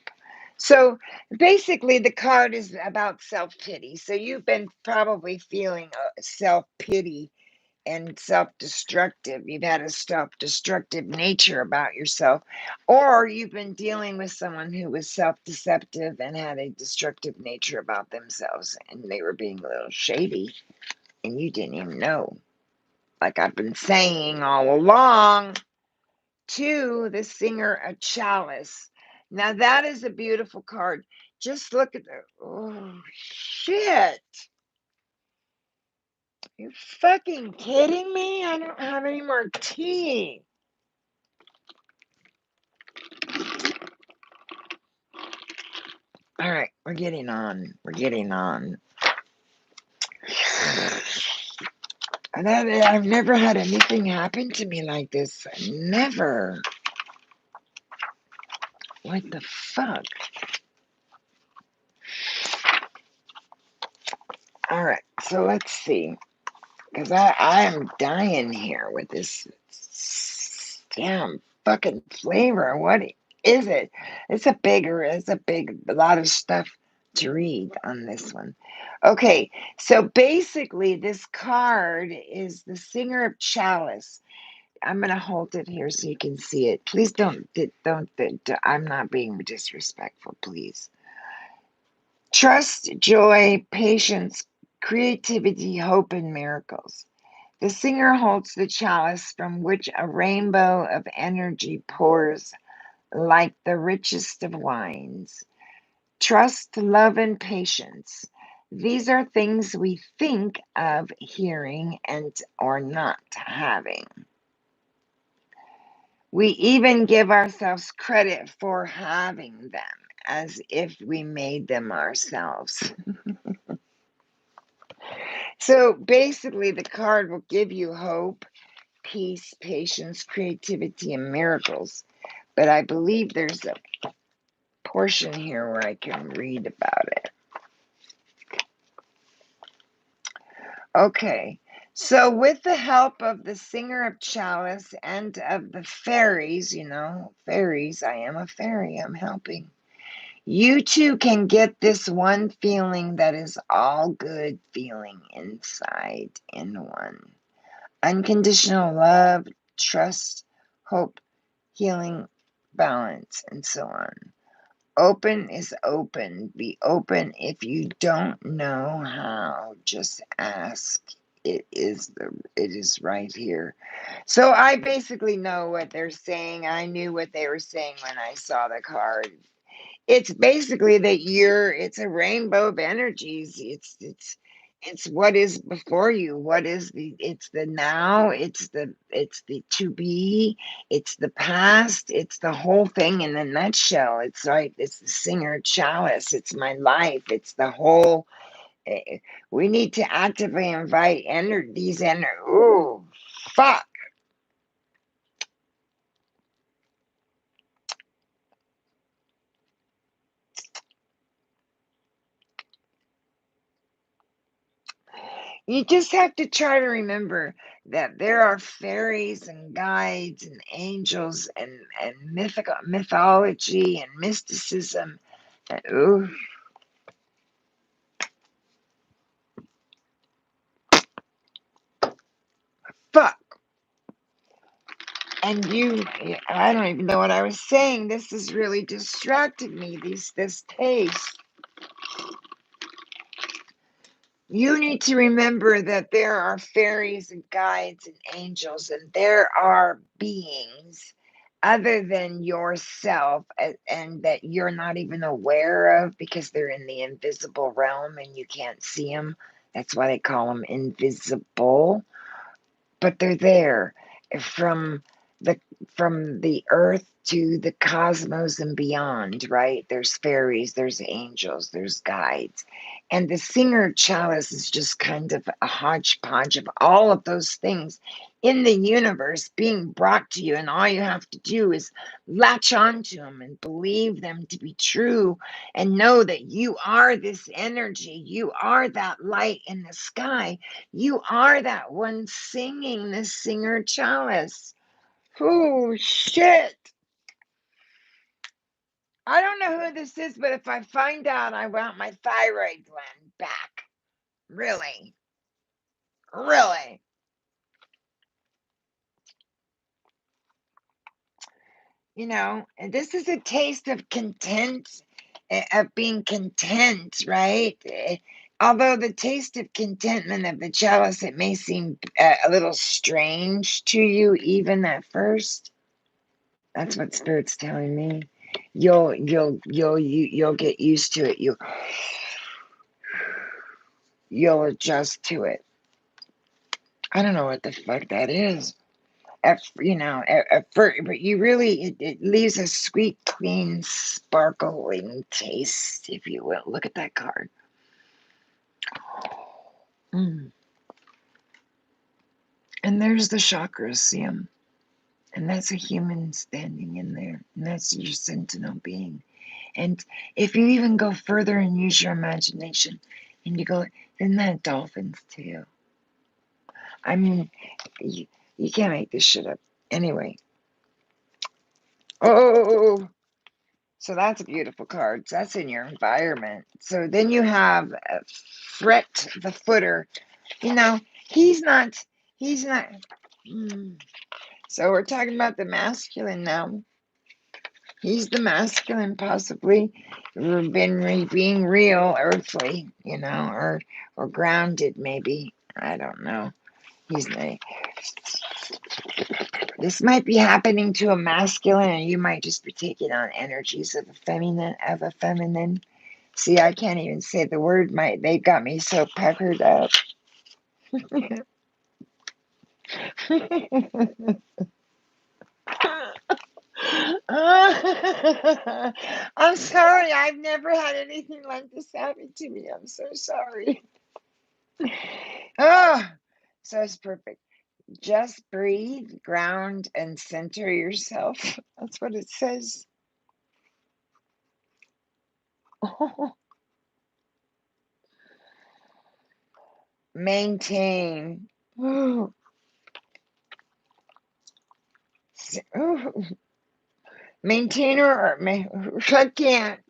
So basically, the card is about self pity. So you've been probably feeling self pity and self destructive. You've had a self destructive nature about yourself, or you've been dealing with someone who was self deceptive and had a destructive nature about themselves, and they were being a little shady, and you didn't even know. Like I've been saying all along, to the singer of chalice. Now that is a beautiful card. Just look at the, oh shit. You fucking kidding me? I don't have any more tea. All right, we're getting on. We're getting on. I've never had anything happen to me like this. Never. What the fuck? All right, so let's see. Because I am dying here with this damn fucking flavor. What is it? It's a lot of stuff to read on this one. Okay, so basically, this card is the singer of chalice. I'm gonna hold it here so you can see it. Please don't. I'm not being disrespectful. Please. Trust, joy, patience, creativity, hope, and miracles. The singer holds the chalice from which a rainbow of energy pours like the richest of wines. Trust, love, and patience. These are things we think of hearing and or not having. We even give ourselves credit for having them as if we made them ourselves. So basically, the card will give you hope, peace, patience, creativity, and miracles. But I believe there's a portion here where I can read about it. Okay, so with the help of the singer of chalice and of the fairies, fairies, I am a fairy, I'm helping. You too can get this one feeling that is all good feeling inside in one. Unconditional love, trust, hope, healing, balance, and so on. Open is open. Be open. If you don't know how, just ask. It is right here. So I basically know what they're saying. I knew what they were saying when I saw the card. It's basically that it's a rainbow of energies. It's what is before you. It's the now, it's the to be, it's the past, it's the whole thing in a nutshell. It's the singer chalice, it's my life, it's the whole. We need to actively invite ooh, fuck. You just have to try to remember that there are fairies and guides and angels and mythical mythology and mysticism. Ooh, fuck. And I don't even know what I was saying. This is really distracting me. This taste. You need to remember that there are fairies and guides and angels, and there are beings other than yourself, and that you're not even aware of because they're in the invisible realm and you can't see them. That's why they call them invisible, but they're there from the from the earth to the cosmos and beyond, right? There's fairies, there's angels, there's guides, and the singer chalice is just kind of a hodgepodge of all of those things in the universe being brought to you, and all you have to do is latch onto them and believe them to be true, and know that you are this energy, you are that light in the sky, you are that one singing the singer chalice. Oh, shit. I don't know who this is, but if I find out, I want my thyroid gland back. Really. Really. And this is a taste of content, of being content, right? Although the taste of contentment of the chalice, it may seem a little strange to you, even at first. That's what Spirit's telling me. You'll get used to it. You'll adjust to it. I don't know what the fuck that is. At first, but it leaves a sweet, clean, sparkling taste, if you will. Look at that card. Mm. And there's the chakras, see 'em? And that's a human standing in there. And that's your sentinel being. And if you even go further and use your imagination, and you go, isn't that dolphin's tail? I mean, you can't make this shit up. Anyway. Oh, so that's a beautiful card. So that's in your environment. So then you have Fret the Footer. You know, he's not, he's not. So we're talking about the masculine now. He's the masculine, possibly being real, earthly, or grounded, maybe. I don't know. He's This might be happening to a masculine, and you might just be taking on energies of a feminine. See, I can't even say the word. They got me so peppered up. I'm sorry. I've never had anything like this happen to me. I'm so sorry. Oh, so it's perfect. Just breathe, ground, and center yourself. That's what it says. Maintain. Oh, maintain I can't.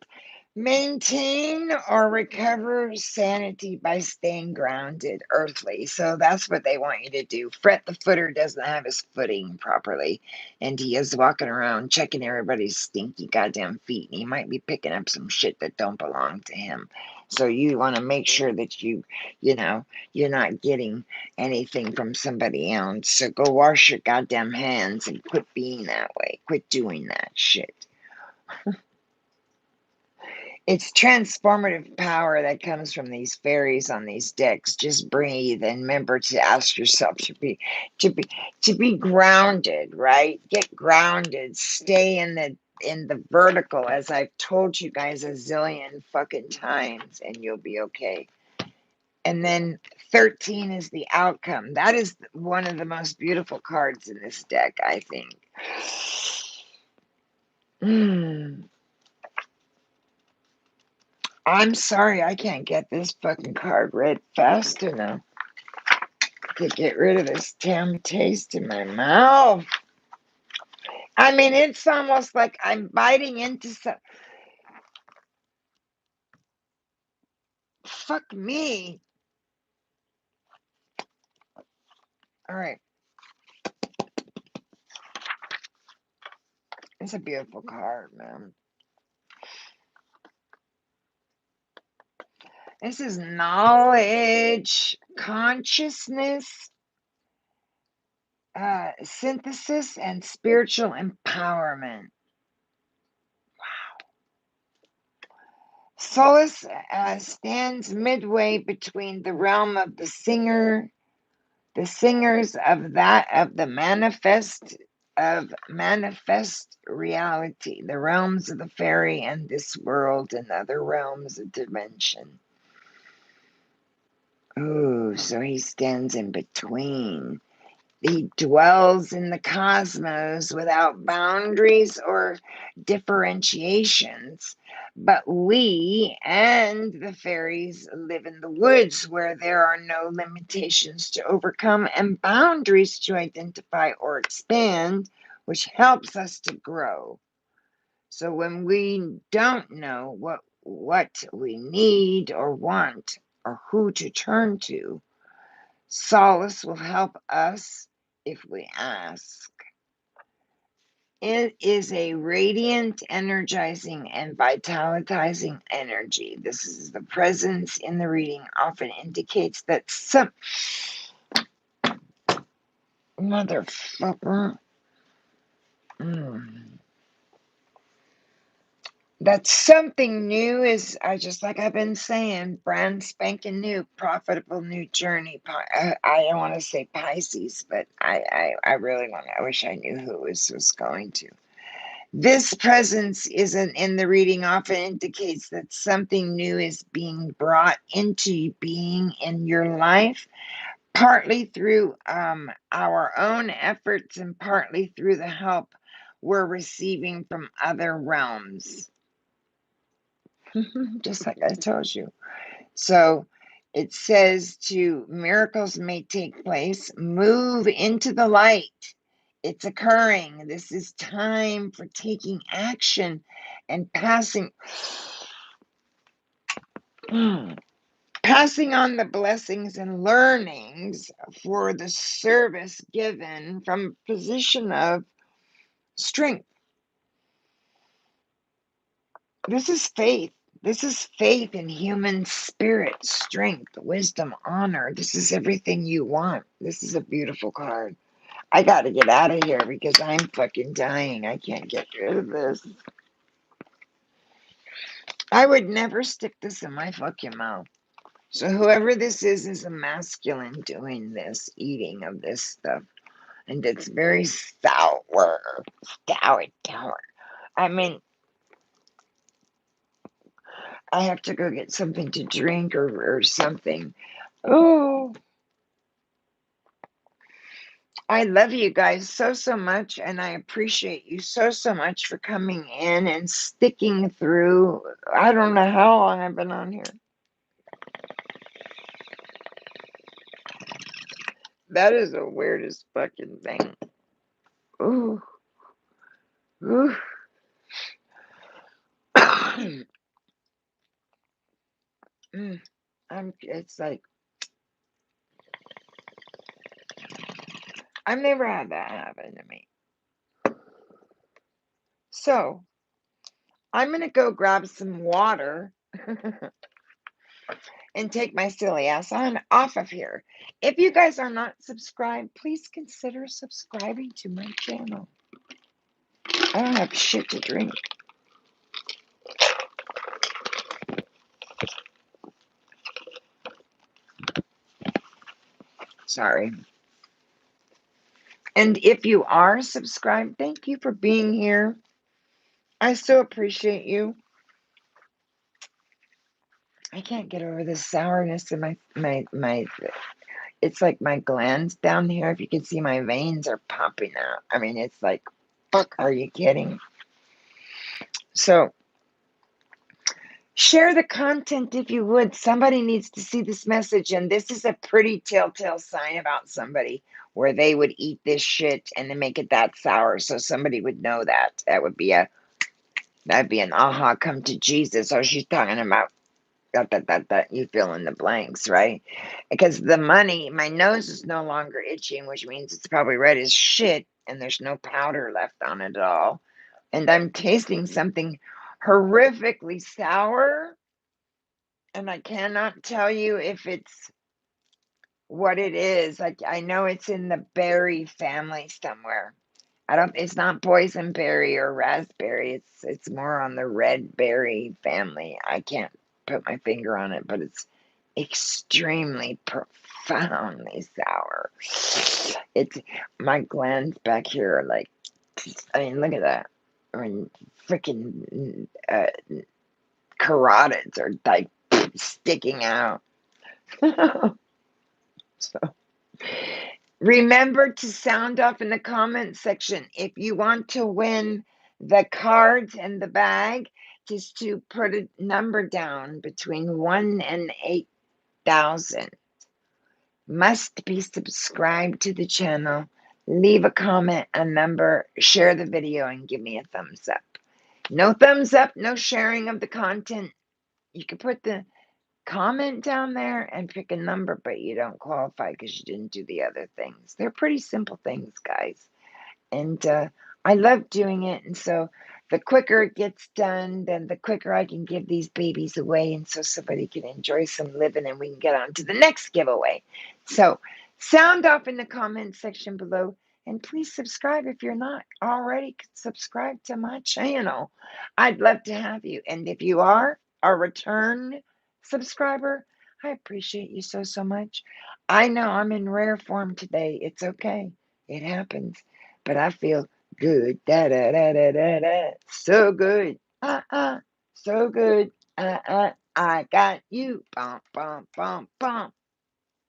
Maintain or recover sanity by staying grounded, earthly. So that's what they want you to do. Fret the Footer doesn't have his footing properly, and he is walking around checking everybody's stinky goddamn feet, and he might be picking up some shit that don't belong to him. So you want to make sure that you're not getting anything from somebody else. So go wash your goddamn hands and quit being that way. Quit doing that shit. It's transformative power that comes from these fairies on these decks. Just breathe and remember to ask yourself to be to be grounded, right? Get grounded. Stay in the vertical, as I've told you guys a zillion fucking times, and you'll be okay. And then 13 is the outcome. That is one of the most beautiful cards in this deck, I think. I'm sorry I can't get this fucking card read fast enough. to get rid of this damn taste in my mouth. I mean, it's almost like I'm biting into some. Fuck me. All right. It's a beautiful card, man. This is knowledge, consciousness, synthesis, and spiritual empowerment. Solace stands midway between the realm of the singers of the manifest reality, the realms of the fairy and this world and other realms of dimension. Ooh, so he stands in between. He dwells in the cosmos without boundaries or differentiations. But we and the fairies live in the woods where there are no limitations to overcome and boundaries to identify or expand, which helps us to grow. So when we don't know what we need or want or who to turn to, solace will help us if we ask. It is a radiant, energizing, and vitalizing energy. This is the presence in the reading often indicates that some motherfucker. That something new is, just like I've been saying, brand spanking new, profitable new journey. I don't want to say Pisces, but I really want to. I wish I knew who this was going to. This presence isn't in the reading often indicates that something new is being brought into being in your life, partly through our own efforts and partly through the help we're receiving from other realms. Just like I told you. So it says miracles may take place, move into the light. It's occurring. This is time for taking action and passing on the blessings and learnings for the service given from a position of strength. This is faith. This is faith in human spirit, strength, wisdom, honor. This is everything you want. This is a beautiful card. I got to get out of here because I'm fucking dying. I can't get rid of this. I would never stick this in my fucking mouth. So whoever this is a masculine doing this, eating of this stuff. And it's very sour. Sour. I mean, I have to go get something to drink or something. Oh, I love you guys so much, and I appreciate you so much for coming in and sticking through. I don't know how long I've been on here. That is the weirdest fucking thing. Ooh. Ooh. It's like, I've never had that happen to me. So, I'm going to go grab some water and take my silly ass on off of here. If you guys are not subscribed, please consider subscribing to my channel. I don't have shit to drink. Sorry. And if you are subscribed, thank you for being here. I so appreciate you. I can't get over the sourness in my it's like my glands down here. If you can see, my veins are popping out. I mean, it's like, fuck, are you kidding? So Share the content if you would. Somebody needs to see this message, and this is a pretty telltale sign about somebody where they would eat this shit and then make it that sour, so somebody would know that. That'd be an aha, come to Jesus. Oh, she's talking about that. You fill in the blanks, right? Because the money, my nose is no longer itching, which means it's probably red as shit, and there's no powder left on it at all. And I'm tasting something horrifically sour, and I cannot tell you if it's what it is. I know it's in the berry family somewhere. I don't It's not boysenberry or raspberry. It's more on the red berry family. I can't put my finger on it, but it's extremely profoundly sour. It's My glands back here are like, I mean, look at that. I mean, freaking carotids are like sticking out. So remember to sound off in the comment section if you want to win the cards and the bag. Just to put a number down between 1 and 8,000. Must be subscribed to the channel. Leave a comment, a number, share the video, and give me a thumbs up. No thumbs up, no sharing of the content. You can put the comment down there and pick a number, but you don't qualify because you didn't do the other things. They're pretty simple things, guys. And I love doing it. And so the quicker it gets done, then the quicker I can give these babies away. And so somebody can enjoy some living and we can get on to the next giveaway. So sound off in the comment section below. And please subscribe if you're not already subscribed to my channel. I'd love to have you. And if you are a return subscriber, I appreciate you so, so much. I know I'm in rare form today. It's okay. It happens. But I feel good. Da da da da da da. So good. So good. I got you. Bum bum bum bum.